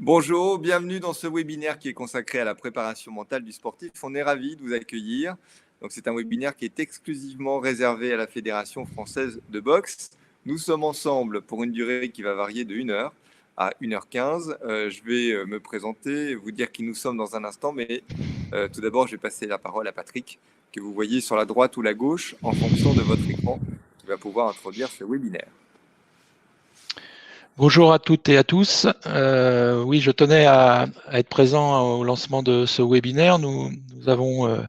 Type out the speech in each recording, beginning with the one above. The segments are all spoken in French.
Bonjour, bienvenue dans ce webinaire qui est consacré à la préparation mentale du sportif. On est ravis de vous accueillir. Donc, c'est un webinaire qui est exclusivement réservé à la Fédération française de boxe. Nous sommes ensemble pour une durée qui va varier de 1 heure à 1h15. Je vais me présenter, vous dire qui nous sommes dans un instant, mais tout d'abord, je vais passer la parole à Patrick, que vous voyez sur la droite ou la gauche en fonction de votre écran, qui va pouvoir introduire ce webinaire. Bonjour à toutes et à tous. Oui, je tenais à être présent au lancement de ce webinaire. Nous avons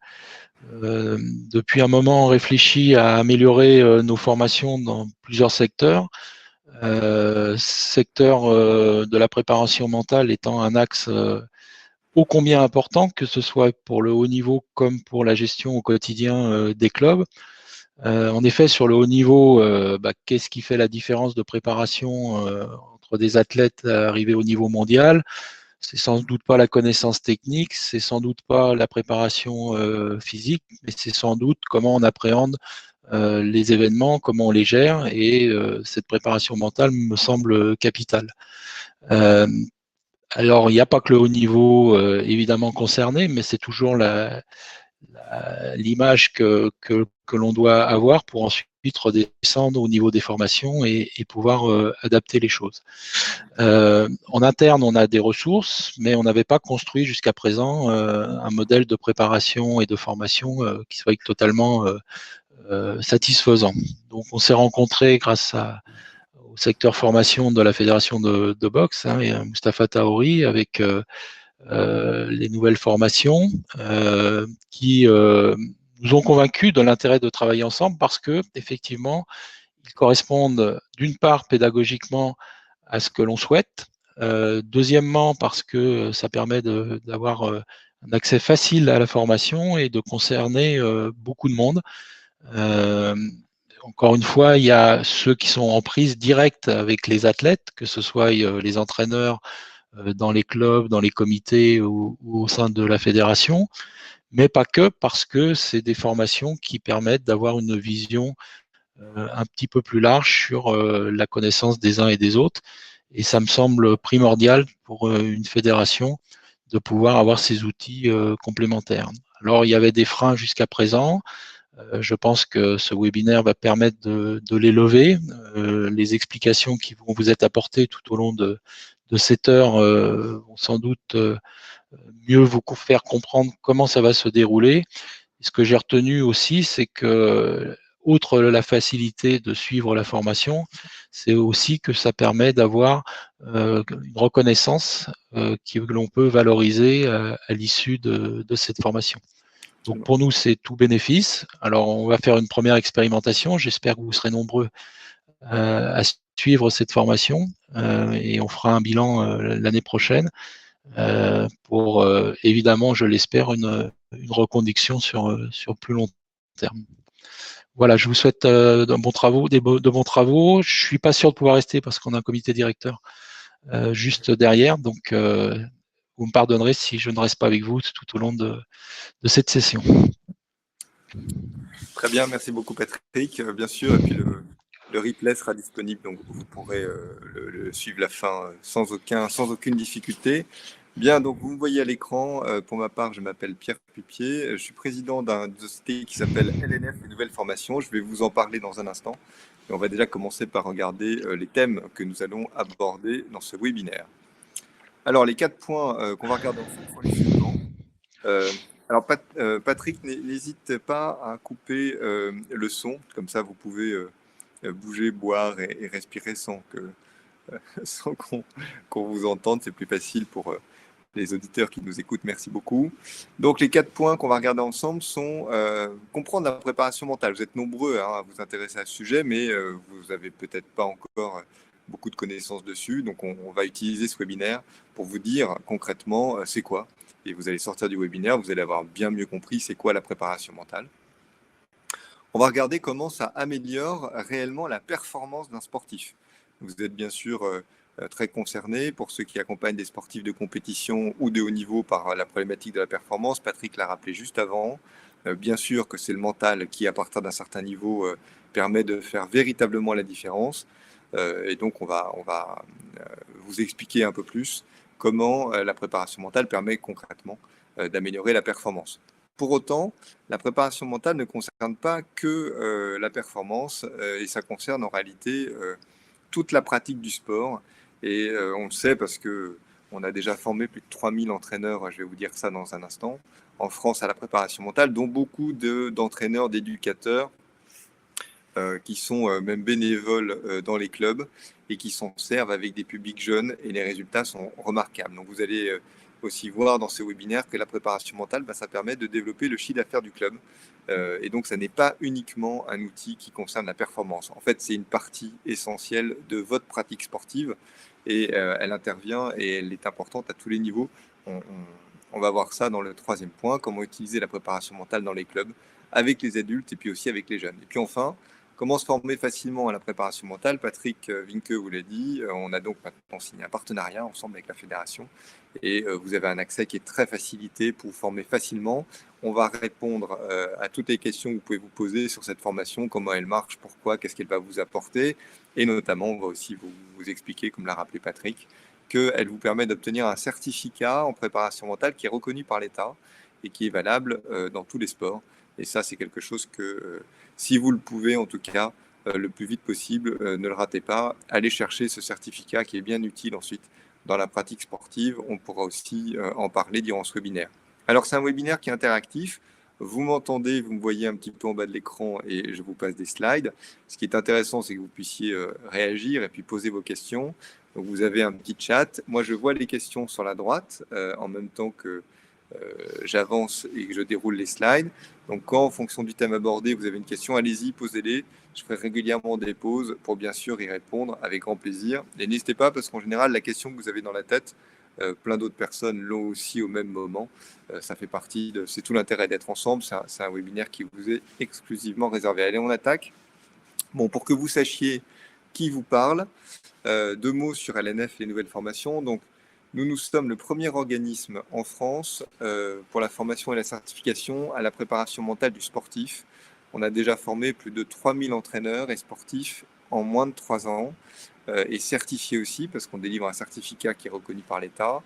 depuis un moment réfléchi à améliorer nos formations dans plusieurs secteurs. Secteur de la préparation mentale étant un axe ô combien important, que ce soit pour le haut niveau comme pour la gestion au quotidien des clubs. En effet, sur le haut niveau, qu'est-ce qui fait la différence de préparation entre des athlètes arrivés au niveau mondial? C'est sans doute pas la connaissance technique, c'est sans doute pas la préparation physique, mais c'est sans doute comment on appréhende les événements, comment on les gère, et cette préparation mentale me semble capitale. Alors, il n'y a pas que le haut niveau évidemment concerné, mais c'est toujours l'image que l'on doit avoir pour ensuite redescendre au niveau des formations et pouvoir adapter les choses. En interne, on a des ressources, mais on n'avait pas construit jusqu'à présent un modèle de préparation et de formation qui soit totalement satisfaisant. Donc, on s'est rencontrés grâce au secteur formation de la Fédération de boxe, et Mustapha Taouri, avec les nouvelles formations qui nous ont convaincus de l'intérêt de travailler ensemble parce que effectivement, ils correspondent d'une part pédagogiquement à ce que l'on souhaite, deuxièmement parce que ça permet d'avoir un accès facile à la formation et de concerner beaucoup de monde. Encore une fois, il y a ceux qui sont en prise directe avec les athlètes, que ce soit les entraîneurs dans les clubs, dans les comités ou au sein de la fédération, mais pas que, parce que c'est des formations qui permettent d'avoir une vision un petit peu plus large sur la connaissance des uns et des autres. Et ça me semble primordial pour une fédération de pouvoir avoir ces outils complémentaires. Alors, il y avait des freins jusqu'à présent. Je pense que ce webinaire va permettre de les lever. Les explications qui vont vous être apportées tout au long de cette heure vont sans doute mieux vous faire comprendre comment ça va se dérouler. Et ce que j'ai retenu aussi, c'est que, outre la facilité de suivre la formation, c'est aussi que ça permet d'avoir une reconnaissance que l'on peut valoriser à l'issue de cette formation. Donc pour nous, c'est tout bénéfice. Alors on va faire une première expérimentation. J'espère que vous serez nombreux à suivre cette formation et on fera un bilan l'année prochaine pour évidemment, je l'espère, une reconduction sur plus long terme. Voilà, je vous souhaite de bons travaux. Je suis pas sûr de pouvoir rester parce qu'on a un comité directeur juste derrière, donc vous me pardonnerez si je ne reste pas avec vous tout au long de cette session. Très bien, merci beaucoup Patrick. Bien sûr, et puis le replay sera disponible, donc vous pourrez le suivre la fin sans aucune difficulté. Bien, donc vous me voyez à l'écran. Pour ma part, je m'appelle Pierre Pupier. Je suis président d'une société qui s'appelle LNF, les nouvelles formations. Je vais vous en parler dans un instant. Et on va déjà commencer par regarder les thèmes que nous allons aborder dans ce webinaire. Alors, les 4 points qu'on va regarder ensemble sont les suivants. Alors, Patrick, n'hésite pas à couper le son, comme ça vous pouvez bouger, boire et respirer sans qu'on vous entende. C'est plus facile pour les auditeurs qui nous écoutent. Merci beaucoup. Donc, les 4 points qu'on va regarder ensemble sont comprendre la préparation mentale. Vous êtes nombreux à vous intéresser à ce sujet, mais vous n'avez peut-être pas encore beaucoup de connaissances dessus. Donc, on va utiliser ce webinaire pour vous dire concrètement c'est quoi. Et vous allez sortir du webinaire, vous allez avoir bien mieux compris c'est quoi la préparation mentale. On va regarder comment ça améliore réellement la performance d'un sportif. Vous êtes bien sûr très concernés pour ceux qui accompagnent des sportifs de compétition ou de haut niveau par la problématique de la performance. Patrick l'a rappelé juste avant. Bien sûr que c'est le mental qui, à partir d'un certain niveau, permet de faire véritablement la différence. Et donc, on va vous expliquer un peu plus comment la préparation mentale permet concrètement d'améliorer la performance. Pour autant, la préparation mentale ne concerne pas que la performance et ça concerne en réalité toute la pratique du sport. Et on le sait parce qu'on a déjà formé plus de 3000 entraîneurs, je vais vous dire ça dans un instant, en France à la préparation mentale, dont beaucoup d'entraîneurs, d'éducateurs qui sont même bénévoles dans les clubs et qui s'en servent avec des publics jeunes et les résultats sont remarquables. Donc vous allez aussi voir dans ces webinaires que la préparation mentale, ça permet de développer le chiffre d'affaires du club. Et donc ça n'est pas uniquement un outil qui concerne la performance. En fait, c'est une partie essentielle de votre pratique sportive et elle intervient et elle est importante à tous les niveaux. On va voir ça dans le troisième point, comment utiliser la préparation mentale dans les clubs avec les adultes et puis aussi avec les jeunes. Et puis enfin, comment se former facilement à la préparation mentale? Patrick Vinke vous l'a dit, on a donc maintenant signé un partenariat ensemble avec la fédération et vous avez un accès qui est très facilité pour vous former facilement. On va répondre à toutes les questions que vous pouvez vous poser sur cette formation, comment elle marche, pourquoi, qu'est-ce qu'elle va vous apporter. Et notamment, on va aussi vous expliquer, comme l'a rappelé Patrick, qu'elle vous permet d'obtenir un certificat en préparation mentale qui est reconnu par l'État et qui est valable dans tous les sports. Et ça, c'est quelque chose que, si vous le pouvez, en tout cas, le plus vite possible, ne le ratez pas. Allez chercher ce certificat qui est bien utile ensuite dans la pratique sportive. On pourra aussi en parler durant ce webinaire. Alors, c'est un webinaire qui est interactif. Vous m'entendez, vous me voyez un petit peu en bas de l'écran et je vous passe des slides. Ce qui est intéressant, c'est que vous puissiez réagir et puis poser vos questions. Donc, vous avez un petit chat. Moi, je vois les questions sur la droite en même temps que j'avance et que je déroule les slides. Donc, quand, en fonction du thème abordé, vous avez une question, allez-y, posez-les. Je ferai régulièrement des pauses pour bien sûr y répondre avec grand plaisir. Et n'hésitez pas, parce qu'en général, la question que vous avez dans la tête, plein d'autres personnes l'ont aussi au même moment. Ça fait partie de... C'est tout l'intérêt d'être ensemble. C'est un webinaire qui vous est exclusivement réservé. Allez, on attaque. Bon, pour que vous sachiez qui vous parle, deux mots sur LNF, les nouvelles formations. Donc, nous sommes le premier organisme en France pour la formation et la certification à la préparation mentale du sportif. On a déjà formé plus de 3000 entraîneurs et sportifs en moins de 3 ans et certifiés aussi parce qu'on délivre un certificat qui est reconnu par l'État.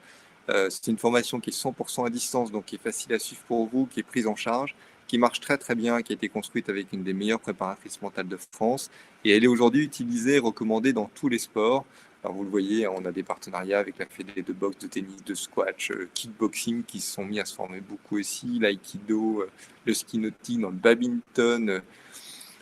C'est une formation qui est 100% à distance, donc qui est facile à suivre pour vous, qui est prise en charge, qui marche très très bien, qui a été construite avec une des meilleures préparatrices mentales de France. Et elle est aujourd'hui utilisée et recommandée dans tous les sports. Alors vous le voyez, on a des partenariats avec la fédé de boxe, de tennis, de squash, kickboxing qui se sont mis à se former beaucoup aussi, l'aïkido, le ski nautique, dans le badminton,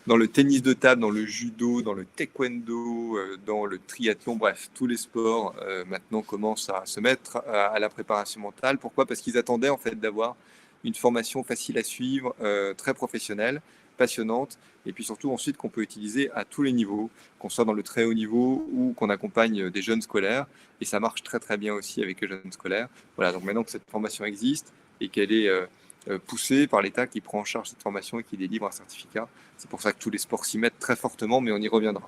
dans le tennis de table, dans le judo, dans le taekwondo, dans le triathlon, bref, tous les sports maintenant commencent à se mettre à la préparation mentale. Pourquoi? Parce qu'ils attendaient en fait d'avoir une formation facile à suivre, très professionnelle, passionnante, et puis surtout ensuite qu'on peut utiliser à tous les niveaux, qu'on soit dans le très haut niveau ou qu'on accompagne des jeunes scolaires, et ça marche très très bien aussi avec les jeunes scolaires. Voilà, donc maintenant que cette formation existe et qu'elle est poussée par l'État qui prend en charge cette formation et qui délivre un certificat, c'est pour ça que tous les sports s'y mettent très fortement, mais on y reviendra.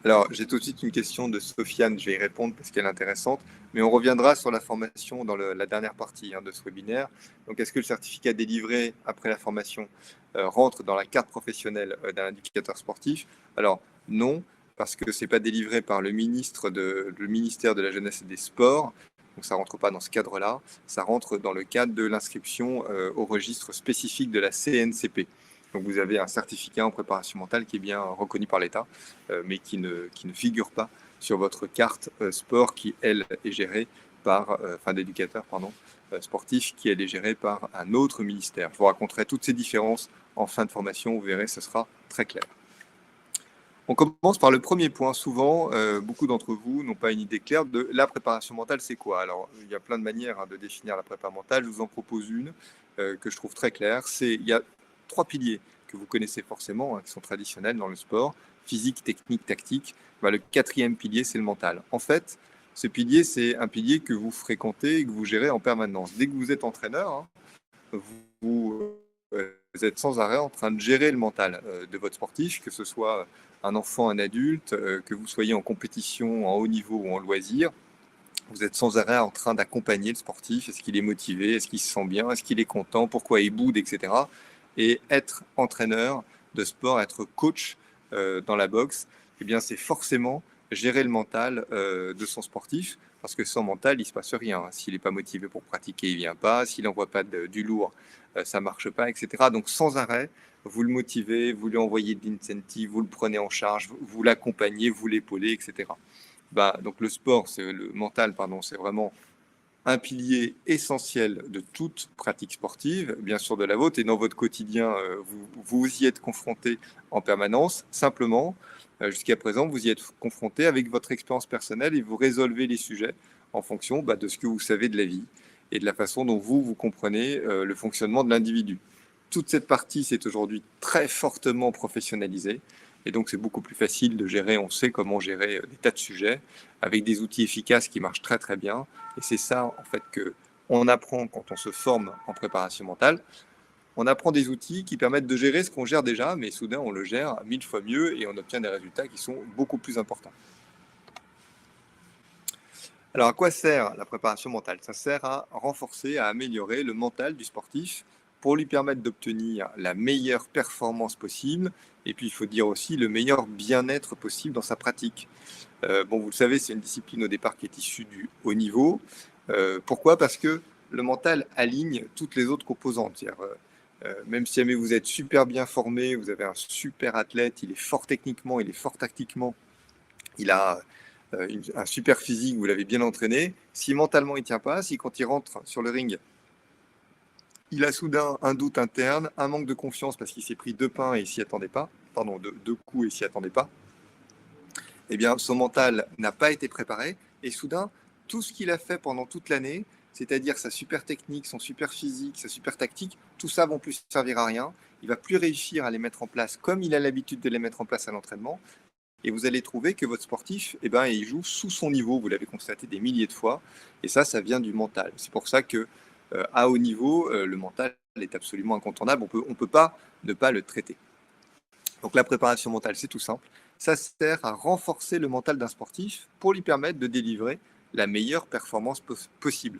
Alors, j'ai tout de suite une question de Sofiane, je vais y répondre parce qu'elle est intéressante, mais on reviendra sur la formation dans la dernière partie de ce webinaire. Donc, est-ce que le certificat délivré après la formation rentre dans la carte professionnelle d'un indicateur sportif? Alors, non, parce que ce n'est pas délivré par le ministère de la Jeunesse et des Sports, donc ça ne rentre pas dans ce cadre-là, ça rentre dans le cadre de l'inscription au registre spécifique de la CNCP. Donc vous avez un certificat en préparation mentale qui est bien reconnu par l'État, mais qui ne figure pas sur votre carte sport qui, elle, est gérée par, d'éducateur, sportif, qui elle est gérée par un autre ministère. Je vous raconterai toutes ces différences en fin de formation, vous verrez, ce sera très clair. On commence par le premier point. Souvent, beaucoup d'entre vous n'ont pas une idée claire de la préparation mentale, c'est quoi? Alors, il y a plein de manières de définir la préparation mentale. Je vous en propose une que je trouve très claire. Il y a 3 piliers que vous connaissez forcément, qui sont traditionnels dans le sport, physique, technique, tactique. Le 4e pilier, c'est le mental. En fait, ce pilier, c'est un pilier que vous fréquentez et que vous gérez en permanence. Dès que vous êtes entraîneur, vous êtes sans arrêt en train de gérer le mental de votre sportif, que ce soit un enfant, un adulte, que vous soyez en compétition, en haut niveau ou en loisir. Vous êtes sans arrêt en train d'accompagner le sportif. Est-ce qu'il est motivé? Est-ce qu'il se sent bien? Est-ce qu'il est content? Pourquoi il boude, etc. Et être entraîneur de sport, être coach dans la boxe, eh bien, c'est forcément gérer le mental de son sportif, parce que sans mental, il ne se passe rien. S'il n'est pas motivé pour pratiquer, il ne vient pas. S'il n'envoie pas du lourd, ça ne marche pas, etc. Donc sans arrêt, vous le motivez, vous lui envoyez de l'incentive, vous le prenez en charge, vous l'accompagnez, vous l'épaulez, etc. Donc le sport, le mental, pardon, c'est vraiment un pilier essentiel de toute pratique sportive, bien sûr de la vôtre, et dans votre quotidien, vous y êtes confronté en permanence. Simplement, jusqu'à présent, vous y êtes confronté avec votre expérience personnelle et vous résolvez les sujets en fonction de ce que vous savez de la vie et de la façon dont vous comprenez le fonctionnement de l'individu. Toute cette partie s'est aujourd'hui très fortement professionnalisée. Et donc, c'est beaucoup plus facile de gérer, on sait comment gérer des tas de sujets avec des outils efficaces qui marchent très très bien. Et c'est ça, en fait, qu'on apprend quand on se forme en préparation mentale. On apprend des outils qui permettent de gérer ce qu'on gère déjà, mais soudain, on le gère 1000 fois mieux et on obtient des résultats qui sont beaucoup plus importants. Alors, à quoi sert la préparation mentale? Ça sert à renforcer, à améliorer le mental du sportif pour lui permettre d'obtenir la meilleure performance possible et puis il faut dire aussi le meilleur bien-être possible dans sa pratique. Vous le savez, c'est une discipline au départ qui est issue du haut niveau. Pourquoi? Parce que le mental aligne toutes les autres composantes. Même si jamais vous êtes super bien formé, vous avez un super athlète, il est fort techniquement, il est fort tactiquement, il a un super physique, vous l'avez bien entraîné, si mentalement il ne tient pas, si quand il rentre sur le ring, il a soudain un doute interne, un manque de confiance parce qu'il s'est pris 2 pains et il s'y attendait pas, pardon, 2 coups et il s'y attendait pas, eh bien, son mental n'a pas été préparé. Et soudain, tout ce qu'il a fait pendant toute l'année, c'est-à-dire sa super technique, son super physique, sa super tactique, tout ça ne va plus servir à rien. Il ne va plus réussir à les mettre en place comme il a l'habitude de les mettre en place à l'entraînement. Et vous allez trouver que votre sportif, il joue sous son niveau. Vous l'avez constaté des milliers de fois. Et ça vient du mental. C'est pour ça que à haut niveau, le mental est absolument incontournable. On ne peut pas ne pas le traiter. Donc la préparation mentale, c'est tout simple. Ça sert à renforcer le mental d'un sportif pour lui permettre de délivrer la meilleure performance possible.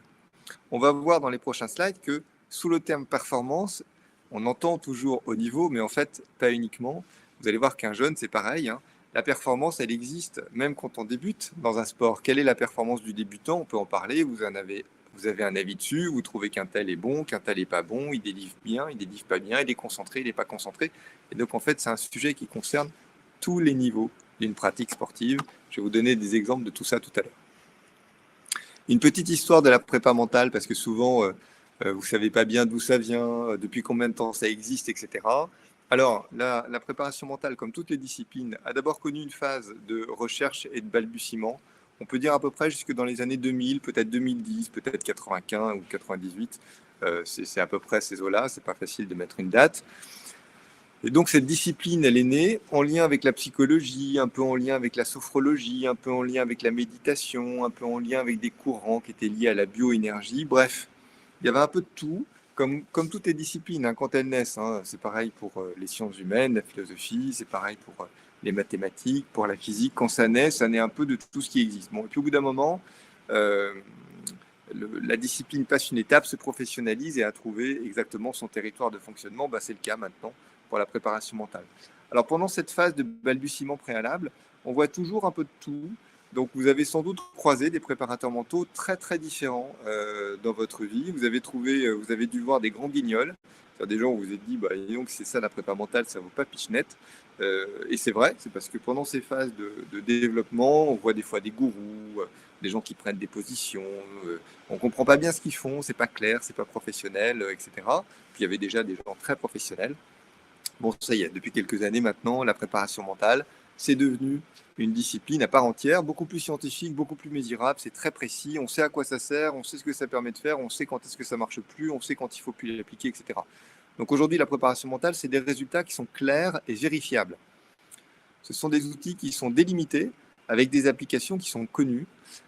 On va voir dans les prochains slides que sous le terme performance, on entend toujours haut niveau, mais en fait, pas uniquement. Vous allez voir qu'un jeune, c'est pareil. La performance, elle existe même quand on débute dans un sport. Quelle est la performance du débutant? On peut en parler, vous avez un avis dessus, vous trouvez qu'un tel est bon, qu'un tel n'est pas bon, il délivre bien, il délivre pas bien, il est concentré, il n'est pas concentré. Et donc, en fait, c'est un sujet qui concerne tous les niveaux d'une pratique sportive. Je vais vous donner des exemples de tout ça tout à l'heure. Une petite histoire de la prépa mentale, parce que souvent, vous ne savez pas bien d'où ça vient, depuis combien de temps ça existe, etc. Alors, la préparation mentale, comme toutes les disciplines, a d'abord connu une phase de recherche et de balbutiement. On peut dire à peu près jusque dans les années 2000, peut-être 2010, peut-être 95 ou 98. C'est à peu près ces eaux-là, c'est pas facile de mettre une date. Et donc cette discipline, elle est née en lien avec la psychologie, un peu en lien avec la sophrologie, un peu en lien avec la méditation, un peu en lien avec des courants qui étaient liés à la bioénergie. Bref, il y avait un peu de tout, comme toutes les disciplines, quand elles naissent. C'est pareil pour les sciences humaines, la philosophie, c'est pareil pour les mathématiques, pour la physique. Quand ça naît un peu de tout ce qui existe. Et puis au bout d'un moment, la discipline passe une étape, se professionnalise et a trouvé exactement son territoire de fonctionnement. C'est le cas maintenant pour la préparation mentale. Alors pendant cette phase de balbutiement préalable, on voit toujours un peu de tout. Donc vous avez sans doute croisé des préparateurs mentaux très très différents dans votre vie. Vous avez dû voir des grands guignols. Des gens où vous vous êtes dit, donc c'est ça la prépa mentale, ça vaut pas pichenette. Et c'est vrai, c'est parce que pendant ces phases de développement, on voit des fois des gourous, des gens qui prennent des positions, on ne comprend pas bien ce qu'ils font, c'est pas clair, c'est pas professionnel, etc. Puis il y avait déjà des gens très professionnels. Ça y est, depuis quelques années maintenant, la préparation mentale, c'est devenu une discipline à part entière, beaucoup plus scientifique, beaucoup plus mesurable, c'est très précis, on sait à quoi ça sert, on sait ce que ça permet de faire, on sait quand est-ce que ça marche plus, on sait quand il faut plus l'appliquer, etc. Donc aujourd'hui, la préparation mentale, c'est des résultats qui sont clairs et vérifiables. Ce sont des outils qui sont délimités, avec des applications qui sont connues.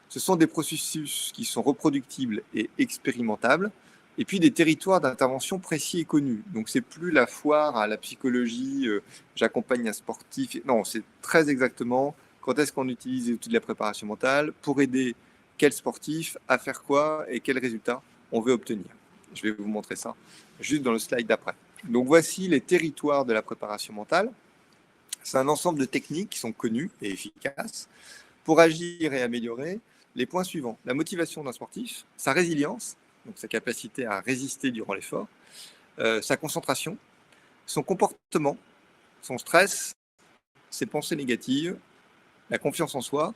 Ce sont des processus qui sont reproductibles et expérimentables. Et puis des territoires d'intervention précis et connus. Donc c'est plus la foire à la psychologie, j'accompagne un sportif. Non, c'est très exactement quand est-ce qu'on utilise les outils de la préparation mentale pour aider quel sportif à faire quoi et quels résultats on veut obtenir. Je vais vous montrer ça juste dans le slide d'après. Donc voici les territoires de la préparation mentale. C'est un ensemble de techniques qui sont connues et efficaces. pour agir et améliorer les points suivants. La motivation d'un sportif, sa résilience, donc sa capacité à résister durant l'effort, sa concentration, son comportement, son stress, ses pensées négatives, la confiance en soi,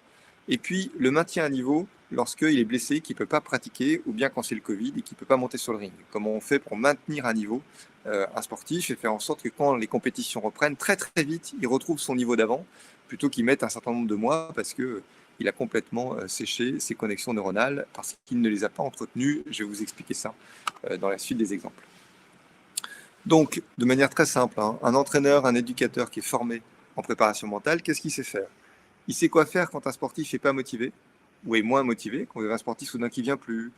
et puis le maintien à niveau lorsqu'il est blessé, qu'il ne peut pas pratiquer, ou bien quand c'est le Covid et qu'il ne peut pas monter sur le ring. Comment on fait pour maintenir à niveau un sportif et faire en sorte que quand les compétitions reprennent, très très vite, il retrouve son niveau d'avant, plutôt qu'il mette un certain nombre de mois parce qu'il a complètement séché ses connexions neuronales parce qu'il ne les a pas entretenues. Je vais vous expliquer ça dans la suite des exemples. Donc, de manière très simple, hein, un entraîneur, un éducateur qui est formé en préparation mentale, qu'est-ce qu'il sait faire? Il sait quoi faire quand un sportif n'est pas motivé ou est moins motivé, quand vous avez un sportif soudain qui vient plus,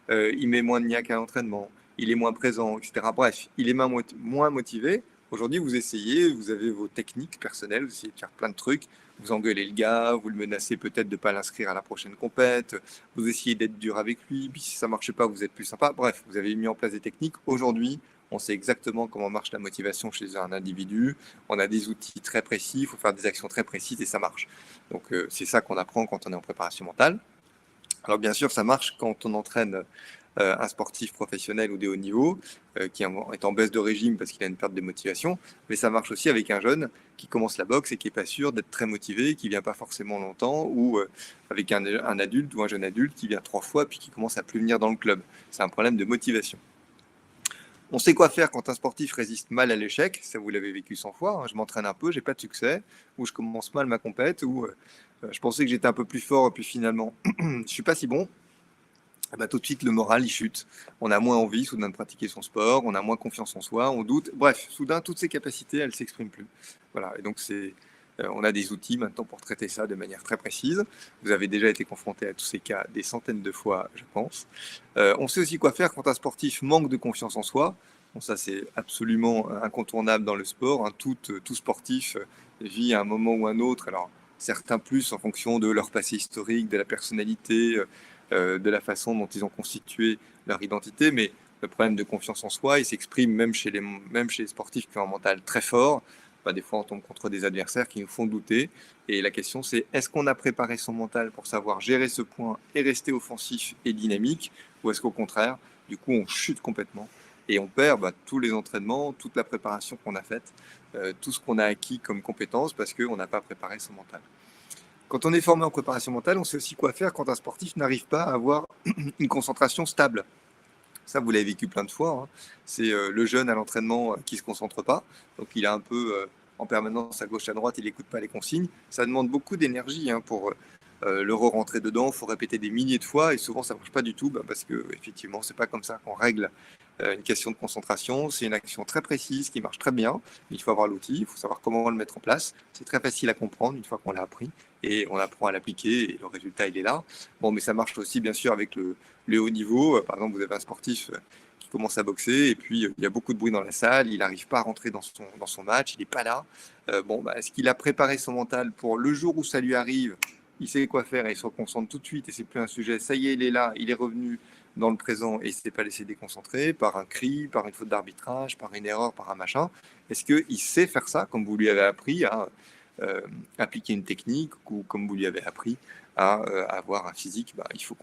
il met moins de niaque à l'entraînement, il est moins présent, etc. Bref, il est moins motivé. Aujourd'hui, vous essayez, vous avez vos techniques personnelles, vous essayez de faire plein de trucs, vous engueulez le gars, vous le menacez peut-être de ne pas l'inscrire à la prochaine compète, vous essayez d'être dur avec lui, puis si ça ne marche pas, vous êtes plus sympa. Bref, vous avez mis en place des techniques. Aujourd'hui, on sait exactement comment marche la motivation chez un individu. On a des outils très précis, il faut faire des actions très précises et ça marche. Donc c'est ça qu'on apprend quand on est en préparation mentale. Alors bien sûr, ça marche quand on entraîne un sportif professionnel ou de haut niveau qui est en baisse de régime parce qu'il a une perte de motivation, mais ça marche aussi avec un jeune qui commence la boxe et qui n'est pas sûr d'être très motivé, qui ne vient pas forcément longtemps, ou avec un adulte ou un jeune adulte qui vient 3 fois puis qui commence à plus venir dans le club. C'est un problème de motivation. On sait quoi faire quand un sportif résiste mal à l'échec. Ça, vous l'avez vécu 100 fois. Hein. Je m'entraîne un peu, j'ai pas de succès, ou je commence mal ma compète, ou je pensais que j'étais un peu plus fort, et puis finalement, je suis pas si bon. Eh ben, tout de suite, le moral, il chute. On a moins envie, soudain, de pratiquer son sport, on a moins confiance en soi, on doute. Bref, soudain, toutes ces capacités, elles ne s'expriment plus. Voilà, et donc on a des outils maintenant pour traiter ça de manière très précise. Vous avez déjà été confronté à tous ces cas des centaines de fois, je pense. On sait aussi quoi faire quand un sportif manque de confiance en soi. Bon, ça, c'est absolument incontournable dans le sport. Hein. Tout sportif vit à un moment ou un autre. Alors, certains plus en fonction de leur passé historique, de la personnalité, de la façon dont ils ont constitué leur identité. Mais le problème de confiance en soi, il s'exprime même chez les sportifs qui ont un mental très fort. Bah, des fois, on tombe contre des adversaires qui nous font douter. Et la question, c'est est-ce qu'on a préparé son mental pour savoir gérer ce point et rester offensif et dynamique, ou est-ce qu'au contraire, du coup, on chute complètement et on perd tous les entraînements, toute la préparation qu'on a faite, tout ce qu'on a acquis comme compétences parce qu'on n'a pas préparé son mental. Quand on est formé en préparation mentale, on sait aussi quoi faire quand un sportif n'arrive pas à avoir une concentration stable. Ça, vous l'avez vécu plein de fois. Hein. C'est le jeune à l'entraînement qui ne se concentre pas. Donc, il est un peu en permanence à gauche, à droite, il n'écoute pas les consignes. Ça demande beaucoup d'énergie pour le re-rentrer dedans. Il faut répéter des milliers de fois et souvent, ça ne marche pas du tout parce que, effectivement, ce n'est pas comme ça qu'on règle une question de concentration. C'est une action très précise qui marche très bien. Il faut avoir l'outil, il faut savoir comment le mettre en place. C'est très facile à comprendre une fois qu'on l'a appris et on apprend à l'appliquer et le résultat, il est là. Bon, mais ça marche aussi, bien sûr, avec le haut niveau. Par exemple, vous avez un sportif qui commence à boxer et puis il y a beaucoup de bruit dans la salle, il n'arrive pas à rentrer dans son match, il n'est pas là. Est-ce qu'il a préparé son mental pour le jour où ça lui arrive, il sait quoi faire et il se concentre tout de suite et c'est plus un sujet, ça y est, il est là, il est revenu dans le présent et il ne s'est pas laissé déconcentrer par un cri, par une faute d'arbitrage, par une erreur, par un machin. Est-ce qu'il sait faire ça comme vous lui avez appris à appliquer une technique ou comme vous lui avez appris à avoir un physique? Il faut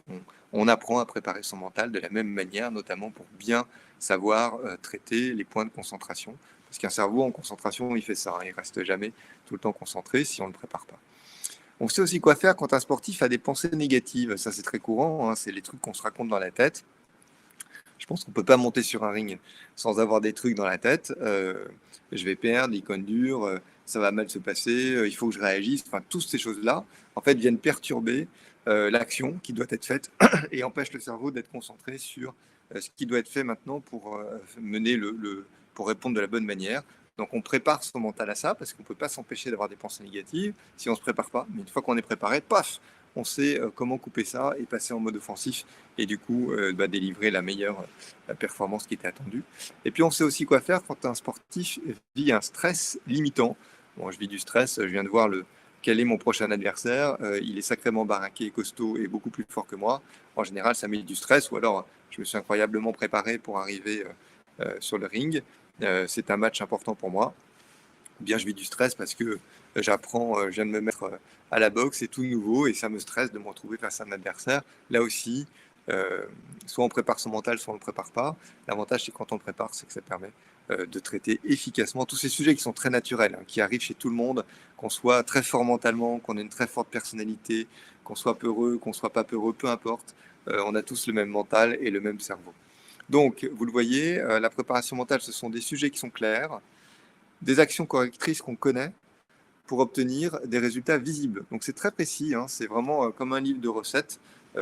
qu'on apprend à préparer son mental de la même manière, notamment pour bien savoir traiter les points de concentration. Parce qu'un cerveau en concentration, il fait ça, hein, il reste jamais tout le temps concentré si on ne le prépare pas. On sait aussi quoi faire quand un sportif a des pensées négatives. Ça, c'est très courant, hein, c'est les trucs qu'on se raconte dans la tête. Je pense qu'on ne peut pas monter sur un ring sans avoir des trucs dans la tête. Je vais perdre, l'icône dure, ça va mal se passer, il faut que je réagisse. Enfin, toutes ces choses-là, en fait, viennent perturber l'action qui doit être faite et empêchent le cerveau d'être concentré sur ce qui doit être fait maintenant pour pour répondre de la bonne manière. Donc, on prépare son mental à ça parce qu'on ne peut pas s'empêcher d'avoir des pensées négatives si on ne se prépare pas. Mais une fois qu'on est préparé, paf, on sait comment couper ça et passer en mode offensif et du coup délivrer la meilleure performance qui était attendue. Et puis on sait aussi quoi faire quand un sportif vit un stress limitant. Bon, je vis du stress, je viens de voir quel est mon prochain adversaire, il est sacrément baraqué, costaud et beaucoup plus fort que moi. En général, ça met du stress ou alors je me suis incroyablement préparé pour arriver sur le ring. C'est un match important pour moi. Bien, je vis du stress parce que J'apprends, je viens de me mettre à la boxe, c'est tout nouveau et ça me stresse de me retrouver face à un adversaire. Là aussi, soit on prépare son mental, soit on ne le prépare pas. L'avantage, c'est quand on le prépare, c'est que ça permet de traiter efficacement tous ces sujets qui sont très naturels, hein, qui arrivent chez tout le monde, qu'on soit très fort mentalement, qu'on ait une très forte personnalité, qu'on soit peureux, qu'on soit pas peureux, peu importe. On a tous le même mental et le même cerveau. Donc, vous le voyez, la préparation mentale, ce sont des sujets qui sont clairs, des actions correctrices qu'on connaît pour obtenir des résultats visibles. Donc, c'est très précis, hein, c'est vraiment comme un livre de recettes.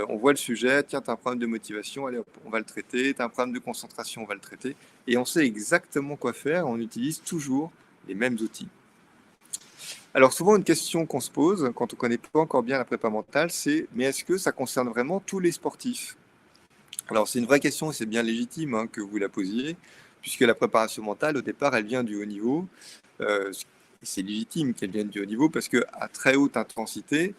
On voit le sujet, tiens, tu as un problème de motivation, allez hop, on va le traiter, tu as un problème de concentration, on va le traiter. Et on sait exactement quoi faire, on utilise toujours les mêmes outils. Alors souvent, une question qu'on se pose quand on ne connaît pas encore bien la prépa mentale, c'est mais est-ce que ça concerne vraiment tous les sportifs? Alors c'est une vraie question et c'est bien légitime, hein, que vous la posiez, puisque la préparation mentale, au départ, elle vient du haut niveau. Euh, c'est légitime qu'elle vienne du haut niveau parce qu'à très haute intensité,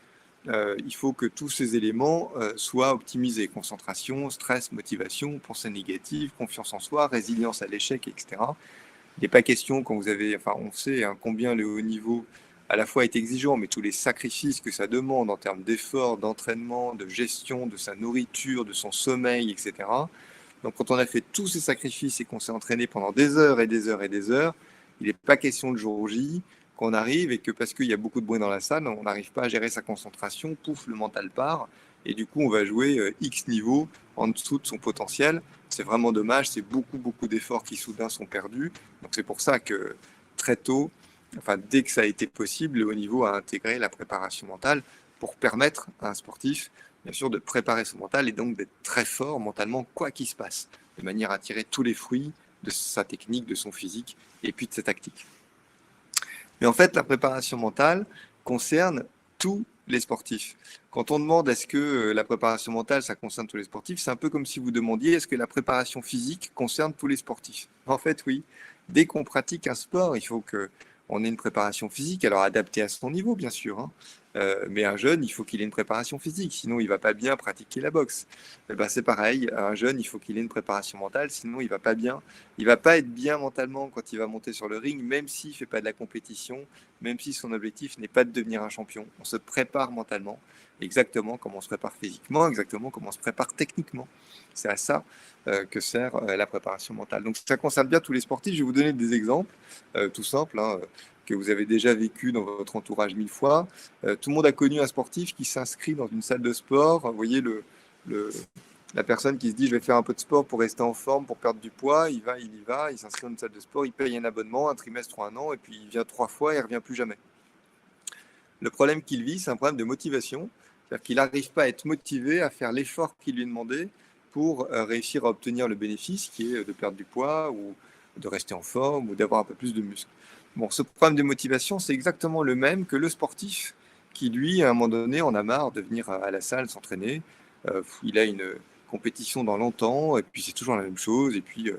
il faut que tous ces éléments soient optimisés. Concentration, stress, motivation, pensée négative, confiance en soi, résilience à l'échec, etc. Il n'est pas question quand vous avez, enfin on sait, hein, combien le haut niveau à la fois est exigeant, mais tous les sacrifices que ça demande en termes d'efforts, d'entraînement, de gestion de sa nourriture, de son sommeil, etc. Donc quand on a fait tous ces sacrifices et qu'on s'est entraîné pendant des heures et des heures et des heures, il n'est pas question le jour J qu'on arrive et que parce qu'il y a beaucoup de bruit dans la salle, on n'arrive pas à gérer sa concentration, pouf, le mental part, et du coup on va jouer X niveau en dessous de son potentiel. C'est vraiment dommage, c'est beaucoup, beaucoup d'efforts qui soudain sont perdus. Donc c'est pour ça que très tôt, enfin dès que ça a été possible, le haut niveau a intégré la préparation mentale pour permettre à un sportif, bien sûr, de préparer son mental et donc d'être très fort mentalement, quoi qu'il se passe, de manière à tirer tous les fruits de sa technique, de son physique et puis de sa tactique. Mais en fait, la préparation mentale concerne tous les sportifs. Quand on demande est-ce que la préparation mentale, ça concerne tous les sportifs, c'est un peu comme si vous demandiez est-ce que la préparation physique concerne tous les sportifs. En fait, oui. Dès qu'on pratique un sport, il faut qu'on ait une préparation physique, alors adaptée à son niveau, bien sûr, hein. Mais un jeune, il faut qu'il ait une préparation physique, sinon il ne va pas bien pratiquer la boxe. Eh ben, c'est pareil, un jeune, il faut qu'il ait une préparation mentale, sinon il va pas bien. Il va pas être bien mentalement quand il va monter sur le ring, même s'il ne fait pas de la compétition, même si son objectif n'est pas de devenir un champion. On se prépare mentalement, exactement comme on se prépare physiquement, exactement comme on se prépare techniquement. C'est à ça que sert la préparation mentale. Donc ça concerne bien tous les sportifs. Je vais vous donner des exemples tout simples, hein, que vous avez déjà vécu dans votre entourage 1000 fois. Tout le monde a connu un sportif qui s'inscrit dans une salle de sport. Vous voyez la personne qui se dit je vais faire un peu de sport pour rester en forme, pour perdre du poids, il y va, il s'inscrit dans une salle de sport, il paye un abonnement, un trimestre ou un an, et puis il vient 3 fois et il ne revient plus jamais. Le problème qu'il vit, c'est un problème de motivation, c'est-à-dire qu'il n'arrive pas à être motivé à faire l'effort qui lui est demandé pour réussir à obtenir le bénéfice qui est de perdre du poids ou de rester en forme ou d'avoir un peu plus de muscles. Bon, ce problème de motivation, c'est exactement le même que le sportif qui, lui, à un moment donné, en a marre de venir à la salle s'entraîner. Il a une compétition dans longtemps, et puis c'est toujours la même chose, et puis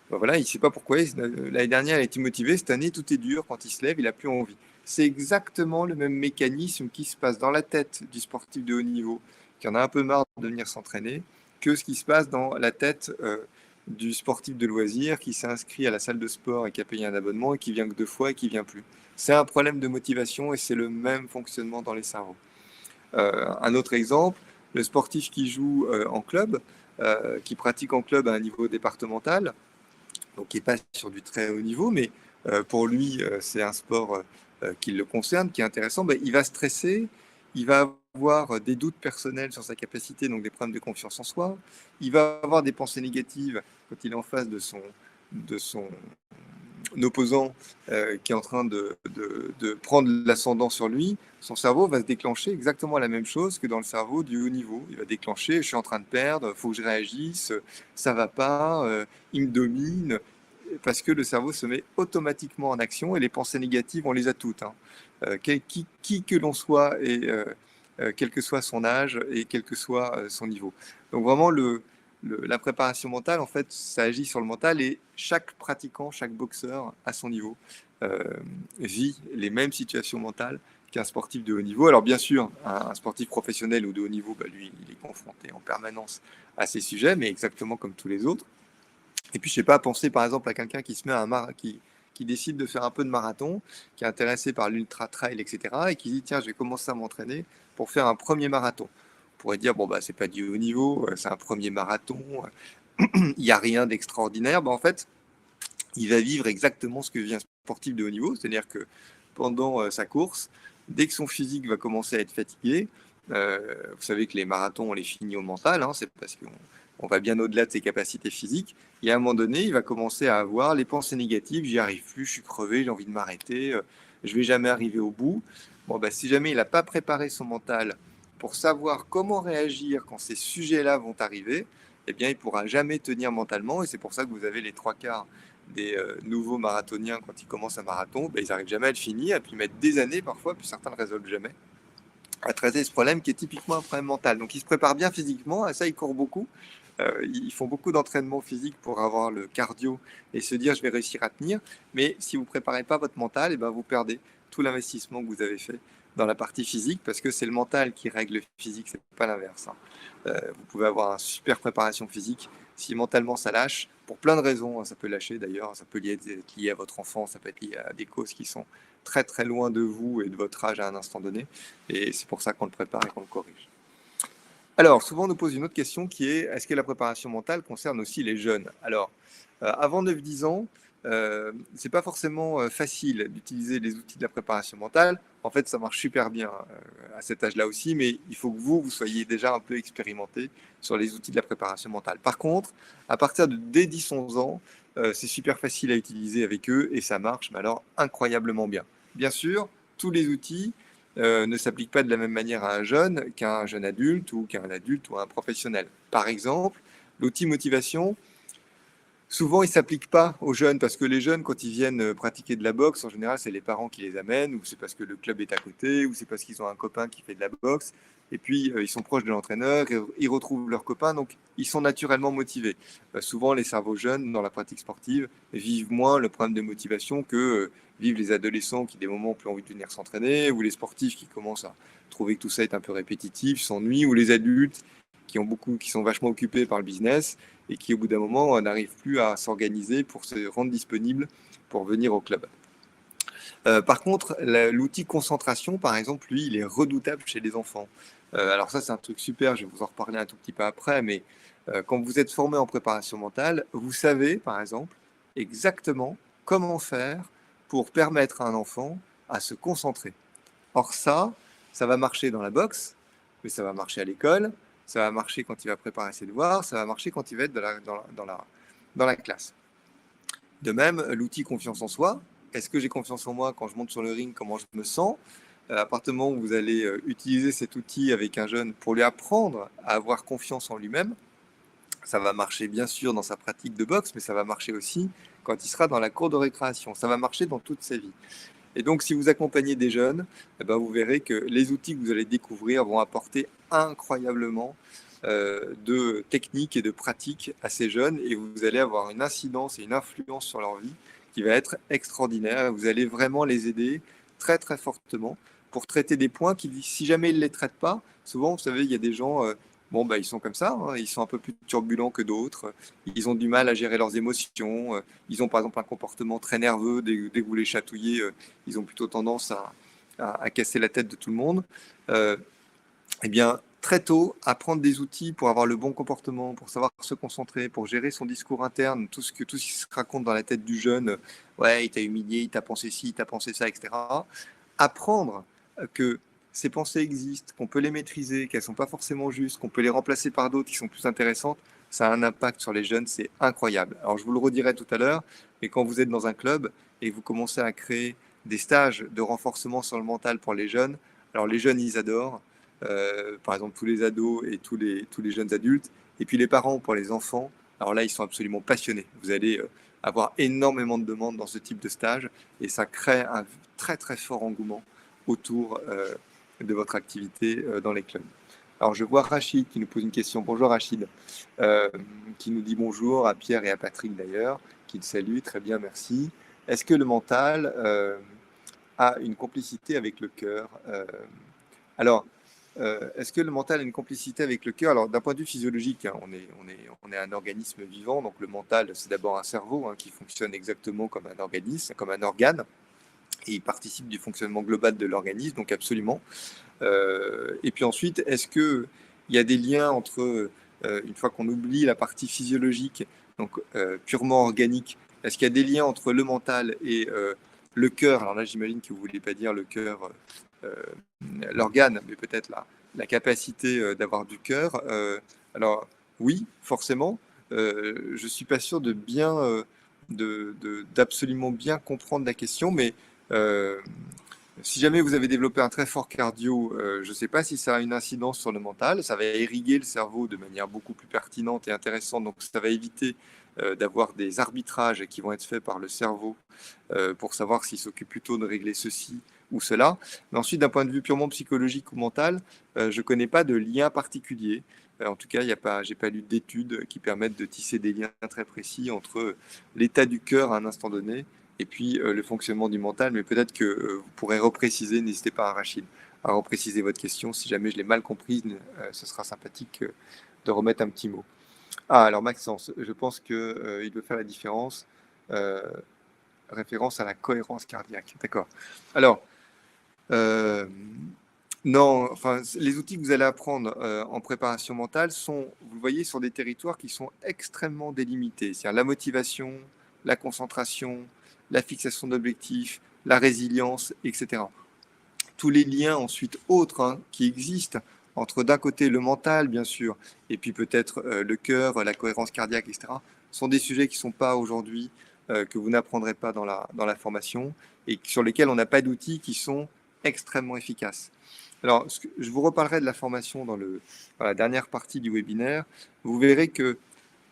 voilà, il ne sait pas pourquoi. L'année dernière, il a été motivé, cette année, tout est dur, quand il se lève, il n'a plus envie. C'est exactement le même mécanisme qui se passe dans la tête du sportif de haut niveau, qui en a un peu marre de venir s'entraîner, que ce qui se passe dans la tête du sportif de loisir qui s'est inscrit à la salle de sport et qui a payé un abonnement et qui vient que 2 fois et qui vient plus. C'est un problème de motivation et c'est le même fonctionnement dans les cerveaux. Un autre exemple, le sportif qui joue en club, qui pratique en club à un niveau départemental, donc qui n'est pas sur du très haut niveau, mais pour lui, c'est un sport qui le concerne, qui est intéressant, ben, il va stresser, il va avoir des doutes personnels sur sa capacité, donc des problèmes de confiance en soi, il va avoir des pensées négatives quand il est en face de son opposant qui est en train de prendre l'ascendant sur lui, son cerveau va se déclencher exactement la même chose que dans le cerveau du haut niveau. Il va déclencher, je suis en train de perdre, il faut que je réagisse, ça va pas, il me domine, parce que le cerveau se met automatiquement en action et les pensées négatives, on les a toutes, hein. Qui que l'on soit, et quel que soit son âge et quel que soit son niveau. Donc vraiment, la préparation mentale, en fait, ça agit sur le mental et chaque pratiquant, chaque boxeur à son niveau vit les mêmes situations mentales qu'un sportif de haut niveau. Alors bien sûr, un sportif professionnel ou de haut niveau, bah, lui, il est confronté en permanence à ces sujets, mais exactement comme tous les autres. Et puis, je sais pas, penser par exemple à quelqu'un qui qui décide de faire un peu de marathon, qui est intéressé par l'ultra trail, etc., et qui dit tiens, je vais commencer à m'entraîner pour faire un premier marathon. On pourrait dire bon bah c'est pas du haut niveau, c'est un premier marathon, il n'y a rien d'extraordinaire. En fait, il va vivre exactement ce que vit un sportif de haut niveau, c'est-à-dire que pendant sa course, dès que son physique va commencer à être fatigué, vous savez que les marathons, on les finit au mental, hein, c'est parce qu'on va bien au-delà de ses capacités physiques, et à un moment donné, il va commencer à avoir les pensées négatives, j'y arrive plus, je suis crevé, j'ai envie de m'arrêter, je vais jamais arriver au bout. Si jamais il n'a pas préparé son mental pour savoir comment réagir quand ces sujets-là vont arriver, eh bien, il ne pourra jamais tenir mentalement, et c'est pour ça que vous avez les trois quarts des nouveaux marathoniens, quand ils commencent un marathon, ils n'arrivent jamais à le finir, et puis ils mettent des années parfois, puis certains ne le résolvent jamais, à traiter ce problème qui est typiquement un problème mental. Donc ils se préparent bien physiquement, à ça ils courent beaucoup, ils font beaucoup d'entraînement physique pour avoir le cardio et se dire je vais réussir à tenir, mais si vous ne préparez pas votre mental, vous perdez tout l'investissement que vous avez fait dans la partie physique, parce que c'est le mental qui règle le physique, c'est pas l'inverse, hein. Vous pouvez avoir une super préparation physique, si mentalement ça lâche, pour plein de raisons, hein, ça peut lâcher d'ailleurs, ça peut être lié à votre enfance, ça peut être lié à des causes qui sont très très loin de vous et de votre âge à un instant donné, et c'est pour ça qu'on le prépare et qu'on le corrige. Alors, souvent on nous pose une autre question qui est, est-ce que la préparation mentale concerne aussi les jeunes? Alors, avant 9-10 ans, c'est pas forcément facile d'utiliser les outils de la préparation mentale. En fait, ça marche super bien à cet âge-là aussi, mais il faut que vous soyez déjà un peu expérimenté sur les outils de la préparation mentale. Par contre, à partir de dès 10-11 ans, c'est super facile à utiliser avec eux et ça marche, mais alors incroyablement bien. Bien sûr, tous les outils ne s'appliquent pas de la même manière à un jeune qu'à un jeune adulte ou qu'à un adulte ou à un professionnel. Par exemple, l'outil motivation, souvent, il ne s'applique pas aux jeunes parce que les jeunes, quand ils viennent pratiquer de la boxe, en général, c'est les parents qui les amènent, ou c'est parce que le club est à côté, ou c'est parce qu'ils ont un copain qui fait de la boxe. Et puis, ils sont proches de l'entraîneur, ils retrouvent leurs copains, donc ils sont naturellement motivés. Souvent, les cerveaux jeunes, dans la pratique sportive, vivent moins le problème de motivation que vivent les adolescents qui, des moments, n'ont plus envie de venir s'entraîner, ou les sportifs qui commencent à trouver que tout ça est un peu répétitif, s'ennuient, ou les adultes qui sont vachement occupés par le business et qui, au bout d'un moment, n'arrivent plus à s'organiser pour se rendre disponibles pour venir au club. Par contre, l'outil concentration, par exemple, lui, il est redoutable chez les enfants. Alors ça, c'est un truc super, je vais vous en reparler un tout petit peu après, mais quand vous êtes formé en préparation mentale, vous savez, par exemple, exactement comment faire pour permettre à un enfant à se concentrer. Or ça va marcher dans la boxe, mais ça va marcher à l'école, ça va marcher quand il va préparer ses devoirs, ça va marcher quand il va être dans la classe. De même, l'outil confiance en soi. Est-ce que j'ai confiance en moi quand je monte sur le ring? Comment je me sens? À partir du moment où vous allez utiliser cet outil avec un jeune pour lui apprendre à avoir confiance en lui-même, ça va marcher bien sûr dans sa pratique de boxe, mais ça va marcher aussi quand il sera dans la cour de récréation. Ça va marcher dans toute sa vie. Et donc, si vous accompagnez des jeunes, vous verrez que les outils que vous allez découvrir vont apporter incroyablement de techniques et de pratiques à ces jeunes, et vous allez avoir une incidence et une influence sur leur vie qui va être extraordinaire. Vous allez vraiment les aider très très fortement pour traiter des points qui, si jamais ils ne les traitent pas, souvent, vous savez, il y a des gens, ils sont comme ça, hein, ils sont un peu plus turbulents que d'autres, ils ont du mal à gérer leurs émotions, ils ont par exemple un comportement très nerveux, dès que vous les chatouillez, ils ont plutôt tendance à casser la tête de tout le monde. Eh bien, très tôt, apprendre des outils pour avoir le bon comportement, pour savoir se concentrer, pour gérer son discours interne, tout ce qui se raconte dans la tête du jeune, ouais, il t'a humilié, il t'a pensé ci, il t'a pensé ça, etc. Apprendre que ces pensées existent, qu'on peut les maîtriser, qu'elles ne sont pas forcément justes, qu'on peut les remplacer par d'autres qui sont plus intéressantes, ça a un impact sur les jeunes, c'est incroyable. Alors, je vous le redirai tout à l'heure, mais quand vous êtes dans un club et que vous commencez à créer des stages de renforcement sur le mental pour les jeunes, alors les jeunes, ils adorent. Par exemple tous les ados et tous les jeunes adultes, et puis les parents pour les enfants, alors là ils sont absolument passionnés. Vous allez avoir énormément de demandes dans ce type de stage, et ça crée un très très fort engouement autour de votre activité dans les clubs. Alors je vois Rachid qui nous pose une question. Bonjour Rachid, qui nous dit bonjour à Pierre et à Patrick d'ailleurs, qui le salue, très bien, merci. Est-ce que le mental a une complicité avec le cœur? Alors, est-ce que le mental a une complicité avec le cœur? Alors, d'un point de vue physiologique, hein, on est un organisme vivant, donc le mental, c'est d'abord un cerveau hein, qui fonctionne exactement comme un organisme, comme un organe, et il participe du fonctionnement global de l'organisme, donc absolument. Et puis ensuite, est-ce qu'il y a des liens entre, une fois qu'on oublie la partie physiologique, donc purement organique, est-ce qu'il y a des liens entre le mental et le cœur? Alors là, j'imagine que vous ne voulez pas dire le cœur, euh, l'organe, mais peut-être la capacité d'avoir du cœur. Alors oui, forcément. Je ne suis pas sûr de bien, d'absolument bien comprendre la question, mais euh, si jamais vous avez développé un très fort cardio, je ne sais pas si ça a une incidence sur le mental. Ça va irriguer le cerveau de manière beaucoup plus pertinente et intéressante. Donc, ça va éviter d'avoir des arbitrages qui vont être faits par le cerveau pour savoir s'il s'occupe plutôt de régler ceci ou cela. Mais ensuite, d'un point de vue purement psychologique ou mental, je ne connais pas de lien particulier. En tout cas, j'ai pas lu d'études qui permettent de tisser des liens très précis entre l'état du cœur à un instant donné et puis le fonctionnement du mental. Mais peut-être que vous pourrez repréciser, n'hésitez pas, Rachid, à repréciser votre question. Si jamais je l'ai mal comprise, ce sera sympathique de remettre un petit mot. Ah, alors Maxence, je pense qu'il doit faire la différence. Euh, Référence à la cohérence cardiaque. D'accord. Alors, euh, non, enfin, les outils que vous allez apprendre en préparation mentale sont, vous le voyez, sur des territoires qui sont extrêmement délimités. C'est-à-dire la motivation, la concentration, la fixation d'objectifs, la résilience, etc. Tous les liens ensuite autres hein, qui existent entre d'un côté le mental, bien sûr, et puis peut-être le cœur, la cohérence cardiaque, etc., sont des sujets qui ne sont pas aujourd'hui, que vous n'apprendrez pas dans la formation, et sur lesquels on n'a pas d'outils qui sont extrêmement efficaces. Alors, je vous reparlerai de la formation dans la dernière partie du webinaire. Vous verrez que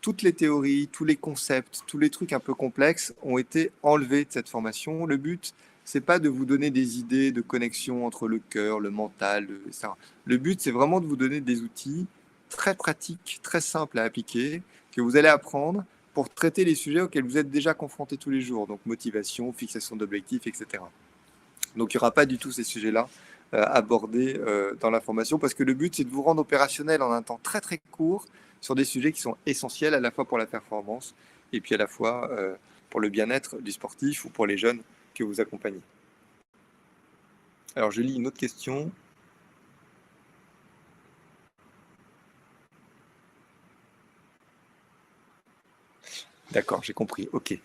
toutes les théories, tous les concepts, tous les trucs un peu complexes ont été enlevés de cette formation. Le but, c'est pas de vous donner des idées de connexion entre le cœur, le mental, etc. Le but, c'est vraiment de vous donner des outils très pratiques, très simples à appliquer, que vous allez apprendre pour traiter les sujets auxquels vous êtes déjà confrontés tous les jours, donc motivation, fixation d'objectifs, etc. Donc il n'y aura pas du tout ces sujets-là abordés dans la formation, parce que le but, c'est de vous rendre opérationnel en un temps très très court sur des sujets qui sont essentiels à la fois pour la performance et puis à la fois pour le bien-être du sportif ou pour les jeunes que vous accompagnez. Alors je lis une autre question. D'accord, j'ai compris. OK.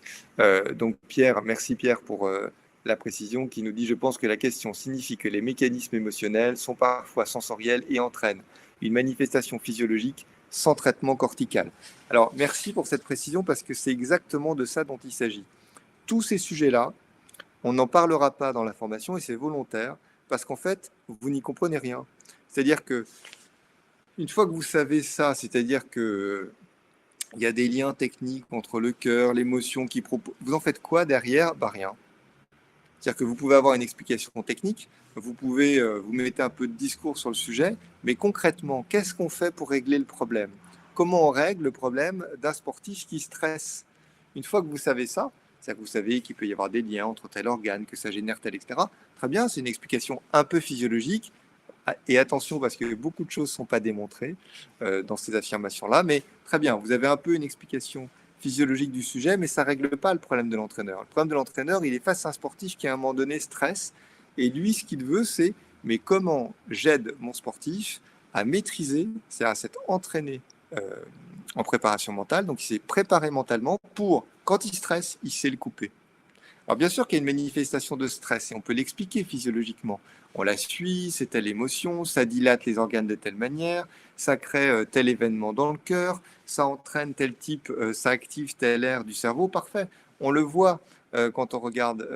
Donc Pierre, merci Pierre pour la précision qui nous dit, je pense que la question signifie que les mécanismes émotionnels sont parfois sensoriels et entraînent une manifestation physiologique sans traitement cortical. Alors merci pour cette précision parce que c'est exactement de ça dont il s'agit. Tous ces sujets-là, on n'en parlera pas dans la formation et c'est volontaire parce qu'en fait, vous n'y comprenez rien. C'est-à-dire que une fois que vous savez ça, c'est-à-dire que il y a des liens techniques entre le cœur, l'émotion qui propose. Vous en faites quoi derrière? Bah rien. C'est-à-dire que vous pouvez avoir une explication technique, vous pouvez vous mettez un peu de discours sur le sujet, mais concrètement, qu'est-ce qu'on fait pour régler le problème? Comment on règle le problème d'un sportif qui stresse? Une fois que vous savez ça, c'est-à-dire que vous savez qu'il peut y avoir des liens entre tel organe, que ça génère tel, etc. Très bien, c'est une explication un peu physiologique. Et attention, parce que beaucoup de choses ne sont pas démontrées dans ces affirmations-là, mais très bien, vous avez un peu une explication physiologique du sujet, mais ça ne règle pas le problème de l'entraîneur. Le problème de l'entraîneur, il est face à un sportif qui, à un moment donné, stresse, et lui, ce qu'il veut, c'est, mais comment j'aide mon sportif à maîtriser, c'est-à-dire à s'être entraîné euh, en préparation mentale, donc il s'est préparé mentalement pour, quand il stresse, il sait le couper. Alors bien sûr qu'il y a une manifestation de stress et on peut l'expliquer physiologiquement. On la suit, c'est telle émotion, ça dilate les organes de telle manière, ça crée tel événement dans le cœur, ça entraîne tel type, ça active telle aire du cerveau, parfait. On le voit quand on regarde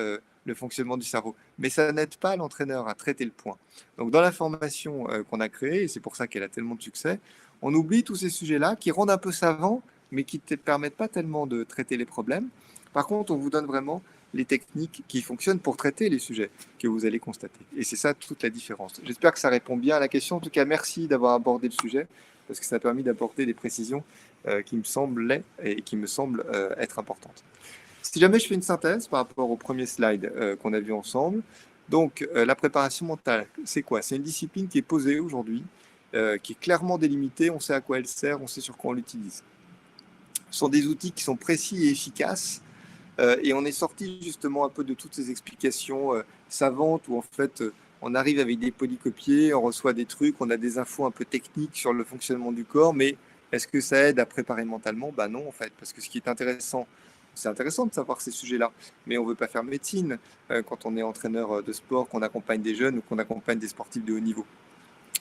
le fonctionnement du cerveau, mais ça n'aide pas l'entraîneur à traiter le point. Donc dans la formation qu'on a créée, et c'est pour ça qu'elle a tellement de succès, on oublie tous ces sujets-là qui rendent un peu savant, mais qui ne permettent pas tellement de traiter les problèmes. Par contre, on vous donne vraiment les techniques qui fonctionnent pour traiter les sujets que vous allez constater. Et c'est ça toute la différence. J'espère que ça répond bien à la question. En tout cas, merci d'avoir abordé le sujet, parce que ça a permis d'apporter des précisions qui me semblaient et qui me semblent être importantes. Si jamais je fais une synthèse par rapport au premier slide qu'on a vu ensemble, Donc, la préparation mentale, c'est quoi? C'est une discipline qui est posée aujourd'hui, qui est clairement délimitée, on sait à quoi elle sert, on sait sur quoi on l'utilise. Ce sont des outils qui sont précis et efficaces, et on est sorti justement un peu de toutes ces explications savantes où en fait on arrive avec des polycopiés, on reçoit des trucs, on a des infos un peu techniques sur le fonctionnement du corps, mais est-ce que ça aide à préparer mentalement? Bah non en fait, parce que ce qui est intéressant, c'est intéressant de savoir ces sujets-là, mais on ne veut pas faire médecine quand on est entraîneur de sport, qu'on accompagne des jeunes ou qu'on accompagne des sportifs de haut niveau.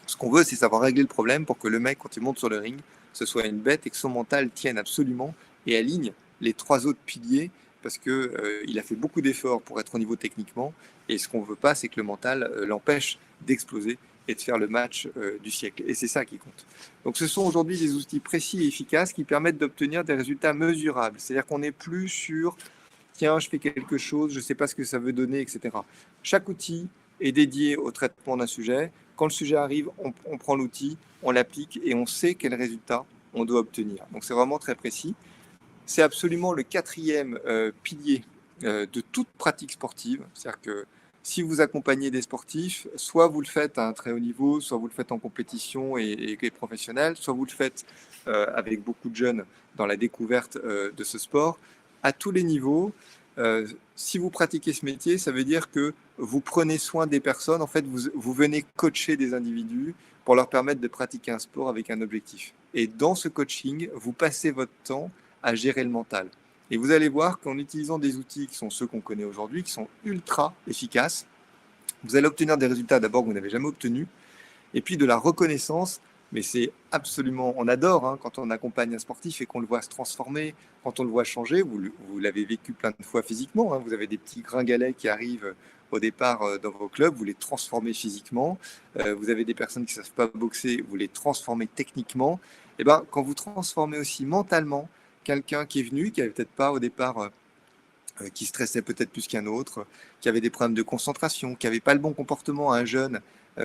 Ce qu'on veut, c'est savoir régler le problème pour que le mec, quand il monte sur le ring, ce soit une bête et que son mental tienne absolument et aligne les 3 autres piliers parce qu'il a fait beaucoup d'efforts pour être au niveau techniquement. Et ce qu'on ne veut pas, c'est que le mental l'empêche d'exploser et de faire le match du siècle. Et c'est ça qui compte. Donc ce sont aujourd'hui des outils précis et efficaces qui permettent d'obtenir des résultats mesurables. C'est-à-dire qu'on n'est plus sur tiens, je fais quelque chose, je ne sais pas ce que ça veut donner, etc. Chaque outil est dédié au traitement d'un sujet. Quand le sujet arrive, on prend l'outil, on l'applique et on sait quel résultat on doit obtenir. Donc c'est vraiment très précis. C'est absolument le quatrième pilier de toute pratique sportive. C'est-à-dire que si vous accompagnez des sportifs, soit vous le faites à un très haut niveau, soit vous le faites en compétition et professionnel, soit vous le faites avec beaucoup de jeunes dans la découverte de ce sport. À tous les niveaux, si vous pratiquez ce métier, ça veut dire que vous prenez soin des personnes. En fait, vous venez coacher des individus pour leur permettre de pratiquer un sport avec un objectif. Et dans ce coaching, vous passez votre temps à gérer le mental. Et vous allez voir qu'en utilisant des outils qui sont ceux qu'on connaît aujourd'hui, qui sont ultra efficaces, vous allez obtenir des résultats d'abord que vous n'avez jamais obtenus, et puis de la reconnaissance. Mais c'est absolument, on adore quand on accompagne un sportif et qu'on le voit se transformer, quand on le voit changer. Vous l'avez vécu plein de fois physiquement. Vous avez des petits gringalets qui arrivent au départ dans vos clubs, vous les transformez physiquement. Vous avez des personnes qui ne savent pas boxer, vous les transformez techniquement. Et ben, quand vous transformez aussi mentalement quelqu'un qui est venu, qui n'avait peut-être pas au départ, qui stressait peut-être plus qu'un autre, qui avait des problèmes de concentration, qui n'avait pas le bon comportement, un jeune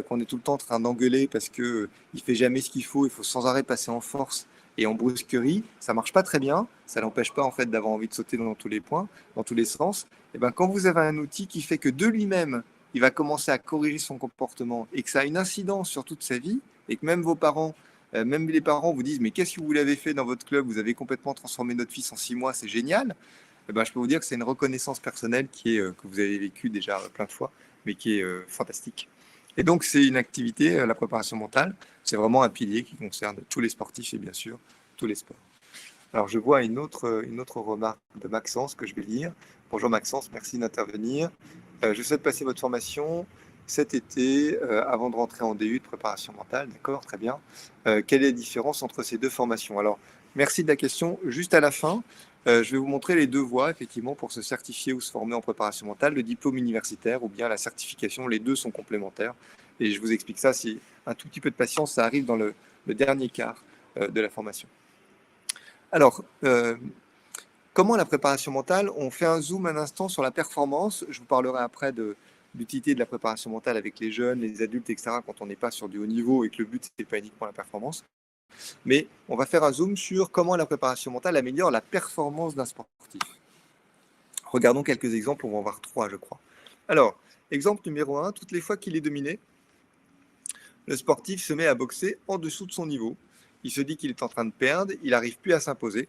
qu'on est tout le temps en train d'engueuler parce qu'il ne fait jamais ce qu'il faut sans arrêt passer en force et en brusquerie, ça marche pas très bien, ça l'empêche pas en fait d'avoir envie de sauter dans tous les points, dans tous les sens. Et ben quand vous avez un outil qui fait que de lui-même, il va commencer à corriger son comportement et que ça a une incidence sur toute sa vie et que même vos parents, même les parents vous disent mais qu'est-ce que vous l'avez fait dans votre club, vous avez complètement transformé notre fils en 6 mois, c'est génial. Eh ben, je peux vous dire que c'est une reconnaissance personnelle que vous avez vécue déjà plein de fois, mais qui est fantastique. Et donc, c'est une activité, la préparation mentale, c'est vraiment un pilier qui concerne tous les sportifs et bien sûr tous les sports. Alors, je vois une autre remarque de Maxence que je vais lire. Bonjour Maxence, merci d'intervenir. Je souhaite passer votre formation cet été avant de rentrer en DU de préparation mentale. D'accord, très bien. Quelle est la différence entre ces deux formations? Alors, merci de la question. Juste à la fin, je vais vous montrer les deux voies, effectivement, pour se certifier ou se former en préparation mentale, le diplôme universitaire ou bien la certification. Les deux sont complémentaires. Et je vous explique ça, si un tout petit peu de patience, ça arrive dans le dernier quart de la formation. Alors, comment la préparation mentale? On fait un zoom un instant sur la performance. Je vous parlerai après de l'utilité de la préparation mentale avec les jeunes, les adultes, etc., quand on n'est pas sur du haut niveau et que le but, ce n'est pas uniquement la performance. Mais on va faire un zoom sur comment la préparation mentale améliore la performance d'un sportif. Regardons quelques exemples, on va en voir 3, je crois. Alors, exemple numéro 1, toutes les fois qu'il est dominé, le sportif se met à boxer en dessous de son niveau. Il se dit qu'il est en train de perdre, il n'arrive plus à s'imposer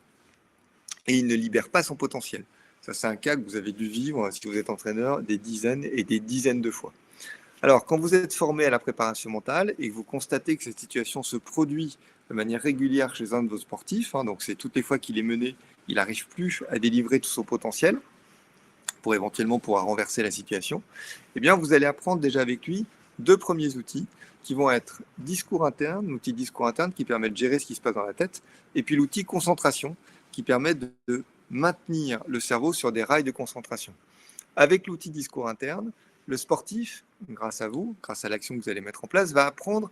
et il ne libère pas son potentiel. Ça, c'est un cas que vous avez dû vivre, si vous êtes entraîneur, des dizaines et des dizaines de fois. Alors, quand vous êtes formé à la préparation mentale et que vous constatez que cette situation se produit de manière régulière chez un de vos sportifs, donc c'est toutes les fois qu'il est mené, il n'arrive plus à délivrer tout son potentiel pour éventuellement pouvoir renverser la situation, eh bien, vous allez apprendre déjà avec lui 2 premiers outils qui vont être discours interne, l'outil discours interne qui permet de gérer ce qui se passe dans la tête, et puis l'outil concentration qui permet de maintenir le cerveau sur des rails de concentration. Avec l'outil discours interne, le sportif, grâce à vous, grâce à l'action que vous allez mettre en place, va apprendre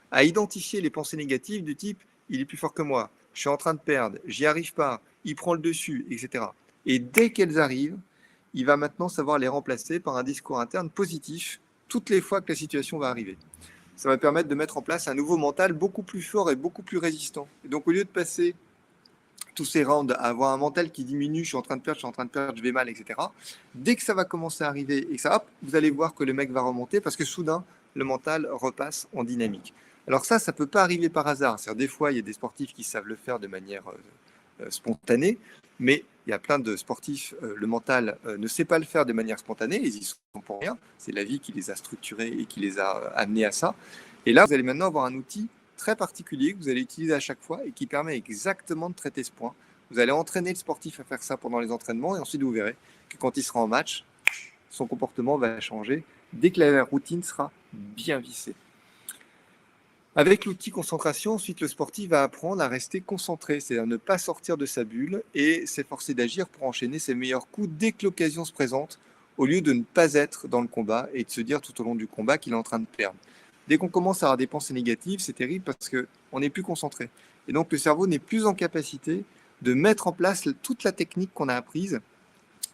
à identifier les pensées négatives du type « il est plus fort que moi, je suis en train de perdre, j'y arrive pas, il prend le dessus, etc. » Et dès qu'elles arrivent, il va maintenant savoir les remplacer par un discours interne positif toutes les fois que la situation va arriver. Ça va permettre de mettre en place un nouveau mental beaucoup plus fort et beaucoup plus résistant. Et donc au lieu de passer tous ces rounds, à avoir un mental qui diminue, je suis en train de perdre, je vais mal, etc. Dès que ça va commencer à arriver et que ça, hop, vous allez voir que le mec va remonter parce que soudain, le mental repasse en dynamique. Alors ça peut pas arriver par hasard. C'est-à-dire, des fois, il y a des sportifs qui savent le faire de manière spontanée, mais il y a plein de sportifs, le mental ne sait pas le faire de manière spontanée, ils y sont pour rien. C'est la vie qui les a structurés et qui les a amenés à ça. Et là, vous allez maintenant avoir un outil très particulier que vous allez utiliser à chaque fois et qui permet exactement de traiter ce point. Vous allez entraîner le sportif à faire ça pendant les entraînements et ensuite vous verrez que quand il sera en match, son comportement va changer dès que la routine sera bien vissée. Avec l'outil concentration, ensuite le sportif va apprendre à rester concentré, c'est-à-dire ne pas sortir de sa bulle et s'efforcer d'agir pour enchaîner ses meilleurs coups dès que l'occasion se présente, au lieu de ne pas être dans le combat et de se dire tout au long du combat qu'il est en train de perdre. Dès qu'on commence à avoir des pensées négatives, c'est terrible parce qu'on n'est plus concentré. Et donc le cerveau n'est plus en capacité de mettre en place toute la technique qu'on a apprise,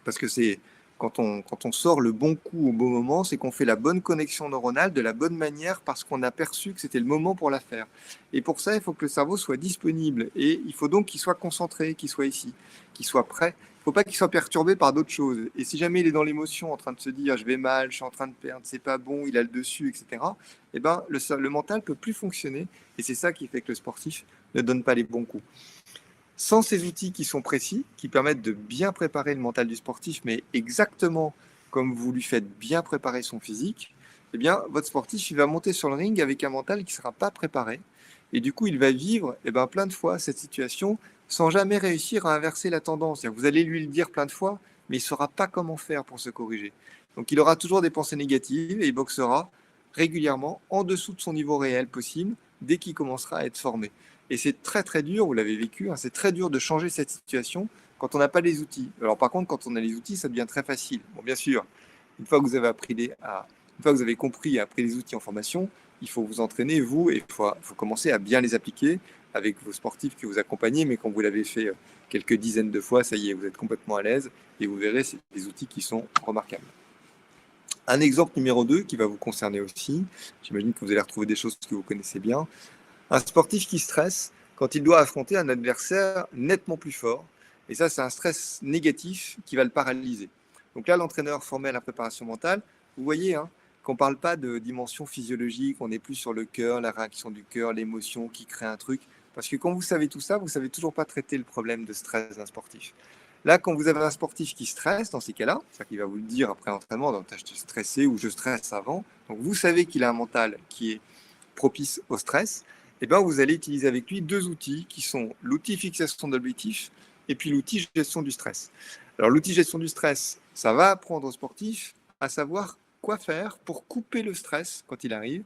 parce que c'est quand on sort le bon coup au bon moment, c'est qu'on fait la bonne connexion neuronale de la bonne manière parce qu'on a perçu que c'était le moment pour la faire. Et pour ça, il faut que le cerveau soit disponible et il faut donc qu'il soit concentré, qu'il soit ici, qu'il soit prêt. Il ne faut pas qu'il soit perturbé par d'autres choses. Et si jamais il est dans l'émotion, en train de se dire je vais mal, je suis en train de perdre, c'est pas bon, il a le dessus, etc., eh ben, le mental ne peut plus fonctionner. Et c'est ça qui fait que le sportif ne donne pas les bons coups. Sans ces outils qui sont précis, qui permettent de bien préparer le mental du sportif, mais exactement comme vous lui faites bien préparer son physique, eh bien, votre sportif, il va monter sur le ring avec un mental qui ne sera pas préparé. Et du coup, il va vivre plein de fois cette situation sans jamais réussir à inverser la tendance. Vous allez lui le dire plein de fois, mais il ne saura pas comment faire pour se corriger. Donc, il aura toujours des pensées négatives et il boxera régulièrement en dessous de son niveau réel possible dès qu'il commencera à être formé. Et c'est très très dur, vous l'avez vécu, hein, c'est très dur de changer cette situation quand on n'a pas les outils. Alors par contre, quand on a les outils, ça devient très facile. Bon, bien sûr, une fois que vous avez une fois que vous avez compris et appris les outils en formation, il faut vous entraîner, vous, et il faut commencer à bien les appliquer avec vos sportifs que vous accompagnez, mais quand vous l'avez fait quelques dizaines de fois, ça y est, vous êtes complètement à l'aise et vous verrez, c'est des outils qui sont remarquables. Un exemple numéro 2 qui va vous concerner aussi, j'imagine que vous allez retrouver des choses que vous connaissez bien. Un sportif qui stresse quand il doit affronter un adversaire nettement plus fort. Et ça, c'est un stress négatif qui va le paralyser. Donc là, l'entraîneur formé à la préparation mentale, vous voyez hein, qu'on ne parle pas de dimension physiologique, on est plus sur le cœur, la réaction du cœur, l'émotion qui crée un truc. Parce que quand vous savez tout ça, vous ne savez toujours pas traiter le problème de stress d'un sportif. Là, quand vous avez un sportif qui stresse, dans ces cas-là, c'est-à-dire qu'il va vous le dire après l'entraînement, donc je suis stressé ou je stresse avant, donc vous savez qu'il a un mental qui est propice au stress, eh ben, vous allez utiliser avec lui 2 outils qui sont l'outil fixation d'objectifs et puis l'outil gestion du stress. Alors l'outil gestion du stress, ça va apprendre aux sportifs à savoir quoi faire pour couper le stress quand il arrive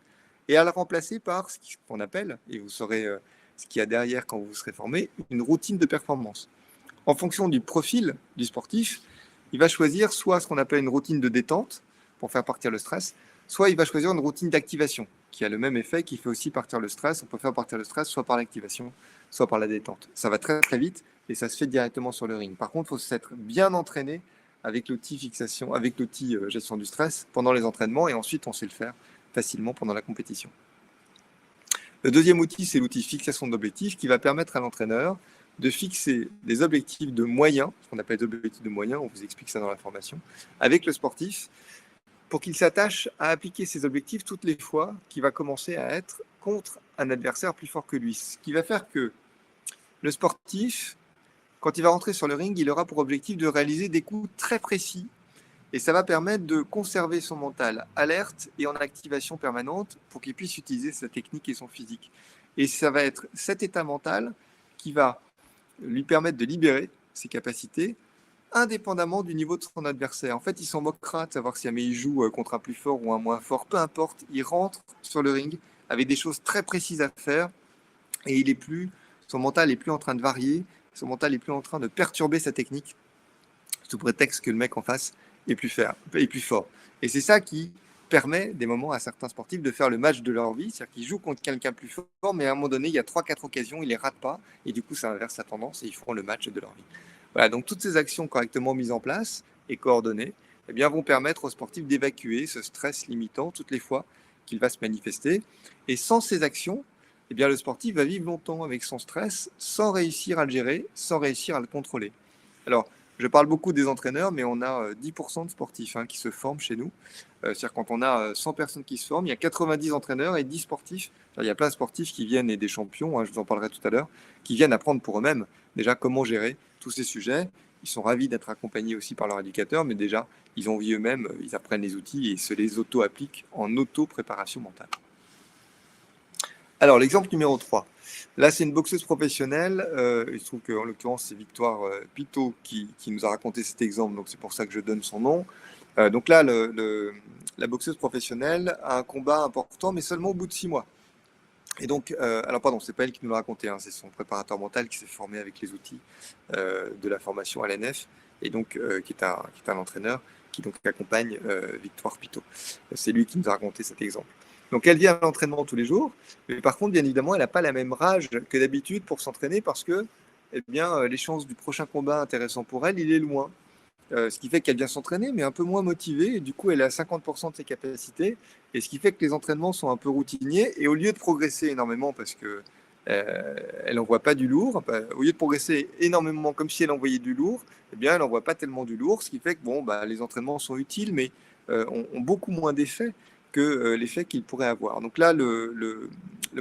et à le remplacer par ce qu'on appelle, et vous saurez ce qu'il y a derrière quand vous serez formé, une routine de performance. En fonction du profil du sportif, il va choisir soit ce qu'on appelle une routine de détente pour faire partir le stress, soit il va choisir une routine d'activation qui a le même effet, qui fait aussi partir le stress. On peut faire partir le stress soit par l'activation, soit par la détente. Ça va très très vite et ça se fait directement sur le ring. Par contre, il faut s'être bien entraîné avec l'outil fixation, avec l'outil gestion du stress pendant les entraînements et ensuite on sait le faire facilement pendant la compétition. Le deuxième outil, c'est l'outil fixation d'objectifs qui va permettre à l'entraîneur de fixer des objectifs de moyens, ce qu'on appelle des objectifs de moyens, on vous explique ça dans la formation, avec le sportif, pour qu'il s'attache à appliquer ses objectifs toutes les fois qu'il va commencer à être contre un adversaire plus fort que lui. Ce qui va faire que le sportif, quand il va rentrer sur le ring, il aura pour objectif de réaliser des coups très précis et ça va permettre de conserver son mental alerte et en activation permanente pour qu'il puisse utiliser sa technique et son physique. Et ça va être cet état mental qui va lui permettre de libérer ses capacités indépendamment du niveau de son adversaire. En fait, il s'en moquera de savoir si jamais il joue contre un plus fort ou un moins fort. Peu importe, il rentre sur le ring avec des choses très précises à faire et son mental n'est plus en train de varier, son mental n'est plus en train de perturber sa technique sous prétexte que le mec en face est plus fort. Et c'est ça qui permet des moments à certains sportifs de faire le match de leur vie, c'est-à-dire qu'ils jouent contre quelqu'un plus fort, mais à un moment donné, il y a 3-4 occasions, ils les ratent pas, et du coup, ça inverse sa tendance et ils feront le match de leur vie. Voilà, donc toutes ces actions correctement mises en place et coordonnées eh bien, vont permettre aux sportifs d'évacuer ce stress limitant toutes les fois qu'il va se manifester. Et sans ces actions, eh bien, le sportif va vivre longtemps avec son stress sans réussir à le gérer, sans réussir à le contrôler. Alors, je parle beaucoup des entraîneurs, mais on a 10% de sportifs qui se forment chez nous. C'est-à-dire quand on a 100 personnes qui se forment, il y a 90 entraîneurs et 10 sportifs. Il y a plein de sportifs qui viennent, et des champions, je vous en parlerai tout à l'heure, qui viennent apprendre pour eux-mêmes déjà comment gérer tous ces sujets. Ils sont ravis d'être accompagnés aussi par leur éducateur, mais déjà, ils ont envie eux-mêmes, ils apprennent les outils et se les auto-appliquent en auto-préparation mentale. Alors, l'exemple numéro 3. Là, c'est une boxeuse professionnelle. Il se trouve qu'en l'occurrence, c'est Victoire Pitot qui nous a raconté cet exemple, donc c'est pour ça que je donne son nom. Donc là, la boxeuse professionnelle a un combat important, mais seulement au bout de 6 mois. Et donc, alors pardon, c'est pas elle qui nous l'a raconté, c'est son préparateur mental qui s'est formé avec les outils de la formation à l'ANF, et donc qui est un entraîneur qui donc accompagne Victoire Pitot. C'est lui qui nous a raconté cet exemple. Donc elle vient à l'entraînement tous les jours, mais par contre, bien évidemment, elle n'a pas la même rage que d'habitude pour s'entraîner parce que eh bien, les chances du prochain combat intéressant pour elle, il est loin. Ce qui fait qu'elle vient s'entraîner, mais un peu moins motivée, et du coup, elle est à 50% de ses capacités, et ce qui fait que les entraînements sont un peu routiniers, et au lieu de progresser énormément, parce que elle n'envoie pas du lourd, au lieu de progresser énormément comme si elle envoyait du lourd, eh bien, elle n'envoie pas tellement du lourd, ce qui fait que les entraînements sont utiles, mais ont beaucoup moins d'effets que l'effet qu'ils pourraient avoir. Donc là, le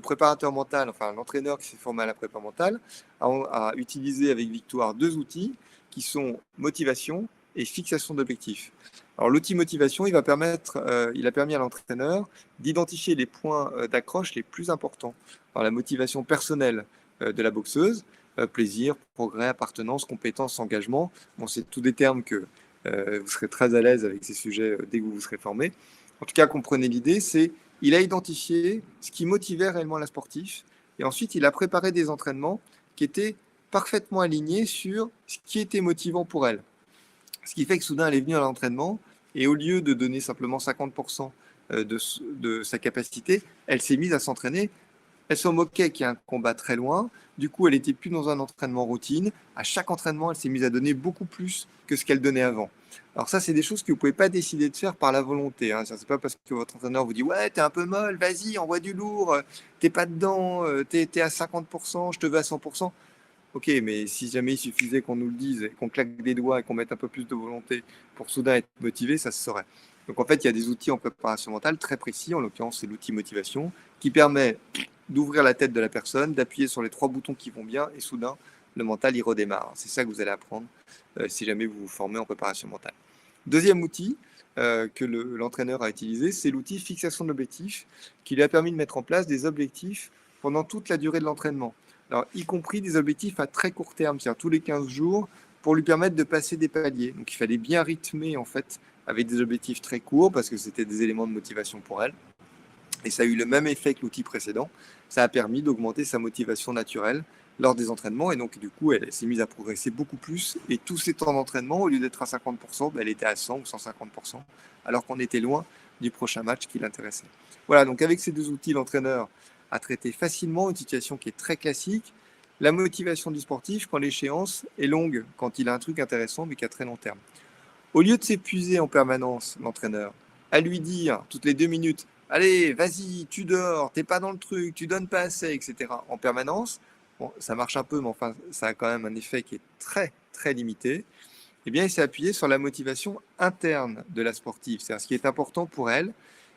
préparateur mental, enfin l'entraîneur qui s'est formé à la prépa mentale, a utilisé avec Victoire 2 outils qui sont motivation et fixation d'objectifs. Alors l'outil motivation, il a permis à l'entraîneur d'identifier les points d'accroche les plus importants. Alors la motivation personnelle de la boxeuse, plaisir, progrès, appartenance, compétence, engagement. Bon, c'est tous des termes que vous serez très à l'aise avec ces sujets dès que vous vous serez formé. En tout cas, comprenez l'idée, c'est il a identifié ce qui motivait réellement la sportive, et ensuite il a préparé des entraînements qui étaient parfaitement alignés sur ce qui était motivant pour elle. Ce qui fait que soudain, elle est venue à l'entraînement et au lieu de donner simplement 50% de sa capacité, elle s'est mise à s'entraîner. Elle s'en moquait qu'il y a un combat très loin. Du coup, elle n'était plus dans un entraînement routine. À chaque entraînement, elle s'est mise à donner beaucoup plus que ce qu'elle donnait avant. Alors ça, c'est des choses que vous ne pouvez pas décider de faire par la volonté. Ce n'est pas parce que votre entraîneur vous dit « Ouais, t'es un peu molle, vas-y, envoie du lourd, t'es pas dedans, t'es à 50%, je te veux à 100%. » Ok, mais si jamais il suffisait qu'on nous le dise, et qu'on claque des doigts et qu'on mette un peu plus de volonté pour soudain être motivé, ça se saurait. Donc en fait, il y a des outils en préparation mentale très précis, en l'occurrence c'est l'outil motivation, qui permet d'ouvrir la tête de la personne, d'appuyer sur les 3 boutons qui vont bien, et soudain, le mental, il redémarre. C'est ça que vous allez apprendre si jamais vous vous formez en préparation mentale. Deuxième outil que l'entraîneur a utilisé, c'est l'outil fixation d'objectifs, qui lui a permis de mettre en place des objectifs pendant toute la durée de l'entraînement. Alors, y compris des objectifs à très court terme, c'est-à-dire tous les 15 jours, pour lui permettre de passer des paliers. Donc, il fallait bien rythmer, en fait, avec des objectifs très courts, parce que c'était des éléments de motivation pour elle. Et ça a eu le même effet que l'outil précédent. Ça a permis d'augmenter sa motivation naturelle lors des entraînements. Et donc, du coup, elle s'est mise à progresser beaucoup plus. Et tous ces temps d'entraînement, au lieu d'être à 50%, elle était à 100 ou 150%, alors qu'on était loin du prochain match qui l'intéressait. Voilà, donc avec ces 2 outils, l'entraîneur a traité facilement une situation qui est très classique, la motivation du sportif quand l'échéance est longue, quand il a un truc intéressant mais qui a très long terme. Au lieu de s'épuiser en permanence, l'entraîneur, à lui dire toutes les 2 minutes, allez, vas-y, tu dors, t'es pas dans le truc, tu donnes pas assez, etc. en permanence, bon, ça marche un peu, mais enfin, ça a quand même un effet qui est très, très limité. Eh bien, il s'est appuyé sur la motivation interne de la sportive, c'est-à-dire ce qui est important pour elle,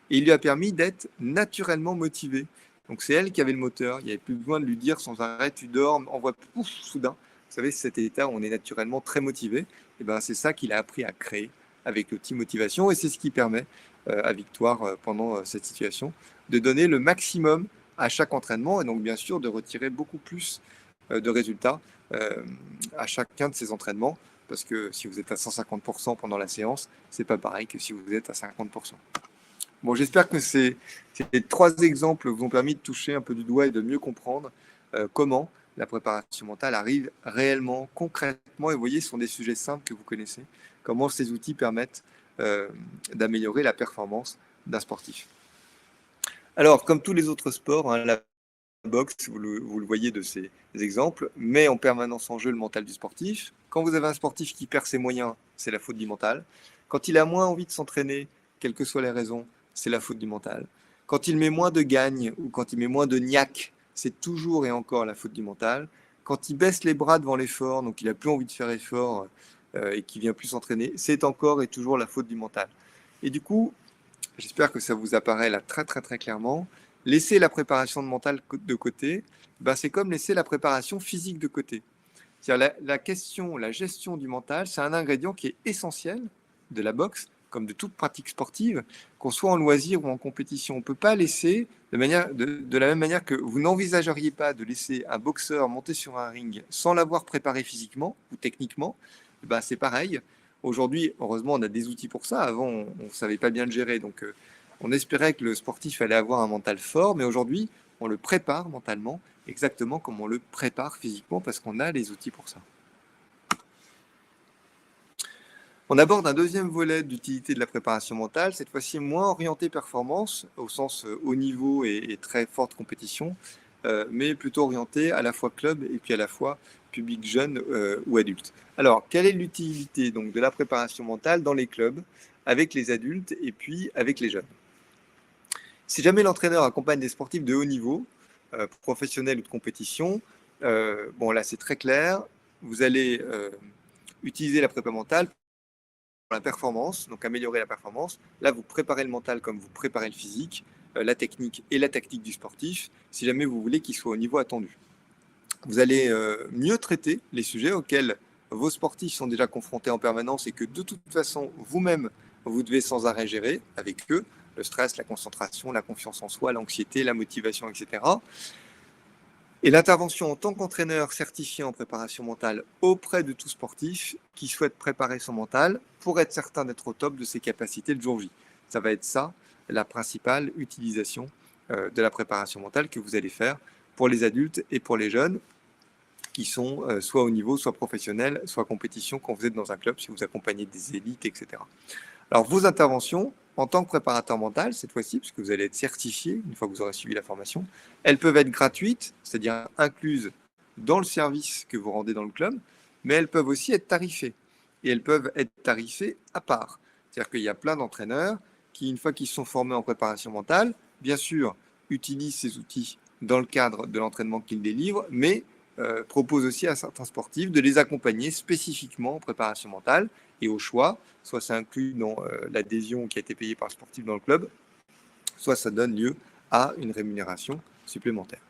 et il lui a permis d'être naturellement motivée. Donc c'est elle qui avait le moteur, il n'y avait plus besoin de lui dire sans arrêt, tu dors, envoie, pouf, soudain. Vous savez, cet état où on est naturellement très motivé, et ben c'est ça qu'il a appris à créer avec l'outil motivation, et c'est ce qui permet à Victoire, pendant cette situation, de donner le maximum à chaque entraînement, et donc bien sûr de retirer beaucoup plus de résultats à chacun de ces entraînements, parce que si vous êtes à 150% pendant la séance, c'est pas pareil que si vous êtes à 50%. Bon, j'espère que ces 3 exemples vous ont permis de toucher un peu du doigt et de mieux comprendre comment la préparation mentale arrive réellement, concrètement. Et vous voyez, ce sont des sujets simples que vous connaissez. Comment ces outils permettent d'améliorer la performance d'un sportif. Alors, comme tous les autres sports, la boxe, vous le voyez de ces exemples, met en permanence en jeu le mental du sportif. Quand vous avez un sportif qui perd ses moyens, c'est la faute du mental. Quand il a moins envie de s'entraîner, quelles que soient les raisons, c'est la faute du mental. Quand il met moins de gagne ou quand il met moins de niaque c'est toujours et encore la faute du mental. Quand il baisse les bras devant l'effort, donc il n'a plus envie de faire effort et qu'il vient plus s'entraîner, c'est encore et toujours la faute du mental. Et du coup, j'espère que ça vous apparaît là très très très clairement. Laisser la préparation mentale de côté, ben, c'est comme laisser la préparation physique de côté. C'est-à-dire la question, la gestion du mental, c'est un ingrédient qui est essentiel de la boxe, comme de toute pratique sportive, qu'on soit en loisir ou en compétition. On ne peut pas laisser, de la même manière que vous n'envisageriez pas de laisser un boxeur monter sur un ring sans l'avoir préparé physiquement ou techniquement, ben c'est pareil. Aujourd'hui, heureusement, on a des outils pour ça. Avant, on ne savait pas bien le gérer. Donc, on espérait que le sportif allait avoir un mental fort, mais aujourd'hui, on le prépare mentalement exactement comme on le prépare physiquement parce qu'on a les outils pour ça. On aborde un deuxième volet d'utilité de la préparation mentale, cette fois-ci moins orienté performance, au sens haut niveau et très forte compétition, mais plutôt orienté à la fois club et puis à la fois public jeune ou adulte. Alors, quelle est l'utilité donc de la préparation mentale dans les clubs, avec les adultes et puis avec les jeunes? Si jamais l'entraîneur accompagne des sportifs de haut niveau, professionnels ou de compétition, bon là c'est très clair, vous allez utiliser la prépa mentale pour la performance, donc améliorer la performance. Là vous préparez le mental comme vous préparez le physique, la technique et la tactique du sportif, si jamais vous voulez qu'il soit au niveau attendu. Vous allez mieux traiter les sujets auxquels vos sportifs sont déjà confrontés en permanence et que de toute façon vous-même vous devez sans arrêt gérer avec eux, le stress, la concentration, la confiance en soi, l'anxiété, la motivation, etc. Et l'intervention en tant qu'entraîneur certifié en préparation mentale auprès de tout sportif qui souhaite préparer son mental pour être certain d'être au top de ses capacités le jour J. Ça va être ça, la principale utilisation de la préparation mentale que vous allez faire pour les adultes et pour les jeunes qui sont soit au niveau, soit professionnels, soit compétition quand vous êtes dans un club, si vous accompagnez des élites, etc. Alors, vos interventions, en tant que préparateur mental, cette fois-ci, puisque vous allez être certifié une fois que vous aurez suivi la formation, elles peuvent être gratuites, c'est-à-dire incluses dans le service que vous rendez dans le club, mais elles peuvent aussi être tarifées. Et elles peuvent être tarifées à part. C'est-à-dire qu'il y a plein d'entraîneurs qui, une fois qu'ils sont formés en préparation mentale, bien sûr, utilisent ces outils dans le cadre de l'entraînement qu'ils délivrent, mais proposent aussi à certains sportifs de les accompagner spécifiquement en préparation mentale et au choix. Soit c'est inclus dans l'adhésion qui a été payée par le sportif dans le club, soit ça donne lieu à une rémunération supplémentaire.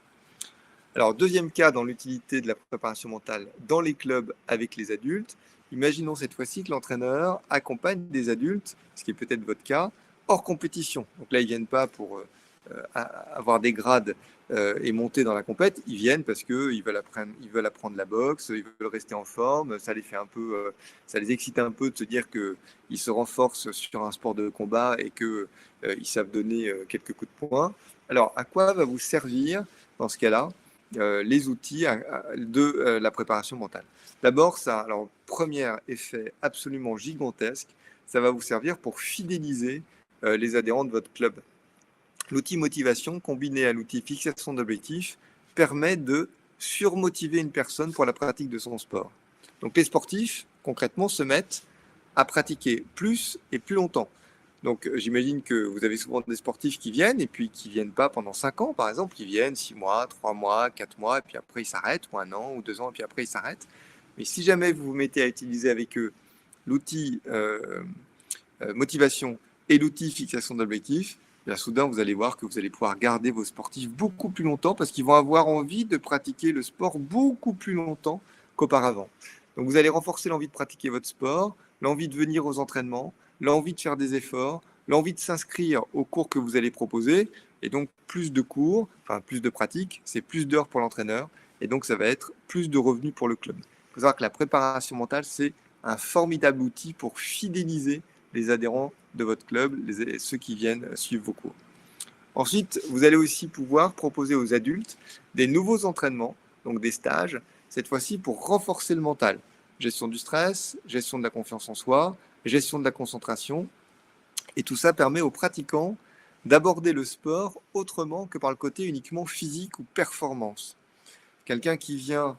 Alors, deuxième cas dans l'utilité de la préparation mentale dans les clubs avec les adultes, imaginons cette fois-ci que l'entraîneur accompagne des adultes, ce qui est peut-être votre cas, hors compétition. Donc là, ils ne viennent pas pour avoir des grades et monter dans la compète, ils viennent parce qu'ils veulent apprendre la boxe, ils veulent rester en forme, ça les fait un peu, ça les excite un peu de se dire qu'ils se renforcent sur un sport de combat et qu'ils savent donner quelques coups de poing. Alors, à quoi va vous servir dans ce cas-là les outils de la préparation mentale? D'abord, ça, alors, premier effet absolument gigantesque, ça va vous servir pour fidéliser les adhérents de votre club. L'outil motivation combiné à l'outil fixation d'objectifs permet de surmotiver une personne pour la pratique de son sport. Donc les sportifs, concrètement, se mettent à pratiquer plus et plus longtemps. Donc j'imagine que vous avez souvent des sportifs qui viennent et puis qui ne viennent pas pendant 5 ans, par exemple, qui viennent 6 mois, 3 mois, 4 mois, et puis après ils s'arrêtent, ou 1 an, ou 2 ans, et puis après ils s'arrêtent. Mais si jamais vous vous mettez à utiliser avec eux l'outil motivation et l'outil fixation d'objectifs, bien soudain, vous allez voir que vous allez pouvoir garder vos sportifs beaucoup plus longtemps parce qu'ils vont avoir envie de pratiquer le sport beaucoup plus longtemps qu'auparavant. Donc, vous allez renforcer l'envie de pratiquer votre sport, l'envie de venir aux entraînements, l'envie de faire des efforts, l'envie de s'inscrire aux cours que vous allez proposer. Et donc, plus de cours, enfin plus de pratique, c'est plus d'heures pour l'entraîneur. Et donc, ça va être plus de revenus pour le club. Il faut savoir que la préparation mentale, c'est un formidable outil pour fidéliser les adhérents de votre club, ceux qui viennent suivre vos cours. Ensuite, vous allez aussi pouvoir proposer aux adultes des nouveaux entraînements, donc des stages, cette fois-ci pour renforcer le mental. Gestion du stress, gestion de la confiance en soi, gestion de la concentration. Et tout ça permet aux pratiquants d'aborder le sport autrement que par le côté uniquement physique ou performance. Quelqu'un qui vient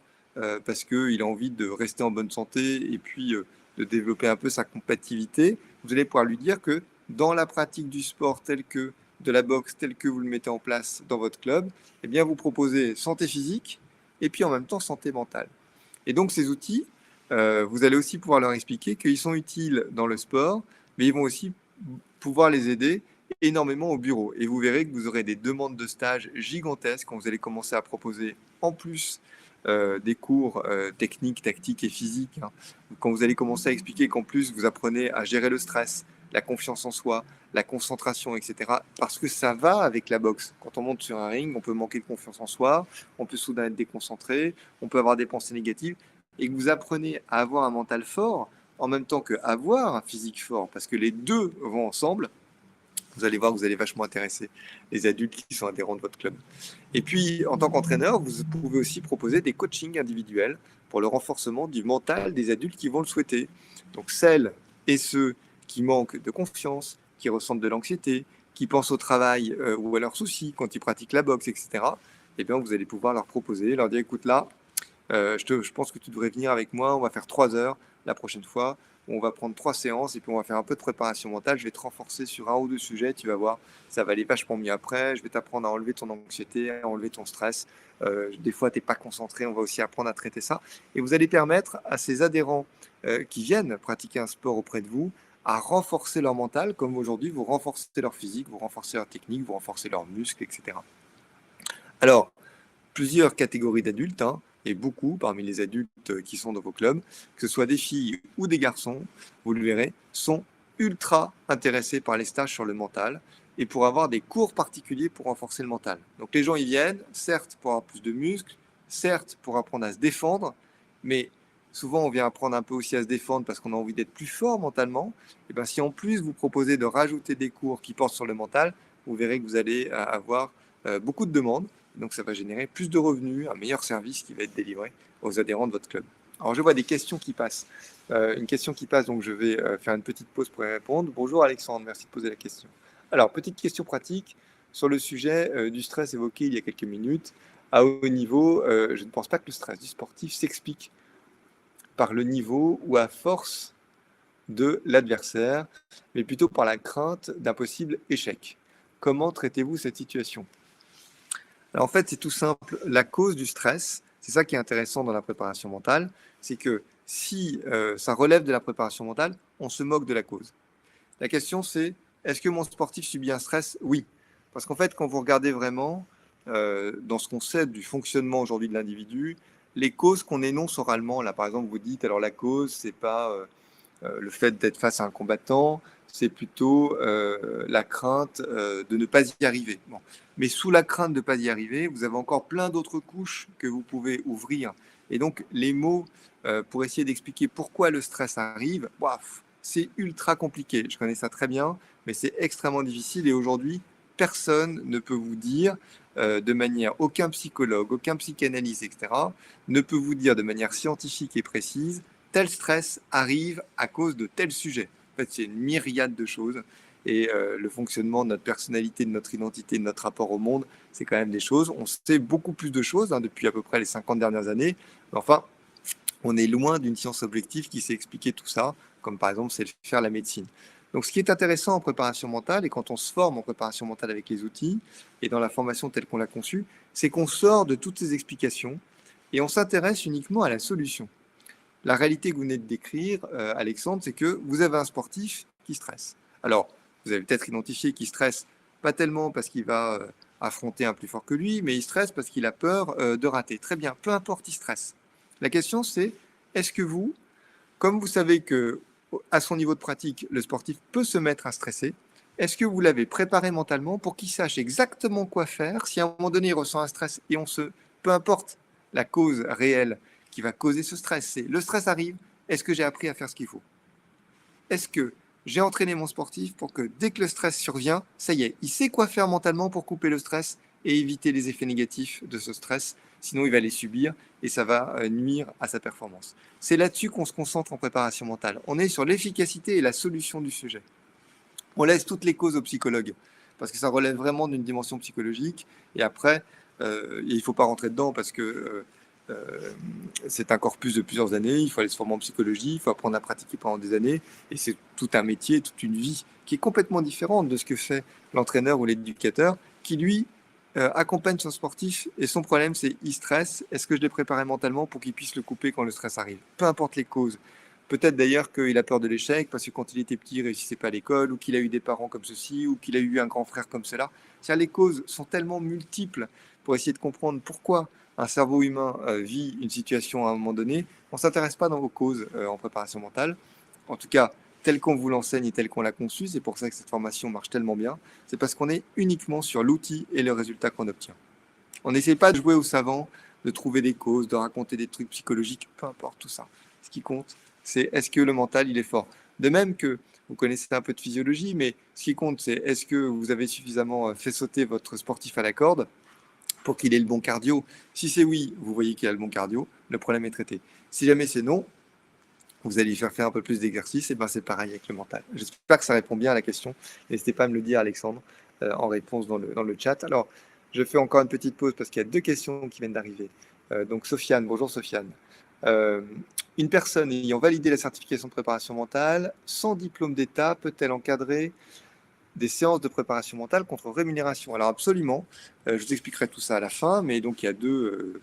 parce qu'il a envie de rester en bonne santé et puis de développer un peu sa compatibilité, vous allez pouvoir lui dire que dans la pratique du sport tel que de la boxe tel que vous le mettez en place dans votre club, eh bien, vous proposez santé physique et puis en même temps santé mentale. Et donc, ces outils, vous allez aussi pouvoir leur expliquer qu'ils sont utiles dans le sport, mais ils vont aussi pouvoir les aider énormément au bureau. Et vous verrez que vous aurez des demandes de stage gigantesques quand vous allez commencer à proposer en plus des cours techniques, tactiques et physiques. Hein. Quand vous allez commencer à expliquer qu'en plus vous apprenez à gérer le stress, la confiance en soi, la concentration, etc. Parce que ça va avec la boxe. Quand on monte sur un ring, on peut manquer de confiance en soi, on peut soudain être déconcentré, on peut avoir des pensées négatives. Et que vous apprenez à avoir un mental fort en même temps qu'avoir un physique fort, parce que les deux vont ensemble, vous allez voir que vous allez vachement intéresser les adultes qui sont adhérents de votre club. Et puis, en tant qu'entraîneur, vous pouvez aussi proposer des coachings individuels pour le renforcement du mental des adultes qui vont le souhaiter. Donc, celles et ceux qui manquent de confiance, qui ressentent de l'anxiété, qui pensent au travail ou à leurs soucis quand ils pratiquent la boxe, etc., eh bien, vous allez pouvoir leur proposer, leur dire, écoute, là, je pense que tu devrais venir avec moi, on va faire 3 heures la prochaine fois, on va prendre 3 séances et puis on va faire un peu de préparation mentale, je vais te renforcer sur un ou deux sujets, tu vas voir, ça va aller vachement mieux après, je vais t'apprendre à enlever ton anxiété, à enlever ton stress, des fois tu n'es pas concentré, on va aussi apprendre à traiter ça, et vous allez permettre à ces adhérents qui viennent pratiquer un sport auprès de vous, à renforcer leur mental, comme aujourd'hui vous renforcez leur physique, vous renforcez leur technique, vous renforcez leurs muscles, etc. Alors, plusieurs catégories d'adultes, hein, et beaucoup parmi les adultes qui sont dans vos clubs, que ce soit des filles ou des garçons, vous le verrez, sont ultra intéressés par les stages sur le mental et pour avoir des cours particuliers pour renforcer le mental. Donc les gens y viennent, certes pour avoir plus de muscles, certes pour apprendre à se défendre, mais souvent on vient apprendre un peu aussi à se défendre parce qu'on a envie d'être plus fort mentalement. Et bien si en plus vous proposez de rajouter des cours qui portent sur le mental, vous verrez que vous allez avoir beaucoup de demandes. Donc, ça va générer plus de revenus, un meilleur service qui va être délivré aux adhérents de votre club. Alors, je vois des questions qui passent. Une question qui passe, donc je vais faire une petite pause pour y répondre. Bonjour Alexandre, merci de poser la question. Alors, petite question pratique sur le sujet du stress évoqué il y a quelques minutes. À haut niveau, je ne pense pas que le stress du sportif s'explique par le niveau ou à force de l'adversaire, mais plutôt par la crainte d'un possible échec. Comment traitez-vous cette situation ? Alors, en fait, c'est tout simple. La cause du stress, c'est ça qui est intéressant dans la préparation mentale, c'est que si ça relève de la préparation mentale, on se moque de la cause. La question, c'est est-ce que mon sportif subit un stress? Oui. Parce qu'en fait, quand vous regardez vraiment dans ce qu'on sait du fonctionnement aujourd'hui de l'individu, les causes qu'on énonce oralement, là par exemple, vous dites alors la cause, c'est pas le fait d'être face à un combattant, c'est plutôt la crainte de ne pas y arriver. Bon. Mais sous la crainte de ne pas y arriver, vous avez encore plein d'autres couches que vous pouvez ouvrir. Et donc, les mots pour essayer d'expliquer pourquoi le stress arrive, c'est ultra compliqué. Je connais ça très bien, mais c'est extrêmement difficile. Et aujourd'hui, personne ne peut vous dire de manière, aucun psychologue, aucun psychanalyste, etc., ne peut vous dire de manière scientifique et précise tel stress arrive à cause de tel sujet. En fait, c'est une myriade de choses. Et le fonctionnement de notre personnalité, de notre identité, de notre rapport au monde, c'est quand même des choses. On sait beaucoup plus de choses depuis à peu près les 50 dernières années. Mais enfin, on est loin d'une science objective qui sait expliquer tout ça, comme par exemple c'est faire la médecine. Donc ce qui est intéressant en préparation mentale, et quand on se forme en préparation mentale avec les outils, et dans la formation telle qu'on l'a conçue, c'est qu'on sort de toutes ces explications et on s'intéresse uniquement à la solution. La réalité que vous venez de décrire, Alexandre, c'est que vous avez un sportif qui stresse. Alors, vous avez peut-être identifié qu'il stresse pas tellement parce qu'il va affronter un plus fort que lui, mais il stresse parce qu'il a peur de rater. Très bien, peu importe, il stresse. La question, c'est est-ce que vous, comme vous savez que à son niveau de pratique, le sportif peut se mettre à stresser, est-ce que vous l'avez préparé mentalement pour qu'il sache exactement quoi faire si à un moment donné il ressent un stress et peu importe la cause réelle qui va causer ce stress, c'est le stress arrive, est-ce que j'ai appris à faire ce qu'il faut? Est-ce que j'ai entraîné mon sportif pour que dès que le stress survient, ça y est, il sait quoi faire mentalement pour couper le stress et éviter les effets négatifs de ce stress, sinon il va les subir et ça va nuire à sa performance. C'est là-dessus qu'on se concentre en préparation mentale. On est sur l'efficacité et la solution du sujet. On laisse toutes les causes aux psychologues, parce que ça relève vraiment d'une dimension psychologique, et après, il ne faut pas rentrer dedans, parce que c'est un corpus de plusieurs années, il faut aller se former en psychologie, il faut apprendre à pratiquer pendant des années, et c'est tout un métier, toute une vie qui est complètement différente de ce que fait l'entraîneur ou l'éducateur, qui lui accompagne son sportif, et son problème c'est il stresse, est-ce que je l'ai préparé mentalement pour qu'il puisse le couper quand le stress arrive? Peu importe les causes. Peut-être d'ailleurs qu'il a peur de l'échec parce que quand il était petit, il ne réussissait pas à l'école, ou qu'il a eu des parents comme ceci, ou qu'il a eu un grand frère comme cela. C'est-à-dire, les causes sont tellement multiples pour essayer de comprendre pourquoi un cerveau humain vit une situation à un moment donné. On ne s'intéresse pas dans vos causes en préparation mentale. En tout cas, tel qu'on vous l'enseigne et tel qu'on l'a conçu, c'est pour ça que cette formation marche tellement bien. C'est parce qu'on est uniquement sur l'outil et le résultat qu'on obtient. On n'essaie pas de jouer au savant, de trouver des causes, de raconter des trucs psychologiques, peu importe tout ça. Ce qui compte, c'est est-ce que le mental, il est fort. De même que vous connaissez un peu de physiologie, mais ce qui compte, c'est est-ce que vous avez suffisamment fait sauter votre sportif à la corde pour qu'il ait le bon cardio. Si c'est oui, vous voyez qu'il a le bon cardio, le problème est traité. Si jamais c'est non, vous allez lui faire un peu plus d'exercice, et ben c'est pareil avec le mental. J'espère que ça répond bien à la question. N'hésitez pas à me le dire, Alexandre, en réponse dans le chat. Alors, je fais encore une petite pause parce qu'il y a 2 questions qui viennent d'arriver. Donc, Sofiane, bonjour Sofiane. Une personne ayant validé la certification de préparation mentale, sans diplôme d'État, peut-elle encadrer des séances de préparation mentale contre rémunération? Alors absolument, je vous expliquerai tout ça à la fin, mais donc il y a deux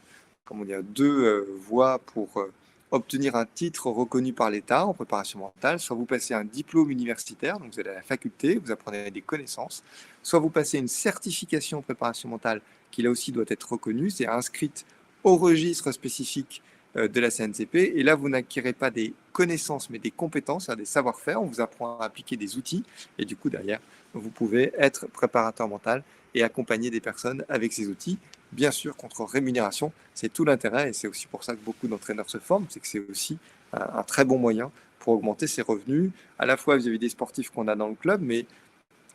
voies pour obtenir un titre reconnu par l'État en préparation mentale. Soit vous passez un diplôme universitaire, donc vous allez à la faculté, vous apprenez des connaissances, soit vous passez une certification en préparation mentale qui là aussi doit être reconnue, c'est inscrite au registre spécifique de la CNCP, et là vous n'acquérez pas des connaissances mais des compétences, des savoir-faire, on vous apprend à appliquer des outils, et du coup derrière vous pouvez être préparateur mental et accompagner des personnes avec ces outils, bien sûr contre rémunération. C'est tout l'intérêt, et c'est aussi pour ça que beaucoup d'entraîneurs se forment, c'est que c'est aussi un très bon moyen pour augmenter ses revenus, à la fois vis-à-vis des sportifs qu'on a dans le club, mais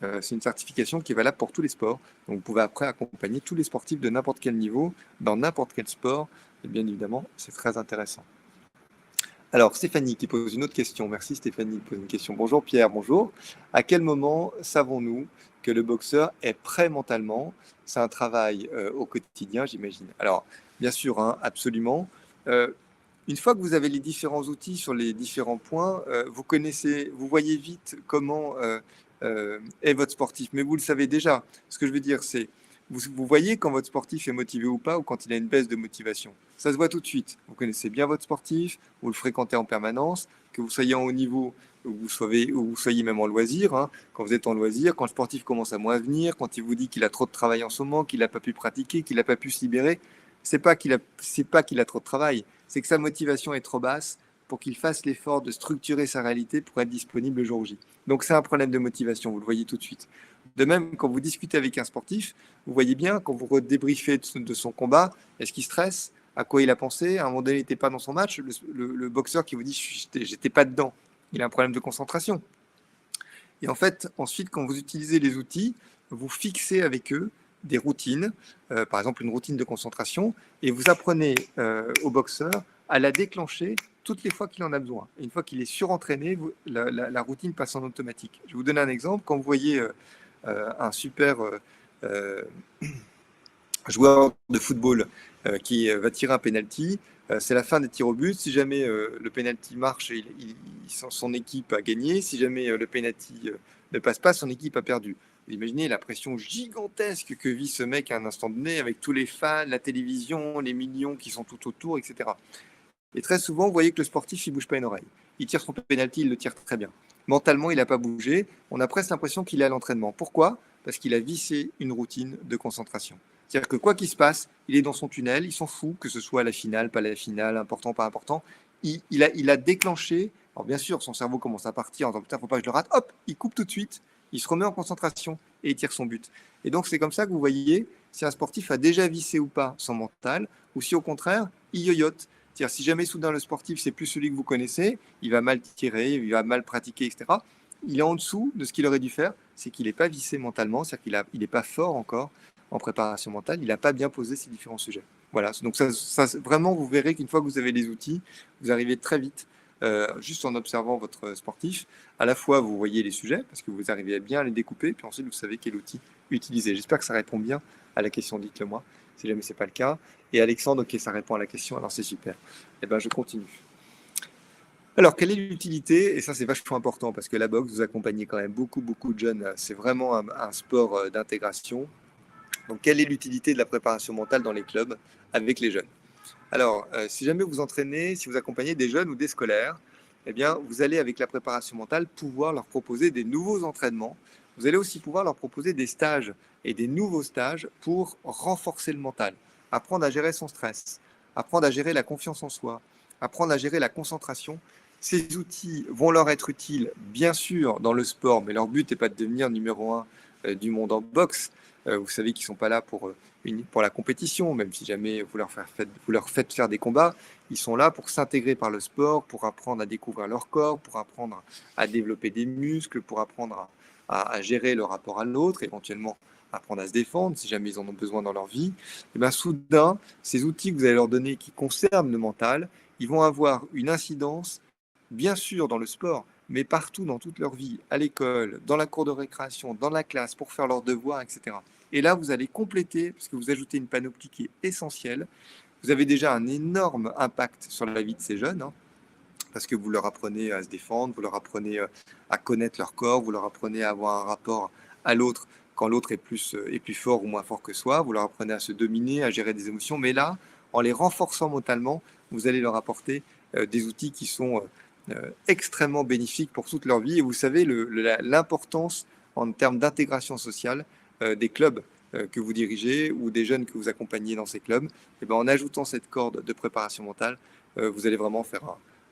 c'est une certification qui est valable pour tous les sports. Donc vous pouvez après accompagner tous les sportifs de n'importe quel niveau, dans n'importe quel sport, et bien évidemment, c'est très intéressant. Alors, Stéphanie qui pose une autre question. Merci Stéphanie de poser une question. Bonjour Pierre, bonjour. À quel moment savons-nous que le boxeur est prêt mentalement? C'est un travail au quotidien, j'imagine. Alors, bien sûr, hein, absolument. Une fois que vous avez les différents outils sur les différents points, vous voyez vite comment est votre sportif. Mais vous le savez déjà. Ce que je veux dire, c'est vous voyez quand votre sportif est motivé ou pas, ou quand il a une baisse de motivation. Ça se voit tout de suite. Vous connaissez bien votre sportif, vous le fréquentez en permanence, que vous soyez en haut niveau ou vous soyez même en loisir. Hein. Quand vous êtes en loisir, quand le sportif commence à moins venir, quand il vous dit qu'il a trop de travail en ce moment, qu'il n'a pas pu pratiquer, qu'il n'a pas pu se libérer, c'est pas qu'il a trop de travail, c'est que sa motivation est trop basse pour qu'il fasse l'effort de structurer sa réalité pour être disponible le jour J. Donc c'est un problème de motivation, vous le voyez tout de suite. De même, quand vous discutez avec un sportif, vous voyez bien, quand vous redébriefez de son combat, est-ce qu'il stresse? À quoi il a pensé? À un moment donné, il n'était pas dans son match. Le boxeur qui vous dit j'étais pas dedans, il a un problème de concentration. Et en fait, ensuite, quand vous utilisez les outils, vous fixez avec eux des routines, par exemple une routine de concentration, et vous apprenez au boxeur à la déclencher toutes les fois qu'il en a besoin. Et une fois qu'il est surentraîné, la routine passe en automatique. Je vais vous donner un exemple. Quand vous voyez un super joueur de football qui va tirer un penalty, c'est la fin des tirs au but. Si jamais le penalty marche, son équipe a gagné. Si jamais le penalty ne passe pas, son équipe a perdu. Vous imaginez la pression gigantesque que vit ce mec à un instant donné, avec tous les fans, la télévision, les millions qui sont tout autour, etc. Et très souvent, vous voyez que le sportif, il bouge pas une oreille. Il tire son penalty, il le tire très bien. Mentalement, il n'a pas bougé. On a presque l'impression qu'il est à l'entraînement. Pourquoi? Parce qu'il a vissé une routine de concentration. C'est-à-dire que quoi qu'il se passe, il est dans son tunnel, il s'en fout, que ce soit la finale, pas la finale, important, pas important. Il a déclenché. Alors bien sûr, son cerveau commence à partir en disant putain, faut pas que je le rate. Hop, il coupe tout de suite, il se remet en concentration et il tire son but. Et donc c'est comme ça que vous voyez si un sportif a déjà vissé ou pas son mental, ou si au contraire, il yoyote. C'est-à-dire, si jamais soudain le sportif, c'est plus celui que vous connaissez, il va mal tirer, il va mal pratiquer, etc. Il est en dessous de ce qu'il aurait dû faire, c'est qu'il n'est pas vissé mentalement, c'est-à-dire qu'il n'est pas fort encore en préparation mentale, il n'a pas bien posé ces différents sujets. Voilà, donc vraiment, vous verrez qu'une fois que vous avez les outils, vous arrivez très vite, juste en observant votre sportif. À la fois, vous voyez les sujets, parce que vous arrivez à bien les découper, puis ensuite, vous savez quel outil utiliser. J'espère que ça répond bien à la question, dites-le moi, si jamais ce n'est pas le cas. Et Alexandre, ok, ça répond à la question, alors c'est super. Eh bien, je continue. Alors, quelle est l'utilité? Et ça, c'est vachement important parce que la boxe, vous accompagnez quand même beaucoup, beaucoup de jeunes. C'est vraiment un sport d'intégration. Donc, quelle est l'utilité de la préparation mentale dans les clubs avec les jeunes? Alors, si jamais vous entraînez, si vous accompagnez des jeunes ou des scolaires, eh bien, vous allez, avec la préparation mentale, pouvoir leur proposer des nouveaux entraînements. Vous allez aussi pouvoir leur proposer des stages et des nouveaux stages pour renforcer le mental, apprendre à gérer son stress, apprendre à gérer la confiance en soi, apprendre à gérer la concentration. Ces outils vont leur être utiles, bien sûr, dans le sport, mais leur but n'est pas de devenir numéro un du monde en boxe. Vous savez qu'ils ne sont pas là pour la compétition, même si jamais vous leur faites faire des combats. Ils sont là pour s'intégrer par le sport, pour apprendre à découvrir leur corps, pour apprendre à développer des muscles, pour apprendre à gérer le rapport à l'autre, éventuellement apprendre à se défendre si jamais ils en ont besoin dans leur vie. Et bien soudain, ces outils que vous allez leur donner qui concernent le mental, ils vont avoir une incidence, bien sûr, dans le sport, mais partout dans toute leur vie, à l'école, dans la cour de récréation, dans la classe, pour faire leurs devoirs, etc. Et là, vous allez compléter, puisque vous ajoutez une panoplie qui est essentielle. Vous avez déjà un énorme impact sur la vie de ces jeunes, hein, parce que vous leur apprenez à se défendre, vous leur apprenez à connaître leur corps, vous leur apprenez à avoir un rapport à l'autre quand l'autre est plus fort ou moins fort que soi, vous leur apprenez à se dominer, à gérer des émotions. Mais là, en les renforçant mentalement, vous allez leur apporter des outils qui sont extrêmement bénéfiques pour toute leur vie. Et vous savez l'importance en termes d'intégration sociale des clubs que vous dirigez ou des jeunes que vous accompagnez dans ces clubs. Et ben, en ajoutant cette corde de préparation mentale, vous allez vraiment faire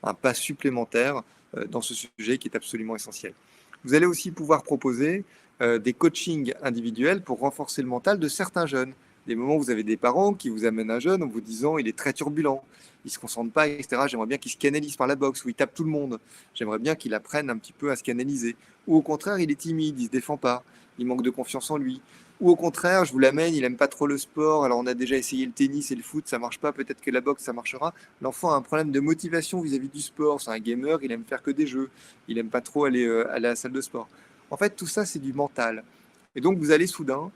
un pas supplémentaire dans ce sujet qui est absolument essentiel. Vous allez aussi pouvoir proposer des coachings individuels pour renforcer le mental de certains jeunes. Des moments où vous avez des parents qui vous amènent un jeune en vous disant il est très turbulent, il ne se concentre pas, etc. J'aimerais bien qu'il se canalise par la boxe, où il tape tout le monde. J'aimerais bien qu'il apprenne un petit peu à se canaliser. Ou au contraire, il est timide, il ne se défend pas, il manque de confiance en lui. Ou au contraire, je vous l'amène, il n'aime pas trop le sport, alors on a déjà essayé le tennis et le foot, ça marche pas, peut-être que la boxe, ça marchera. L'enfant a un problème de motivation vis-à-vis du sport, c'est un gamer, il aime faire que des jeux, il aime pas trop aller à la salle de sport. En fait, tout ça, c'est du mental. Et donc, vous allez soudain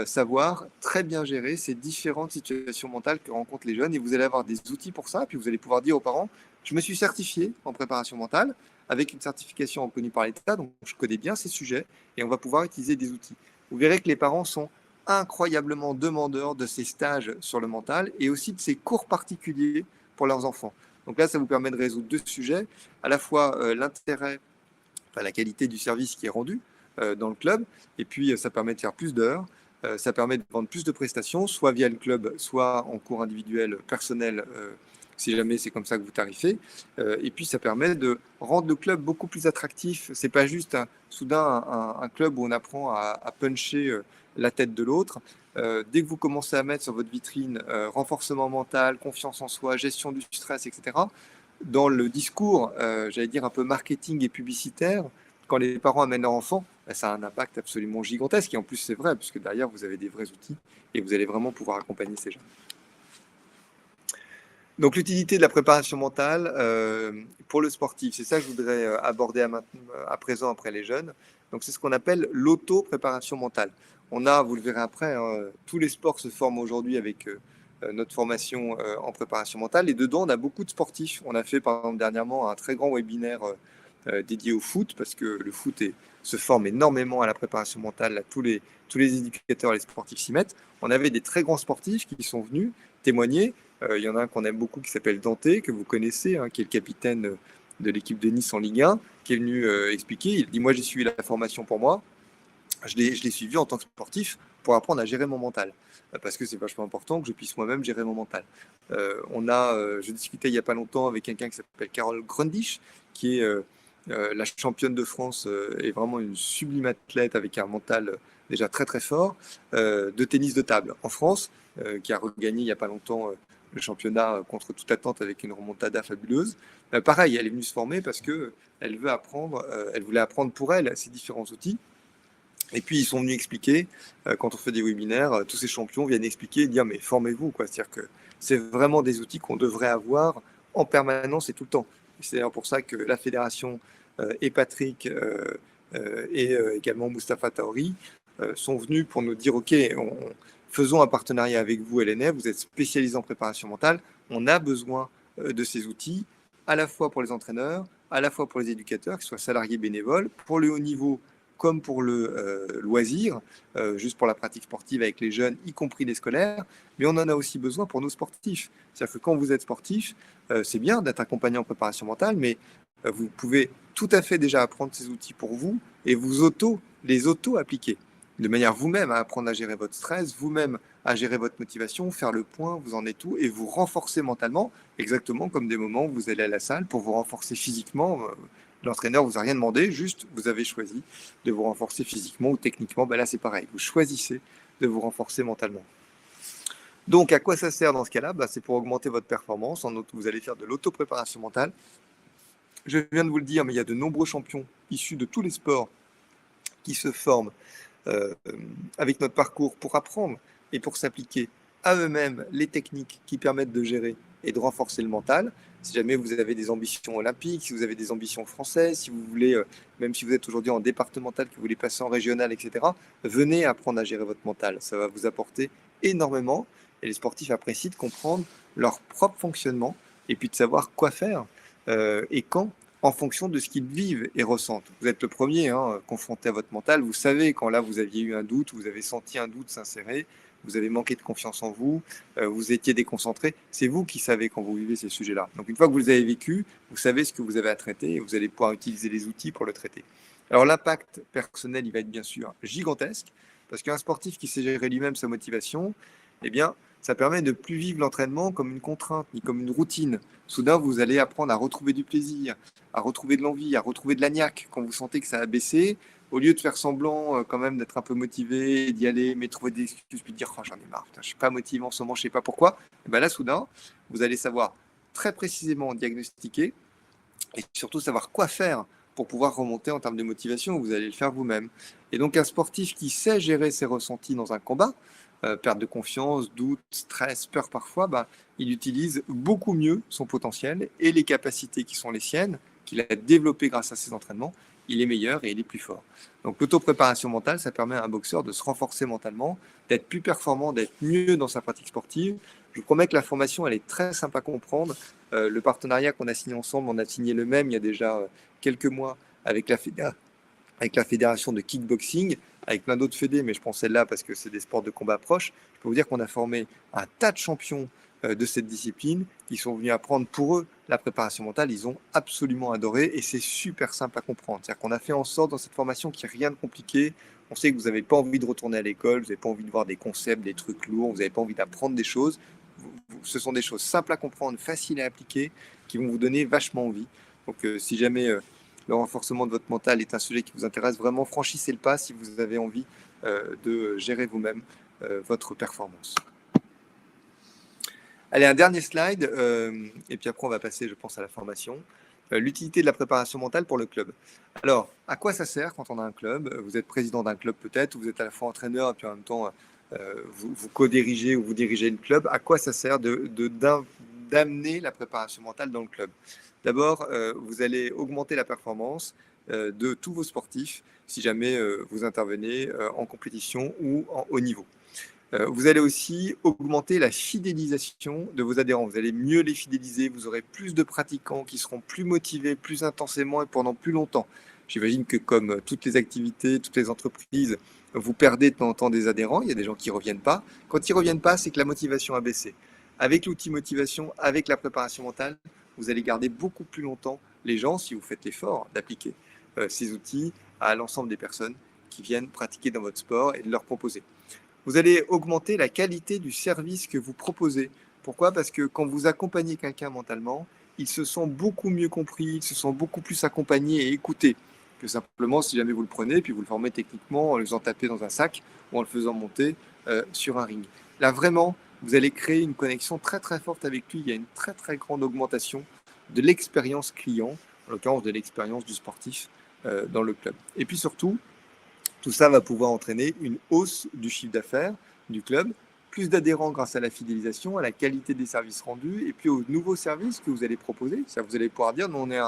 savoir très bien gérer ces différentes situations mentales que rencontrent les jeunes et vous allez avoir des outils pour ça. Puis vous allez pouvoir dire aux parents, je me suis certifié en préparation mentale avec une certification reconnue par l'État, donc je connais bien ces sujets et on va pouvoir utiliser des outils. Vous verrez que les parents sont incroyablement demandeurs de ces stages sur le mental et aussi de ces cours particuliers pour leurs enfants. Donc là, ça vous permet de résoudre deux sujets, à la fois l'intérêt, enfin, la qualité du service qui est rendu dans le club, et puis ça permet de faire plus d'heures, ça permet de vendre plus de prestations, soit via le club, soit en cours individuel, personnel, si jamais c'est comme ça que vous tarifez. Et puis ça permet de rendre le club beaucoup plus attractif. C'est pas juste soudain un club où on apprend à puncher la tête de l'autre. Dès que vous commencez à mettre sur votre vitrine renforcement mental, confiance en soi, gestion du stress, etc., dans le discours, j'allais dire un peu marketing et publicitaire, quand les parents amènent leur enfant, bah, ça a un impact absolument gigantesque. Et en plus, c'est vrai, puisque derrière, vous avez des vrais outils et vous allez vraiment pouvoir accompagner ces gens. Donc, l'utilité de la préparation mentale pour le sportif, c'est ça que je voudrais aborder à présent après les jeunes. Donc, c'est ce qu'on appelle l'auto-préparation mentale. On a, vous le verrez après, hein, tous les sports se forment aujourd'hui avec notre formation en préparation mentale. Et dedans, on a beaucoup de sportifs. On a fait, par exemple, dernièrement un très grand webinaire dédié au foot, parce que le foot se forme énormément à la préparation mentale. Là, tous les éducateurs, les sportifs s'y mettent. On avait des très grands sportifs qui sont venus témoigner. Il y en a un qu'on aime beaucoup qui s'appelle Dante, que vous connaissez, hein, qui est le capitaine de l'équipe de Nice en Ligue 1, qui est venu expliquer. Il dit, moi, j'ai suivi la formation pour moi. Je l'ai suivi en tant que sportif pour apprendre à gérer mon mental. Parce que c'est vachement important que je puisse moi-même gérer mon mental. Je discutais il n'y a pas longtemps avec quelqu'un qui s'appelle Carole Grundisch, qui est la championne de France et vraiment une sublime athlète avec un mental déjà très très fort, de tennis de table en France, qui a regagné il n'y a pas longtemps le championnat contre toute attente avec une remontada fabuleuse. Pareil, elle est venue se former parce que elle voulait apprendre pour elle ces différents outils. Et puis ils sont venus expliquer, quand on fait des webinaires, tous ces champions viennent expliquer et dire mais formez-vous, quoi. C'est-à-dire que c'est vraiment des outils qu'on devrait avoir en permanence et tout le temps. C'est d'ailleurs pour ça que la fédération et Patrick et également Mustapha Taori sont venus pour nous dire ok, faisons un partenariat avec vous, LNF, vous êtes spécialisé en préparation mentale, on a besoin de ces outils, à la fois pour les entraîneurs, à la fois pour les éducateurs, qu'ils soient salariés bénévoles, pour le haut niveau comme pour le loisir, juste pour la pratique sportive avec les jeunes, y compris les scolaires, mais on en a aussi besoin pour nos sportifs. C'est-à-dire que quand vous êtes sportif, c'est bien d'être accompagné en préparation mentale, mais vous pouvez tout à fait déjà apprendre ces outils pour vous et les auto-appliquer de manière vous-même à apprendre à gérer votre stress, vous-même à gérer votre motivation, faire le point, vous en êtes où, et vous renforcer mentalement, exactement comme des moments où vous allez à la salle pour vous renforcer physiquement. L'entraîneur vous a rien demandé, juste vous avez choisi de vous renforcer physiquement ou techniquement. Ben là, c'est pareil, vous choisissez de vous renforcer mentalement. Donc, à quoi ça sert dans ce cas-là? Ben, c'est pour augmenter votre performance. Vous allez faire de l'auto-préparation mentale. Je viens de vous le dire, mais il y a de nombreux champions issus de tous les sports qui se forment avec notre parcours pour apprendre et pour s'appliquer à eux-mêmes les techniques qui permettent de gérer et de renforcer le mental. Si jamais vous avez des ambitions olympiques, si vous avez des ambitions françaises, si vous voulez, même si vous êtes aujourd'hui en départemental, que vous voulez passer en régional, etc., venez apprendre à gérer votre mental. Ça va vous apporter énormément. Et les sportifs apprécient de comprendre leur propre fonctionnement et puis de savoir quoi faire et quand, en fonction de ce qu'ils vivent et ressentent. Vous êtes le premier confronté à votre mental. Vous savez quand là vous aviez eu un doute, vous avez senti un doute s'insérer, vous avez manqué de confiance en vous, vous étiez déconcentré. C'est vous qui savez quand vous vivez ces sujets-là. Donc une fois que vous les avez vécus, vous savez ce que vous avez à traiter et vous allez pouvoir utiliser les outils pour le traiter. Alors l'impact personnel, il va être bien sûr gigantesque parce qu'un sportif qui sait gérer lui-même sa motivation, eh bien, ça permet de ne plus vivre l'entraînement comme une contrainte ni comme une routine. Soudain, vous allez apprendre à retrouver du plaisir, à retrouver de l'envie, à retrouver de la niaque quand vous sentez que ça a baissé. Au lieu de faire semblant quand même d'être un peu motivé, d'y aller, mais trouver des excuses, puis de dire oh, j'en ai marre, putain, je ne suis pas motivé en ce moment, je ne sais pas pourquoi. Et bien là, soudain, vous allez savoir très précisément diagnostiquer et surtout savoir quoi faire pour pouvoir remonter en termes de motivation. Vous allez le faire vous-même. Et donc un sportif qui sait gérer ses ressentis dans un combat, perte de confiance, doute, stress, peur parfois, il utilise beaucoup mieux son potentiel et les capacités qui sont les siennes, qu'il a développées grâce à ses entraînements, il est meilleur et il est plus fort. Donc l'auto-préparation mentale, ça permet à un boxeur de se renforcer mentalement, d'être plus performant, d'être mieux dans sa pratique sportive. Je vous promets que la formation, elle est très simple à comprendre. Le partenariat qu'on a signé ensemble, on a signé le même il y a déjà quelques mois avec la fédération de kickboxing, avec plein d'autres fédés, mais je prends celle-là parce que c'est des sports de combat proches. Je peux vous dire qu'on a formé un tas de champions de cette discipline qui sont venus apprendre pour eux la préparation mentale. Ils ont absolument adoré et c'est super simple à comprendre. C'est-à-dire qu'on a fait en sorte dans cette formation qu'il n'y ait rien de compliqué. On sait que vous n'avez pas envie de retourner à l'école, vous n'avez pas envie de voir des concepts, des trucs lourds, vous n'avez pas envie d'apprendre des choses. Ce sont des choses simples à comprendre, faciles à appliquer, qui vont vous donner vachement envie. Donc si jamais le renforcement de votre mental est un sujet qui vous intéresse, vraiment franchissez le pas si vous avez envie de gérer vous-même votre performance. Allez, un dernier slide, et puis après on va passer, je pense, à la formation. L'utilité de la préparation mentale pour le club. Alors, à quoi ça sert quand on a un club? Vous êtes président d'un club peut-être, ou vous êtes à la fois entraîneur, et puis en même temps, vous co-dirigez ou vous dirigez le club. À quoi ça sert d'amener la préparation mentale dans le club? D'abord, vous allez augmenter la performance de tous vos sportifs si jamais vous intervenez en compétition ou en haut niveau. Vous allez aussi augmenter la fidélisation de vos adhérents. Vous allez mieux les fidéliser, vous aurez plus de pratiquants qui seront plus motivés, plus intensément et pendant plus longtemps. J'imagine que comme toutes les activités, toutes les entreprises, vous perdez de temps en temps des adhérents, il y a des gens qui ne reviennent pas. Quand ils ne reviennent pas, c'est que la motivation a baissé. Avec l'outil motivation, avec la préparation mentale, vous allez garder beaucoup plus longtemps les gens si vous faites l'effort d'appliquer ces outils à l'ensemble des personnes qui viennent pratiquer dans votre sport et de leur proposer. Vous allez augmenter la qualité du service que vous proposez. Pourquoi? Parce que quand vous accompagnez quelqu'un mentalement, il se sent beaucoup mieux compris, il se sent beaucoup plus accompagné et écouté que simplement si jamais vous le prenez puis vous le formez techniquement en le faisant taper dans un sac ou en le faisant monter sur un ring. Là, vraiment, vous allez créer une connexion très très forte avec lui. Il y a une très très grande augmentation de l'expérience client, en l'occurrence de l'expérience du sportif dans le club. Et puis surtout, tout ça va pouvoir entraîner une hausse du chiffre d'affaires du club, plus d'adhérents grâce à la fidélisation, à la qualité des services rendus et puis aux nouveaux services que vous allez proposer. Ça, vous allez pouvoir dire, nous on est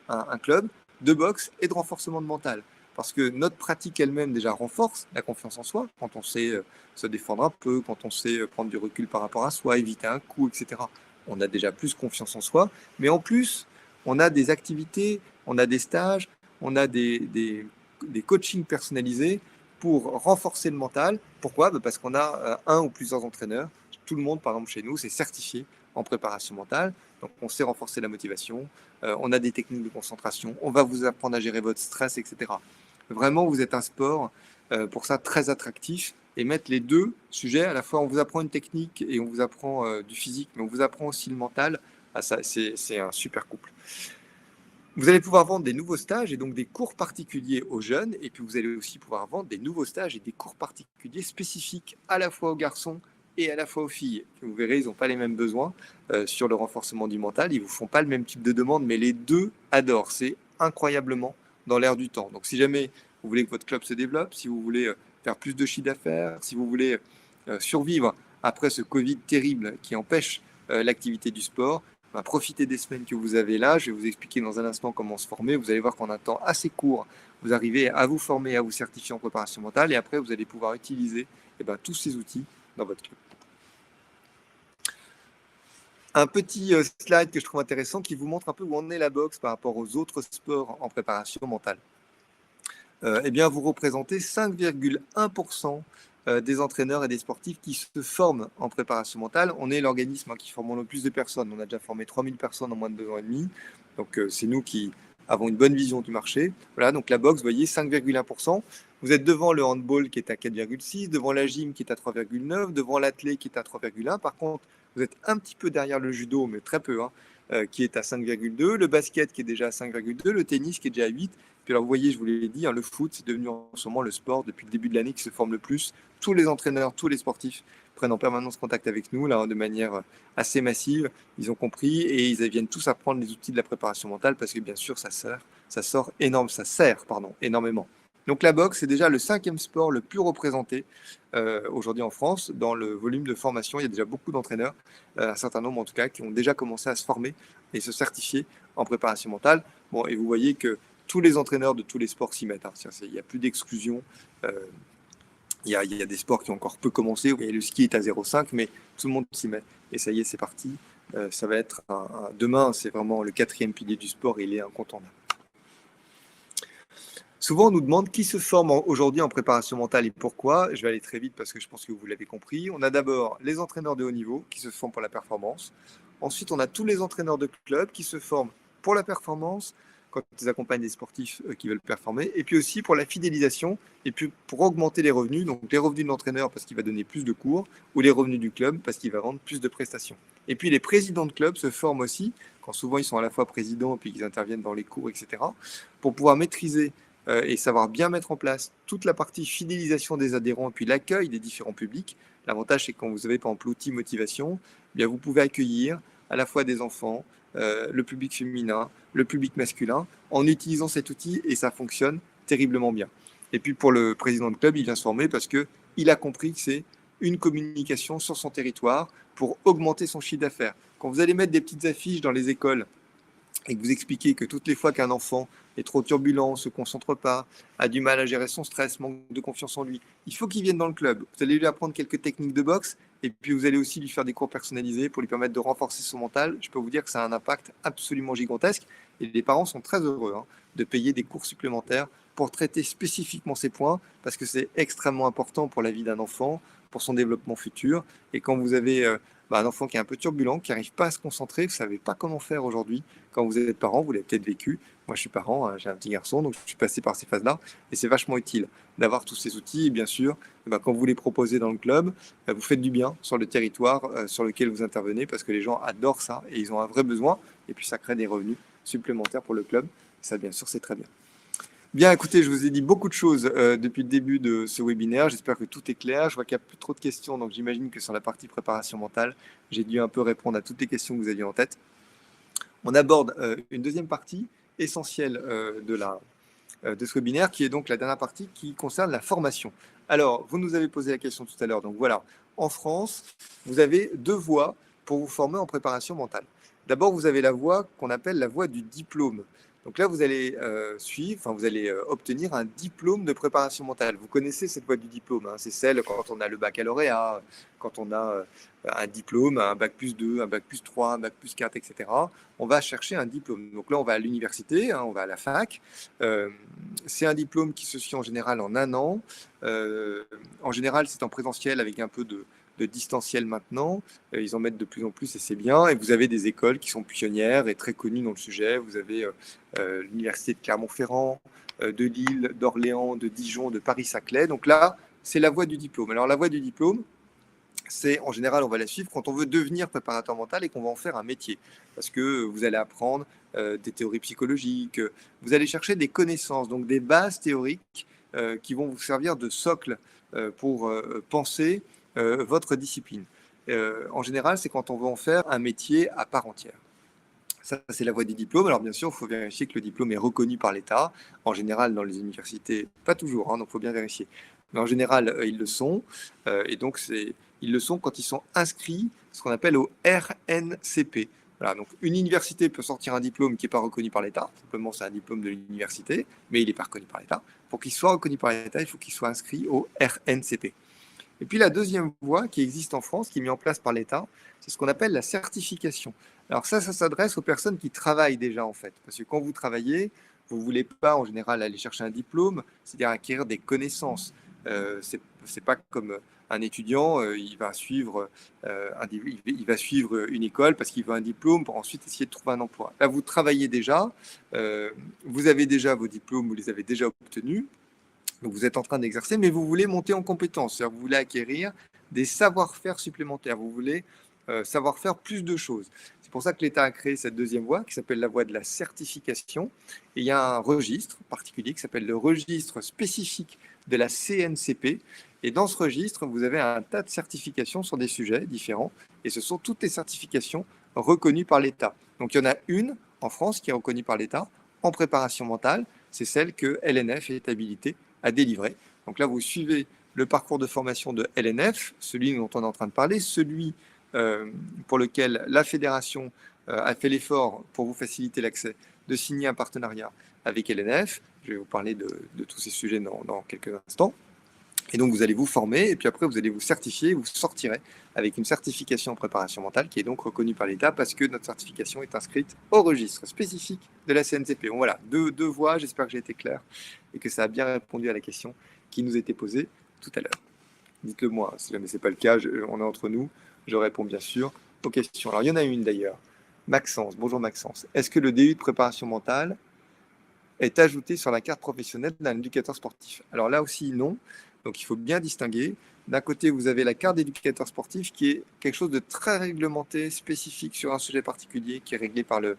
un club de boxe et de renforcement de mental. parce que notre pratique elle-même déjà renforce la confiance en soi, quand on sait se défendre un peu, quand on sait prendre du recul par rapport à soi, éviter un coup, etc. On a déjà plus confiance en soi, mais en plus, on a des activités, on a des stages, on a des coachings personnalisés pour renforcer le mental. Pourquoi? Parce qu'on a un ou plusieurs entraîneurs. Tout le monde, par exemple, chez nous, c'est certifié en préparation mentale. Donc, on sait renforcer la motivation. On a des techniques de concentration. On va vous apprendre à gérer votre stress, etc. Vraiment, vous êtes un sport, pour ça, très attractif. Et mettre les deux sujets, à la fois, on vous apprend une technique et on vous apprend du physique, mais on vous apprend aussi le mental. Ah, ça, c'est un super couple. Vous allez pouvoir vendre des nouveaux stages et donc des cours particuliers aux jeunes. Et puis, vous allez aussi pouvoir vendre des nouveaux stages et des cours particuliers spécifiques à la fois aux garçons et à la fois aux filles. Vous verrez, ils n'ont pas les mêmes besoins sur le renforcement du mental. Ils ne vous font pas le même type de demande, mais les deux adorent. C'est incroyablement dans l'air du temps. Donc, si jamais vous voulez que votre club se développe, si vous voulez faire plus de chiffre d'affaires, si vous voulez survivre après ce Covid terrible qui empêche l'activité du sport, profitez des semaines que vous avez là. Je vais vous expliquer dans un instant comment se former. Vous allez voir qu'en un temps assez court, vous arrivez à vous former, à vous certifier en préparation mentale. Et après, vous allez pouvoir utiliser tous ces outils dans votre club. Un petit slide que je trouve intéressant qui vous montre un peu où en est la boxe par rapport aux autres sports en préparation mentale. Eh bien, vous représentez 5,1% des entraîneurs et des sportifs qui se forment en préparation mentale. On est l'organisme qui forme le plus de personnes. On a déjà formé 3000 personnes en moins de 2 ans et demi. Donc, c'est nous qui avons une bonne vision du marché. Voilà, donc la boxe, vous voyez, 5,1%. Vous êtes devant le handball qui est à 4,6, devant la gym qui est à 3,9, devant l'athlé qui est à 3,1. Par contre, vous êtes un petit peu derrière le judo, mais très peu, qui est à 5,2, le basket qui est déjà à 5,2, le tennis qui est déjà à 8. Puis alors, vous voyez, je vous l'ai dit, le foot, c'est devenu en ce moment le sport depuis le début de l'année qui se forme le plus. Tous les entraîneurs, tous les sportifs prennent en permanence contact avec nous, là, de manière assez massive. Ils ont compris et ils viennent tous apprendre les outils de la préparation mentale parce que, bien sûr, ça sert énormément. Donc, la boxe, c'est déjà le 5e sport le plus représenté aujourd'hui en France. Dans le volume de formation, il y a déjà beaucoup d'entraîneurs, un certain nombre en tout cas, qui ont déjà commencé à se former et se certifier en préparation mentale. Bon, et vous voyez que tous les entraîneurs de tous les sports s'y mettent. Il n'y a plus d'exclusion. Il y a des sports qui ont encore peu commencé. Le ski est à 0,5, mais tout le monde s'y met. Et ça y est, c'est parti. Ça va être demain, c'est vraiment le 4e pilier du sport et il est incontournable. Souvent, on nous demande qui se forme aujourd'hui en préparation mentale et pourquoi. Je vais aller très vite parce que je pense que vous l'avez compris. On a d'abord les entraîneurs de haut niveau qui se forment pour la performance. Ensuite, on a tous les entraîneurs de club qui se forment pour la performance, quand ils accompagnent des sportifs qui veulent performer, et puis aussi pour la fidélisation, et puis pour augmenter les revenus, donc les revenus de l'entraîneur parce qu'il va donner plus de cours, ou les revenus du club parce qu'il va rendre plus de prestations. Et puis les présidents de club se forment aussi, quand souvent ils sont à la fois présidents, puis qu'ils interviennent dans les cours, etc., pour pouvoir maîtriser et savoir bien mettre en place toute la partie fidélisation des adhérents, et puis l'accueil des différents publics. L'avantage, c'est que quand vous avez par exemple l'outil motivation, eh bien, vous pouvez accueillir à la fois des enfants, le public féminin, le public masculin, en utilisant cet outil et ça fonctionne terriblement bien. Et puis pour le président de club, il vient se former parce qu'il a compris que c'est une communication sur son territoire pour augmenter son chiffre d'affaires. Quand vous allez mettre des petites affiches dans les écoles et que vous expliquez que toutes les fois qu'un enfant est trop turbulent, ne se concentre pas, a du mal à gérer son stress, manque de confiance en lui, il faut qu'il vienne dans le club. Vous allez lui apprendre quelques techniques de boxe et puis vous allez aussi lui faire des cours personnalisés pour lui permettre de renforcer son mental. Je peux vous dire que ça a un impact absolument gigantesque et les parents sont très heureux de payer des cours supplémentaires pour traiter spécifiquement ces points parce que c'est extrêmement important pour la vie d'un enfant, pour son développement futur. Et quand vous avez un enfant qui est un peu turbulent, qui n'arrive pas à se concentrer, vous ne savez pas comment faire aujourd'hui. Quand vous êtes parent, vous l'avez peut-être vécu. Moi, je suis parent, j'ai un petit garçon, donc je suis passé par ces phases-là. Et c'est vachement utile d'avoir tous ces outils. Et bien sûr, quand vous les proposez dans le club, vous faites du bien sur le territoire sur lequel vous intervenez parce que les gens adorent ça et ils ont un vrai besoin. Et puis, ça crée des revenus supplémentaires pour le club. Et ça, bien sûr, c'est très bien. Bien, écoutez, je vous ai dit beaucoup de choses depuis le début de ce webinaire. J'espère que tout est clair. Je vois qu'il n'y a plus trop de questions, donc j'imagine que sur la partie préparation mentale, j'ai dû un peu répondre à toutes les questions que vous aviez en tête. On aborde une deuxième partie essentielle de ce webinaire, qui est donc la dernière partie qui concerne la formation. Alors, vous nous avez posé la question tout à l'heure. Donc voilà, en France, vous avez 2 voies pour vous former en préparation mentale. D'abord, vous avez la voie qu'on appelle la voie du diplôme. Donc là, vous allez vous allez obtenir un diplôme de préparation mentale. Vous connaissez cette voie du diplôme, hein, c'est celle quand on a le baccalauréat, quand on a un diplôme, un bac plus 2, un bac plus 3, un bac plus 4, etc. On va chercher un diplôme. Donc là, on va à l'université, hein, on va à la fac. C'est un diplôme qui se suit en général en un an. En général, c'est en présentiel avec un peu de distanciel maintenant. Ils en mettent de plus en plus et c'est bien. Et vous avez des écoles qui sont pionnières et très connues dans le sujet. Vous avez l'université de Clermont-Ferrand, de Lille, d'Orléans, de Dijon, de Paris-Saclay. Donc là, c'est la voie du diplôme. Alors la voie du diplôme, c'est en général, on va la suivre quand on veut devenir préparateur mental et qu'on va en faire un métier. Parce que vous allez apprendre des théories psychologiques, vous allez chercher des connaissances, donc des bases théoriques qui vont vous servir de socle pour penser votre discipline. En général, c'est quand on veut en faire un métier à part entière. Ça, c'est la voie des diplômes. Alors, bien sûr, il faut vérifier que le diplôme est reconnu par l'État. En général, dans les universités, pas toujours, hein, donc il faut bien vérifier. Mais en général, ils le sont. Et donc, ils le sont quand ils sont inscrits, ce qu'on appelle au RNCP. Voilà, donc une université peut sortir un diplôme qui n'est pas reconnu par l'État. Simplement, c'est un diplôme de l'université, mais il n'est pas reconnu par l'État. Pour qu'il soit reconnu par l'État, il faut qu'il soit inscrit au RNCP. Et puis la deuxième voie qui existe en France, qui est mise en place par l'État, c'est ce qu'on appelle la certification. Alors ça s'adresse aux personnes qui travaillent déjà en fait. Parce que quand vous travaillez, vous ne voulez pas en général aller chercher un diplôme, c'est-à-dire acquérir des connaissances. C'est pas comme un étudiant, il va suivre une école parce qu'il veut un diplôme pour ensuite essayer de trouver un emploi. Là, vous travaillez déjà, vous avez déjà vos diplômes, vous les avez déjà obtenus. Donc vous êtes en train d'exercer, mais vous voulez monter en compétence, c'est-à-dire vous voulez acquérir des savoir-faire supplémentaires, vous voulez savoir faire plus de choses. C'est pour ça que l'État a créé cette deuxième voie qui s'appelle la voie de la certification. Et il y a un registre particulier qui s'appelle le registre spécifique de la CNCP. Et dans ce registre, vous avez un tas de certifications sur des sujets différents. Et ce sont toutes les certifications reconnues par l'État. Donc il y en a une en France qui est reconnue par l'État en préparation mentale. C'est celle que LNF est habilité à délivrer. Donc là, vous suivez le parcours de formation de LNF, celui dont on est en train de parler, celui pour lequel la fédération a fait l'effort pour vous faciliter l'accès de signer un partenariat avec LNF. Je vais vous parler de tous ces sujets dans quelques instants. Et donc, vous allez vous former, et puis après, vous allez vous certifier, vous sortirez avec une certification en préparation mentale qui est donc reconnue par l'État parce que notre certification est inscrite au registre spécifique de la CNCP. Bon, voilà, deux voies, j'espère que j'ai été clair et que ça a bien répondu à la question qui nous était posée tout à l'heure. Dites-le moi, si jamais ce n'est pas le cas, on est entre nous, je réponds bien sûr aux questions. Alors, il y en a une d'ailleurs. Maxence, bonjour Maxence. Est-ce que le DU de préparation mentale est ajouté sur la carte professionnelle d'un éducateur sportif? Alors là aussi, non. Donc, il faut bien distinguer. D'un côté, vous avez la carte d'éducateur sportif qui est quelque chose de très réglementé, spécifique sur un sujet particulier qui est réglé par le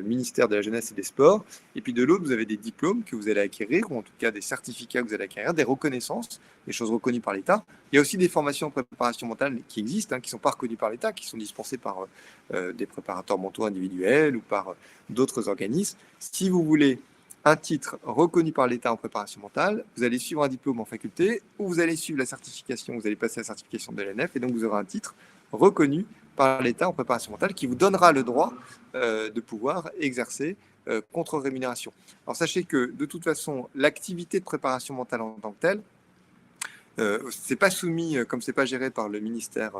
ministère de la Jeunesse et des Sports. Et puis de l'autre, vous avez des diplômes que vous allez acquérir, ou en tout cas des certificats que vous allez acquérir, des reconnaissances, des choses reconnues par l'État. Il y a aussi des formations en préparation mentale qui existent, qui ne sont pas reconnues par l'État, qui sont dispensées par des préparateurs mentaux individuels ou par d'autres organismes. Si vous voulez un titre reconnu par l'État en préparation mentale, vous allez suivre un diplôme en faculté ou vous allez suivre la certification, vous allez passer la certification de l'ENF et donc vous aurez un titre reconnu par l'État en préparation mentale qui vous donnera le droit de pouvoir exercer contre rémunération. Alors sachez que de toute façon, l'activité de préparation mentale en tant que telle, c'est pas soumis, comme c'est pas géré par le ministère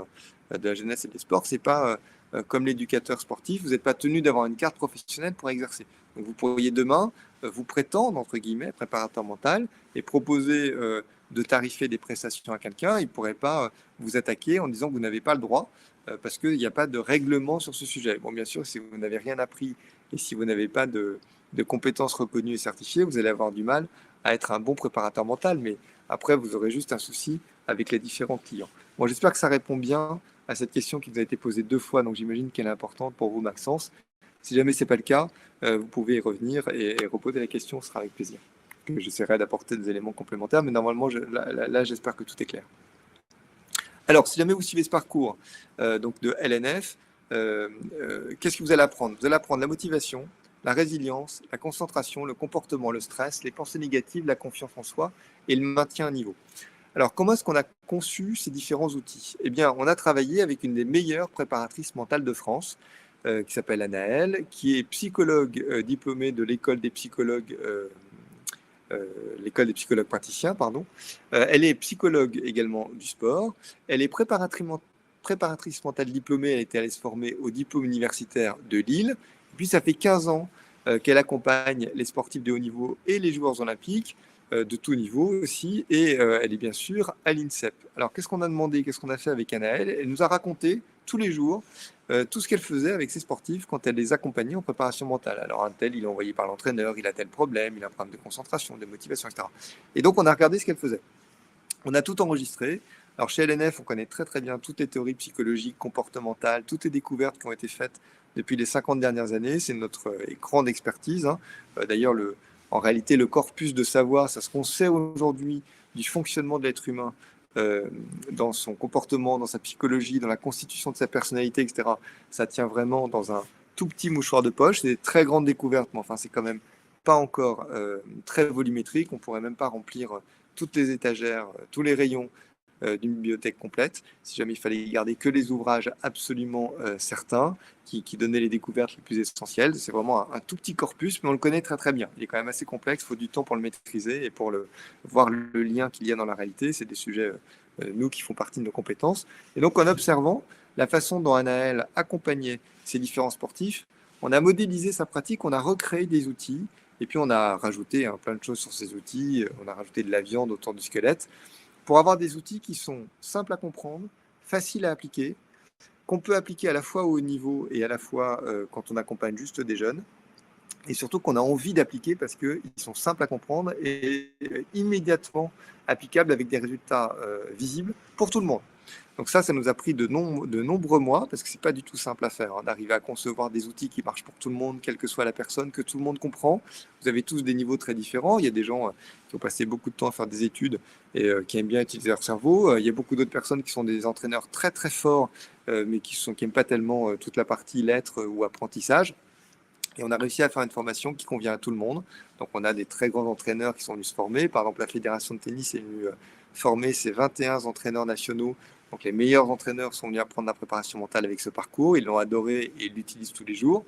de la Jeunesse et des Sports, c'est pas comme l'éducateur sportif, vous n'êtes pas tenu d'avoir une carte professionnelle pour exercer. Donc vous pourriez demain vous prétendre, entre guillemets, préparateur mental et proposer de tarifer des prestations à quelqu'un. Il ne pourrait pas vous attaquer en disant que vous n'avez pas le droit parce qu'il n'y a pas de règlement sur ce sujet. Bon, bien sûr, si vous n'avez rien appris et si vous n'avez pas de compétences reconnues et certifiées, vous allez avoir du mal à être un bon préparateur mental, mais après, vous aurez juste un souci avec les différents clients. Bon, j'espère que ça répond bien à cette question qui vous a été posée 2 fois, donc j'imagine qu'elle est importante pour vous, Maxence. Si jamais ce n'est pas le cas, vous pouvez y revenir et reposer la question, ce sera avec plaisir. J'essaierai d'apporter des éléments complémentaires, mais normalement, là, j'espère que tout est clair. Alors, si jamais vous suivez ce parcours donc de LNF, qu'est-ce que vous allez apprendre? Vous allez apprendre la motivation, la résilience, la concentration, le comportement, le stress, les pensées négatives, la confiance en soi et le maintien à niveau. Alors, comment est-ce qu'on a conçu ces différents outils? Eh bien, on a travaillé avec une des meilleures préparatrices mentales de France, qui s'appelle Anaëlle, qui est psychologue diplômée de l'école des psychologues praticiens, pardon. Elle est psychologue également du sport. Elle est préparatrice mentale diplômée. Elle était allée se former au diplôme universitaire de Lille. Et puis, ça fait 15 ans qu'elle accompagne les sportifs de haut niveau et les joueurs olympiques de tout niveau aussi. Et elle est bien sûr à l'INSEP. Alors, qu'est-ce qu'on a demandé? Qu'est-ce qu'on a fait avec Anaëlle? Elle nous a raconté tous les jours tout ce qu'elle faisait avec ses sportifs quand elle les accompagnait en préparation mentale. Alors un tel, il est envoyé par l'entraîneur, il a tel problème, il a un problème de concentration, de motivation, etc. Et donc on a regardé ce qu'elle faisait. On a tout enregistré. Alors chez LNF, on connaît très très bien toutes les théories psychologiques, comportementales, toutes les découvertes qui ont été faites depuis les 50 dernières années. C'est notre grande expertise. D'ailleurs, en réalité, le corpus de savoir, c'est ce qu'on sait aujourd'hui du fonctionnement de l'être humain, dans son comportement, dans sa psychologie, dans la constitution de sa personnalité, etc. Ça tient vraiment dans un tout petit mouchoir de poche. C'est des très grandes découvertes, mais enfin, c'est quand même pas encore très volumétrique. On pourrait même pas remplir toutes les étagères, tous les rayons d'une bibliothèque complète, si jamais il fallait garder que les ouvrages absolument certains, qui donnaient les découvertes les plus essentielles. C'est vraiment un tout petit corpus, mais on le connaît très très bien. Il est quand même assez complexe, il faut du temps pour le maîtriser et pour voir le lien qu'il y a dans la réalité. C'est des sujets, nous, qui font partie de nos compétences. Et donc, en observant la façon dont Anaëlle accompagnait ces différents sportifs, on a modélisé sa pratique, on a recréé des outils, et puis on a rajouté plein de choses sur ces outils, on a rajouté de la viande autour du squelette, pour avoir des outils qui sont simples à comprendre, faciles à appliquer, qu'on peut appliquer à la fois au haut niveau et à la fois quand on accompagne juste des jeunes, et surtout qu'on a envie d'appliquer parce qu'ils sont simples à comprendre et immédiatement applicables avec des résultats visibles pour tout le monde. Donc ça nous a pris de nombreux mois, parce que c'est pas du tout simple à faire, d'arriver à concevoir des outils qui marchent pour tout le monde, quelle que soit la personne, que tout le monde comprend. Vous avez tous des niveaux très différents. Il y a des gens qui ont passé beaucoup de temps à faire des études et qui aiment bien utiliser leur cerveau. Il y a beaucoup d'autres personnes qui sont des entraîneurs très très forts, mais qui n'aiment pas tellement toute la partie lettres ou apprentissage. Et on a réussi à faire une formation qui convient à tout le monde. Donc on a des très grands entraîneurs qui sont venus se former. Par exemple, la Fédération de tennis est venue former ses 21 entraîneurs nationaux. Donc les meilleurs entraîneurs sont venus apprendre la préparation mentale avec ce parcours. Ils l'ont adoré et ils l'utilisent tous les jours.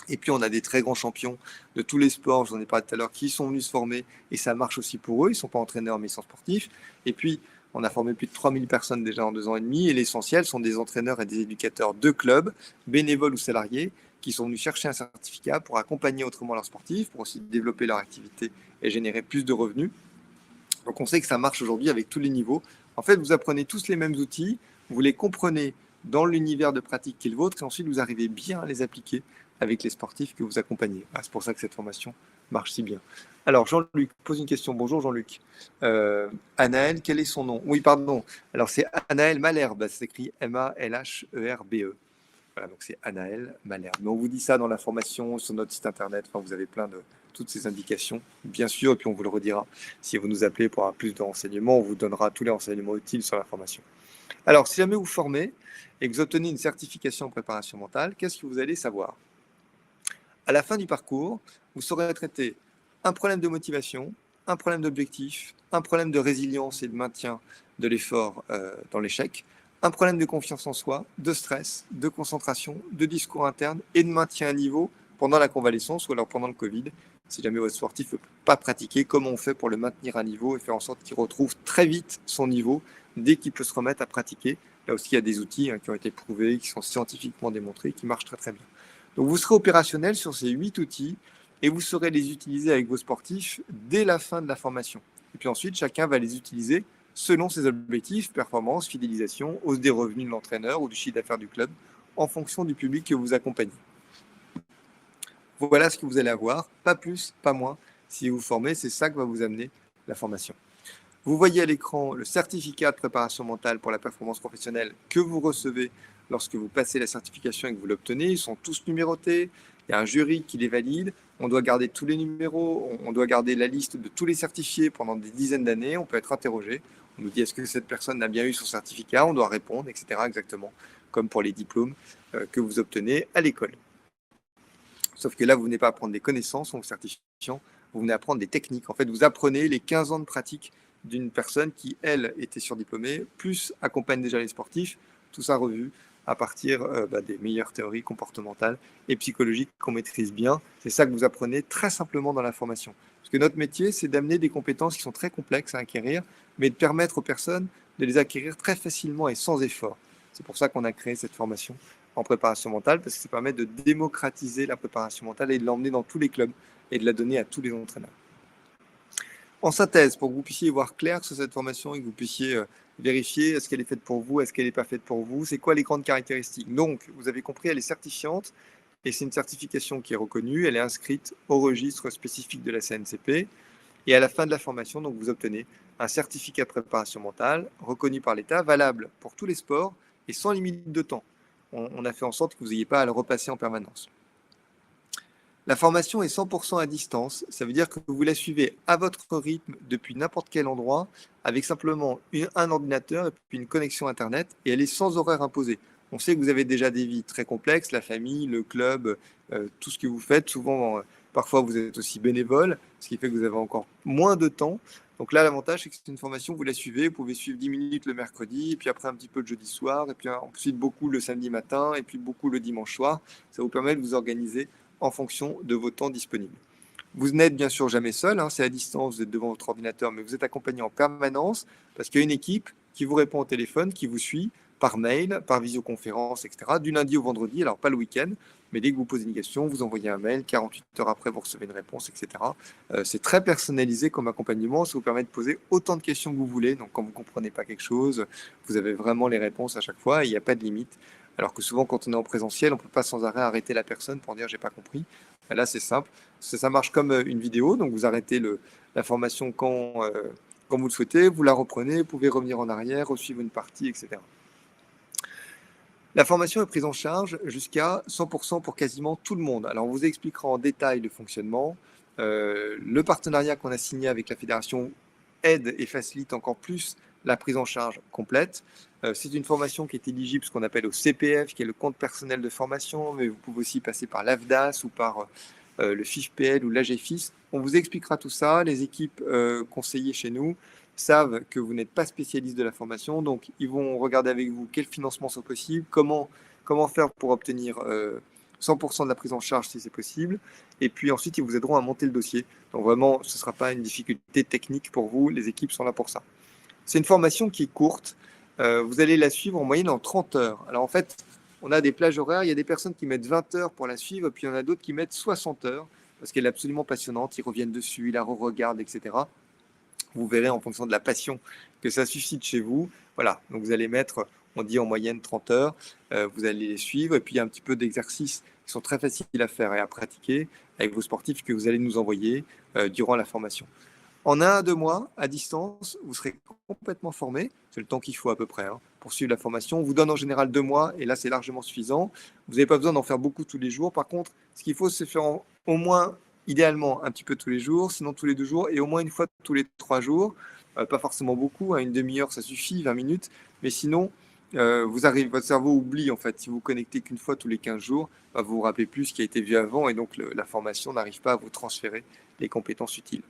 Et puis on a des très grands champions de tous les sports, je vous en ai parlé tout à l'heure, qui sont venus se former. Et ça marche aussi pour eux. Ils ne sont pas entraîneurs, mais ils sont sportifs. Et puis on a formé plus de 3000 personnes déjà en 2 ans et demi. Et l'essentiel sont des entraîneurs et des éducateurs de clubs, bénévoles ou salariés, qui sont venus chercher un certificat pour accompagner autrement leurs sportifs, pour aussi développer leur activité et générer plus de revenus. Donc on sait que ça marche aujourd'hui avec tous les niveaux. En fait, vous apprenez tous les mêmes outils, vous les comprenez dans l'univers de pratique qui est le vôtre, et ensuite vous arrivez bien à les appliquer avec les sportifs que vous accompagnez. C'est pour ça que cette formation marche si bien. Alors Jean-Luc pose une question. Bonjour Jean-Luc. Anaëlle, quel est son nom? Oui, pardon. Alors c'est Anaëlle Malherbe, ça s'écrit M-A-L-H-E-R-B-E. Voilà, donc c'est Anaëlle Malherbe. Mais on vous dit ça dans la formation, sur notre site internet. Enfin, vous avez plein de toutes ces indications, bien sûr, et puis on vous le redira. Si vous nous appelez pour avoir plus de renseignements, on vous donnera tous les renseignements utiles sur la formation. Alors, si jamais vous formez et que vous obtenez une certification en préparation mentale, qu'est-ce que vous allez savoir? À la fin du parcours, vous saurez traiter un problème de motivation, un problème d'objectif, un problème de résilience et de maintien de l'effort dans l'échec, un problème de confiance en soi, de stress, de concentration, de discours interne et de maintien à niveau pendant la convalescence ou alors pendant le Covid. Si jamais votre sportif ne peut pas pratiquer, comment on fait pour le maintenir à niveau et faire en sorte qu'il retrouve très vite son niveau dès qu'il peut se remettre à pratiquer. Là aussi, il y a des outils qui ont été prouvés, qui sont scientifiquement démontrés, qui marchent très très bien. Donc vous serez opérationnel sur ces 8 outils et vous saurez les utiliser avec vos sportifs dès la fin de la formation. Et puis ensuite, chacun va les utiliser selon ses objectifs, performance, fidélisation, hausse des revenus de l'entraîneur ou du chiffre d'affaires du club, en fonction du public que vous accompagnez. Voilà ce que vous allez avoir, pas plus, pas moins. Si vous vous formez, c'est ça que va vous amener la formation. Vous voyez à l'écran le certificat de préparation mentale pour la performance professionnelle que vous recevez lorsque vous passez la certification et que vous l'obtenez. Ils sont tous numérotés, il y a un jury qui les valide, on doit garder tous les numéros, on doit garder la liste de tous les certifiés pendant des dizaines d'années, on peut être interrogé, on nous dit est-ce que cette personne a bien eu son certificat, on doit répondre, etc. exactement, comme pour les diplômes que vous obtenez à l'école. Sauf que là, vous venez pas apprendre des connaissances en vous certifiant, vous venez apprendre des techniques. En fait, vous apprenez les 15 ans de pratique d'une personne qui, elle, était surdiplômée, plus accompagne déjà les sportifs, tout ça revu à partir des meilleures théories comportementales et psychologiques qu'on maîtrise bien. C'est ça que vous apprenez très simplement dans la formation. Parce que notre métier, c'est d'amener des compétences qui sont très complexes à acquérir, mais de permettre aux personnes de les acquérir très facilement et sans effort. C'est pour ça qu'on a créé cette formation en préparation mentale, parce que ça permet de démocratiser la préparation mentale et de l'emmener dans tous les clubs et de la donner à tous les entraîneurs. En synthèse, pour que vous puissiez y voir clair sur cette formation et que vous puissiez vérifier est-ce qu'elle est faite pour vous, est-ce qu'elle n'est pas faite pour vous, c'est quoi les grandes caractéristiques. Donc, vous avez compris, elle est certifiante et c'est une certification qui est reconnue, elle est inscrite au registre spécifique de la CNCP et à la fin de la formation, donc vous obtenez un certificat de préparation mentale reconnu par l'État, valable pour tous les sports et sans limite de temps. On a fait en sorte que vous n'ayez pas à le repasser en permanence. La formation est 100% à distance. Ça veut dire que vous la suivez à votre rythme depuis n'importe quel endroit, avec simplement un ordinateur et puis une connexion Internet, et elle est sans horaire imposé. On sait que vous avez déjà des vies très complexes, la famille, le club, tout ce que vous faites. Souvent, parfois, vous êtes aussi bénévole, ce qui fait que vous avez encore moins de temps. Donc là, l'avantage, c'est que c'est une formation, vous la suivez, vous pouvez suivre 10 minutes le mercredi, et puis après un petit peu le jeudi soir, et puis ensuite beaucoup le samedi matin, et puis beaucoup le dimanche soir. Ça vous permet de vous organiser en fonction de vos temps disponibles. Vous n'êtes bien sûr jamais seul, c'est à distance, vous êtes devant votre ordinateur, mais vous êtes accompagné en permanence parce qu'il y a une équipe qui vous répond au téléphone, qui vous suit par mail, par visioconférence, etc. Du lundi au vendredi, alors pas le week-end, mais dès que vous posez une question, vous envoyez un mail, 48 heures après, vous recevez une réponse, etc. C'est très personnalisé comme accompagnement, ça vous permet de poser autant de questions que vous voulez. Donc quand vous ne comprenez pas quelque chose, vous avez vraiment les réponses à chaque fois et il n'y a pas de limite. Alors que souvent, quand on est en présentiel, on ne peut pas sans arrêt arrêter la personne pour dire j'ai pas compris. Là, c'est simple. Ça marche comme une vidéo. Donc, vous arrêtez la formation quand vous le souhaitez. Vous la reprenez. Vous pouvez revenir en arrière, suivre une partie, etc. La formation est prise en charge jusqu'à 100% pour quasiment tout le monde. Alors, on vous expliquera en détail le fonctionnement. Le partenariat qu'on a signé avec la fédération aide et facilite encore plus la prise en charge complète. C'est une formation qui est éligible, ce qu'on appelle au CPF, qui est le compte personnel de formation, mais vous pouvez aussi passer par l'AFDAS ou par le FIFPL ou l'AGFIS. On vous expliquera tout ça. Les équipes conseillers chez nous savent que vous n'êtes pas spécialiste de la formation, donc ils vont regarder avec vous quels financements sont possibles, comment faire pour obtenir 100% de la prise en charge si c'est possible, et puis ensuite ils vous aideront à monter le dossier. Donc vraiment, ce ne sera pas une difficulté technique pour vous, les équipes sont là pour ça. C'est une formation qui est courte, vous allez la suivre en moyenne en 30 heures. Alors en fait, on a des plages horaires, il y a des personnes qui mettent 20 heures pour la suivre, puis il y en a d'autres qui mettent 60 heures, parce qu'elle est absolument passionnante, ils reviennent dessus, ils la re-regardent, etc. Vous verrez en fonction de la passion que ça suscite chez vous. Voilà, donc vous allez mettre, on dit en moyenne 30 heures, vous allez les suivre, et puis il y a un petit peu d'exercices qui sont très faciles à faire et à pratiquer avec vos sportifs que vous allez nous envoyer durant la formation. En 1 à 2 mois, à distance, vous serez complètement formé. C'est le temps qu'il faut à peu près pour suivre la formation. On vous donne en général 2 mois, et là, c'est largement suffisant. Vous n'avez pas besoin d'en faire beaucoup tous les jours. Par contre, ce qu'il faut, c'est faire au moins, idéalement, un petit peu tous les jours, sinon tous les 2 jours, et au moins une fois tous les 3 jours. Pas forcément beaucoup, une demi-heure, ça suffit, 20 minutes. Mais sinon, votre cerveau oublie, en fait. Si vous connectez qu'une fois tous les 15 jours, vous vous rappelez plus ce qui a été vu avant, et donc la formation n'arrive pas à vous transférer les compétences utiles.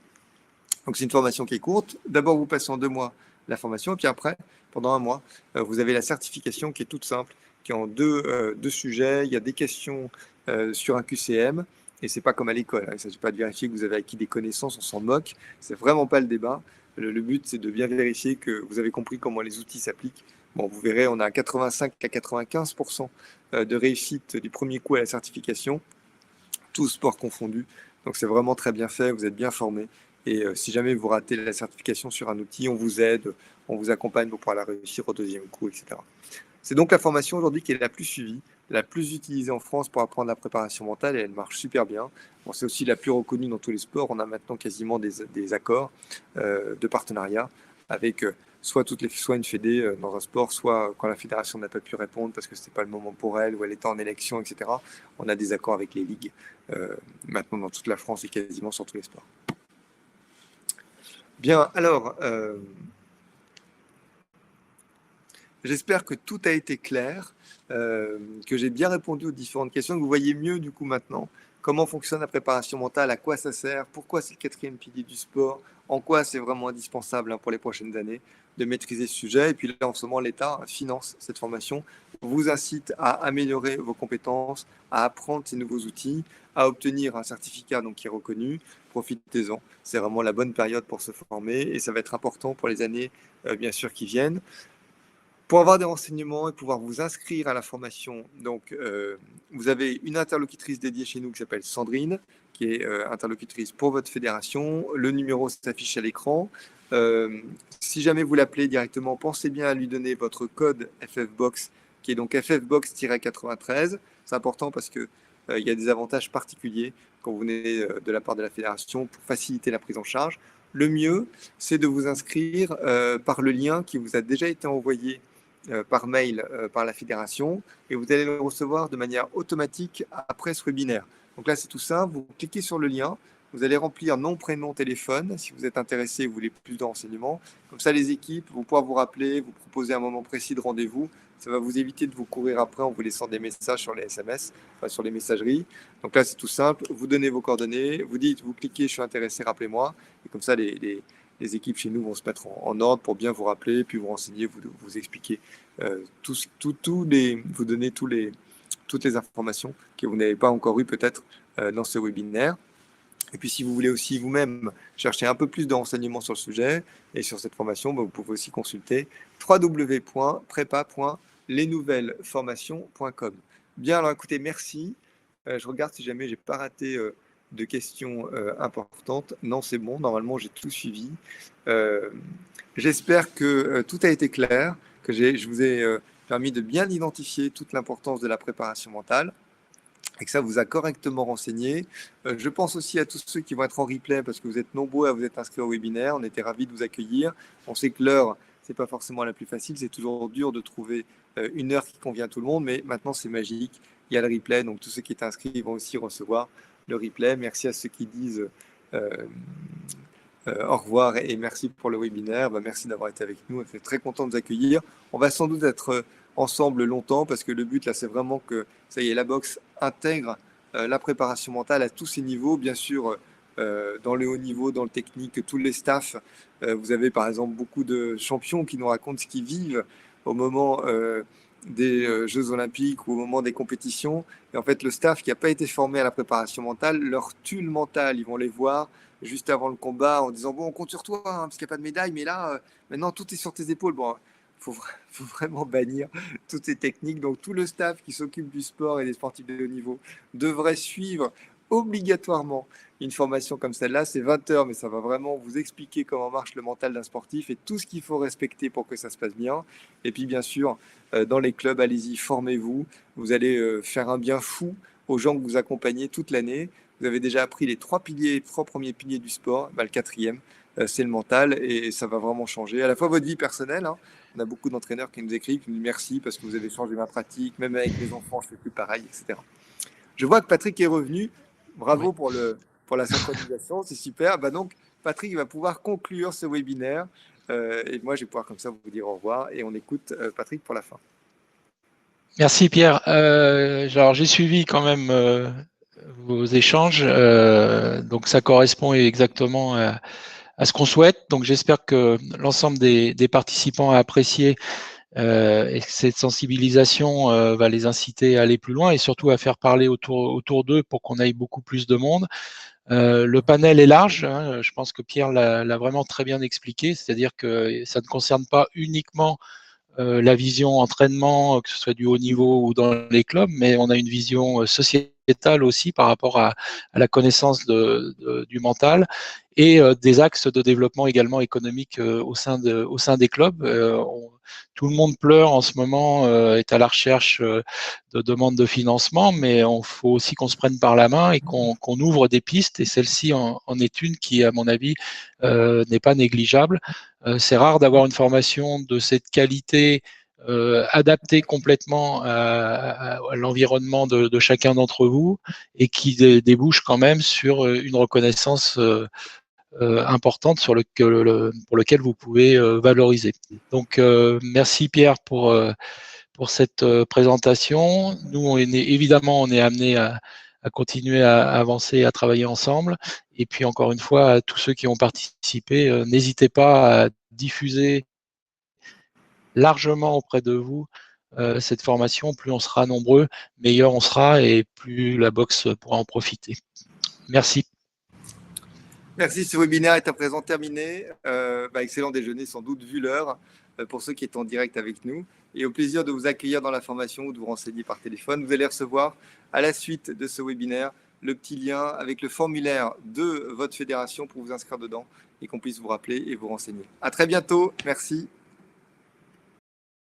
Donc, c'est une formation qui est courte. D'abord, vous passez en 2 mois la formation, et puis après, pendant 1 mois, vous avez la certification qui est toute simple, qui est en deux sujets. Il y a des questions sur un QCM, et c'est pas comme à l'école. Il ne s'agit pas de vérifier que vous avez acquis des connaissances, on s'en moque. C'est vraiment pas le débat. Le but, c'est de bien vérifier que vous avez compris comment les outils s'appliquent. Bon, vous verrez, on a 85 à 95% de réussite du premier coup à la certification, tous sports confondus. Donc, c'est vraiment très bien fait, vous êtes bien formés. Et si jamais vous ratez la certification sur un outil, on vous aide, on vous accompagne pour pouvoir la réussir au deuxième coup, etc. C'est donc la formation aujourd'hui qui est la plus suivie, la plus utilisée en France pour apprendre la préparation mentale, et elle marche super bien. Bon, c'est aussi la plus reconnue dans tous les sports. On a maintenant quasiment des accords de partenariat avec soit une fédé dans un sport, soit quand la fédération n'a pas pu répondre parce que ce n'était pas le moment pour elle, ou elle était en élection, etc. On a des accords avec les ligues maintenant dans toute la France et quasiment sur tous les sports. Bien, alors, j'espère que tout a été clair, que j'ai bien répondu aux différentes questions, que vous voyez mieux du coup maintenant comment fonctionne la préparation mentale, à quoi ça sert, pourquoi c'est le 4e pilier du sport, en quoi c'est vraiment indispensable pour les prochaines années. de maîtriser ce sujet. Et puis là, en ce moment, l'État finance cette formation, vous incite à améliorer vos compétences, à apprendre ces nouveaux outils, à obtenir un certificat donc, qui est reconnu. Profitez-en. C'est vraiment la bonne période pour se former et ça va être important pour les années, bien sûr, qui viennent. Pour avoir des renseignements et pouvoir vous inscrire à la formation, donc, vous avez une interlocutrice dédiée chez nous qui s'appelle Sandrine, qui est interlocutrice pour votre fédération. Le numéro s'affiche à l'écran. Si jamais vous l'appelez directement, pensez bien à lui donner votre code FFBox, qui est donc FFBox-93. C'est important parce qu'il y a des avantages particuliers quand vous venez de la part de la fédération pour faciliter la prise en charge. Le mieux, c'est de vous inscrire par le lien qui vous a déjà été envoyé par mail par la fédération et vous allez le recevoir de manière automatique après ce webinaire. Donc là, c'est tout simple. Vous cliquez sur le lien, vous allez remplir nom, prénom, téléphone si vous êtes intéressé et vous voulez plus de renseignements. Comme ça, les équipes vont pouvoir vous rappeler, vous proposer un moment précis de rendez-vous. Ça va vous éviter de vous courir après en vous laissant des messages sur les SMS, enfin sur les messageries. Donc là, c'est tout simple. Vous donnez vos coordonnées, vous dites, vous cliquez, je suis intéressé, rappelez-moi. Et comme ça, les équipes chez nous vont se mettre en ordre pour bien vous rappeler, puis vous renseigner, vous expliquer vous donner toutes les informations que vous n'avez pas encore eues peut-être dans ce webinaire. Et puis si vous voulez aussi vous-même chercher un peu plus de renseignements sur le sujet et sur cette formation, vous pouvez aussi consulter www.prépa.lesnouvelleformations.com. Bien, alors écoutez, merci. Je regarde si jamais j'ai pas raté de questions importantes. Non, c'est bon, normalement j'ai tout suivi. J'espère que tout a été clair, que je vous ai permis de bien identifier toute l'importance de la préparation mentale et que ça vous a correctement renseigné. Je pense aussi à tous ceux qui vont être en replay parce que vous êtes nombreux à vous être inscrits au webinaire. On était ravis de vous accueillir. On sait que l'heure, c'est pas forcément la plus facile. C'est toujours dur de trouver une heure qui convient à tout le monde, mais maintenant c'est magique. Il y a le replay, donc tous ceux qui étaient inscrits vont aussi recevoir le replay. Merci à ceux qui disent au revoir et merci pour le webinaire. Merci d'avoir été avec nous. On est très content de vous accueillir. On va sans doute être ensemble longtemps parce que le but là, c'est vraiment que ça y est, la boxe intègre la préparation mentale à tous ses niveaux. Bien sûr, dans le haut niveau, dans le technique, tous les staffs. Vous avez par exemple beaucoup de champions qui nous racontent ce qu'ils vivent au moment des Jeux Olympiques ou au moment des compétitions. Et en fait, le staff qui n'a pas été formé à la préparation mentale leur tue le mental. Ils vont les voir juste avant le combat en disant bon, on compte sur toi parce qu'il n'y a pas de médaille, mais là, maintenant, tout est sur tes épaules. Bon, faut vraiment bannir toutes ces techniques. Donc, tout le staff qui s'occupe du sport et des sportifs de haut niveau devrait suivre obligatoirement une formation comme celle-là. C'est 20 heures, mais ça va vraiment vous expliquer comment marche le mental d'un sportif et tout ce qu'il faut respecter pour que ça se passe bien. Et puis, bien sûr, dans les clubs, allez-y, formez-vous. Vous allez faire un bien fou aux gens que vous accompagnez toute l'année. Vous avez déjà appris les trois premiers piliers du sport. Le quatrième, c'est le mental et ça va vraiment changer à la fois votre vie personnelle. On a beaucoup d'entraîneurs qui nous écrivent, qui nous disent merci parce que vous avez changé ma pratique, même avec mes enfants, je ne fais plus pareil, etc. Je vois que Patrick est revenu. Bravo pour la synchronisation, c'est super. Donc, Patrick va pouvoir conclure ce webinaire et moi, je vais pouvoir comme ça vous dire au revoir et on écoute Patrick pour la fin. Merci Pierre. Alors j'ai suivi quand même vos échanges, donc ça correspond exactement à ce qu'on souhaite. Donc j'espère que l'ensemble des participants a apprécié et que cette sensibilisation va les inciter à aller plus loin et surtout à faire parler autour d'eux pour qu'on aille beaucoup plus de monde. Le panel est large, hein, je pense que Pierre l'a vraiment très bien expliqué, c'est-à-dire que ça ne concerne pas uniquement la vision entraînement, que ce soit du haut niveau ou dans les clubs, mais on a une vision sociétale aussi par rapport à la connaissance du mental et des axes de développement également économique au sein des clubs. Tout le monde pleure en ce moment, est à la recherche de demandes de financement, mais il faut aussi qu'on se prenne par la main et qu'on ouvre des pistes, et celle-ci en est une qui, à mon avis, n'est pas négligeable. C'est rare d'avoir une formation de cette qualité adaptée complètement à l'environnement de chacun d'entre vous et qui débouche quand même sur une reconnaissance importante pour lequel vous pouvez valoriser. Donc, merci Pierre pour cette présentation. Nous, évidemment, on est amené à continuer à avancer, à travailler ensemble. Et puis, encore une fois, à tous ceux qui ont participé, n'hésitez pas à diffuser largement auprès de vous cette formation, plus on sera nombreux, meilleur on sera et plus la boxe pourra en profiter. Merci. Merci, ce webinaire est à présent terminé. Excellent déjeuner, sans doute, vu l'heure, pour ceux qui étaient en direct avec nous. Et au plaisir de vous accueillir dans la formation ou de vous renseigner par téléphone. Vous allez recevoir, à la suite de ce webinaire, le petit lien avec le formulaire de votre fédération pour vous inscrire dedans et qu'on puisse vous rappeler et vous renseigner. À très bientôt. Merci.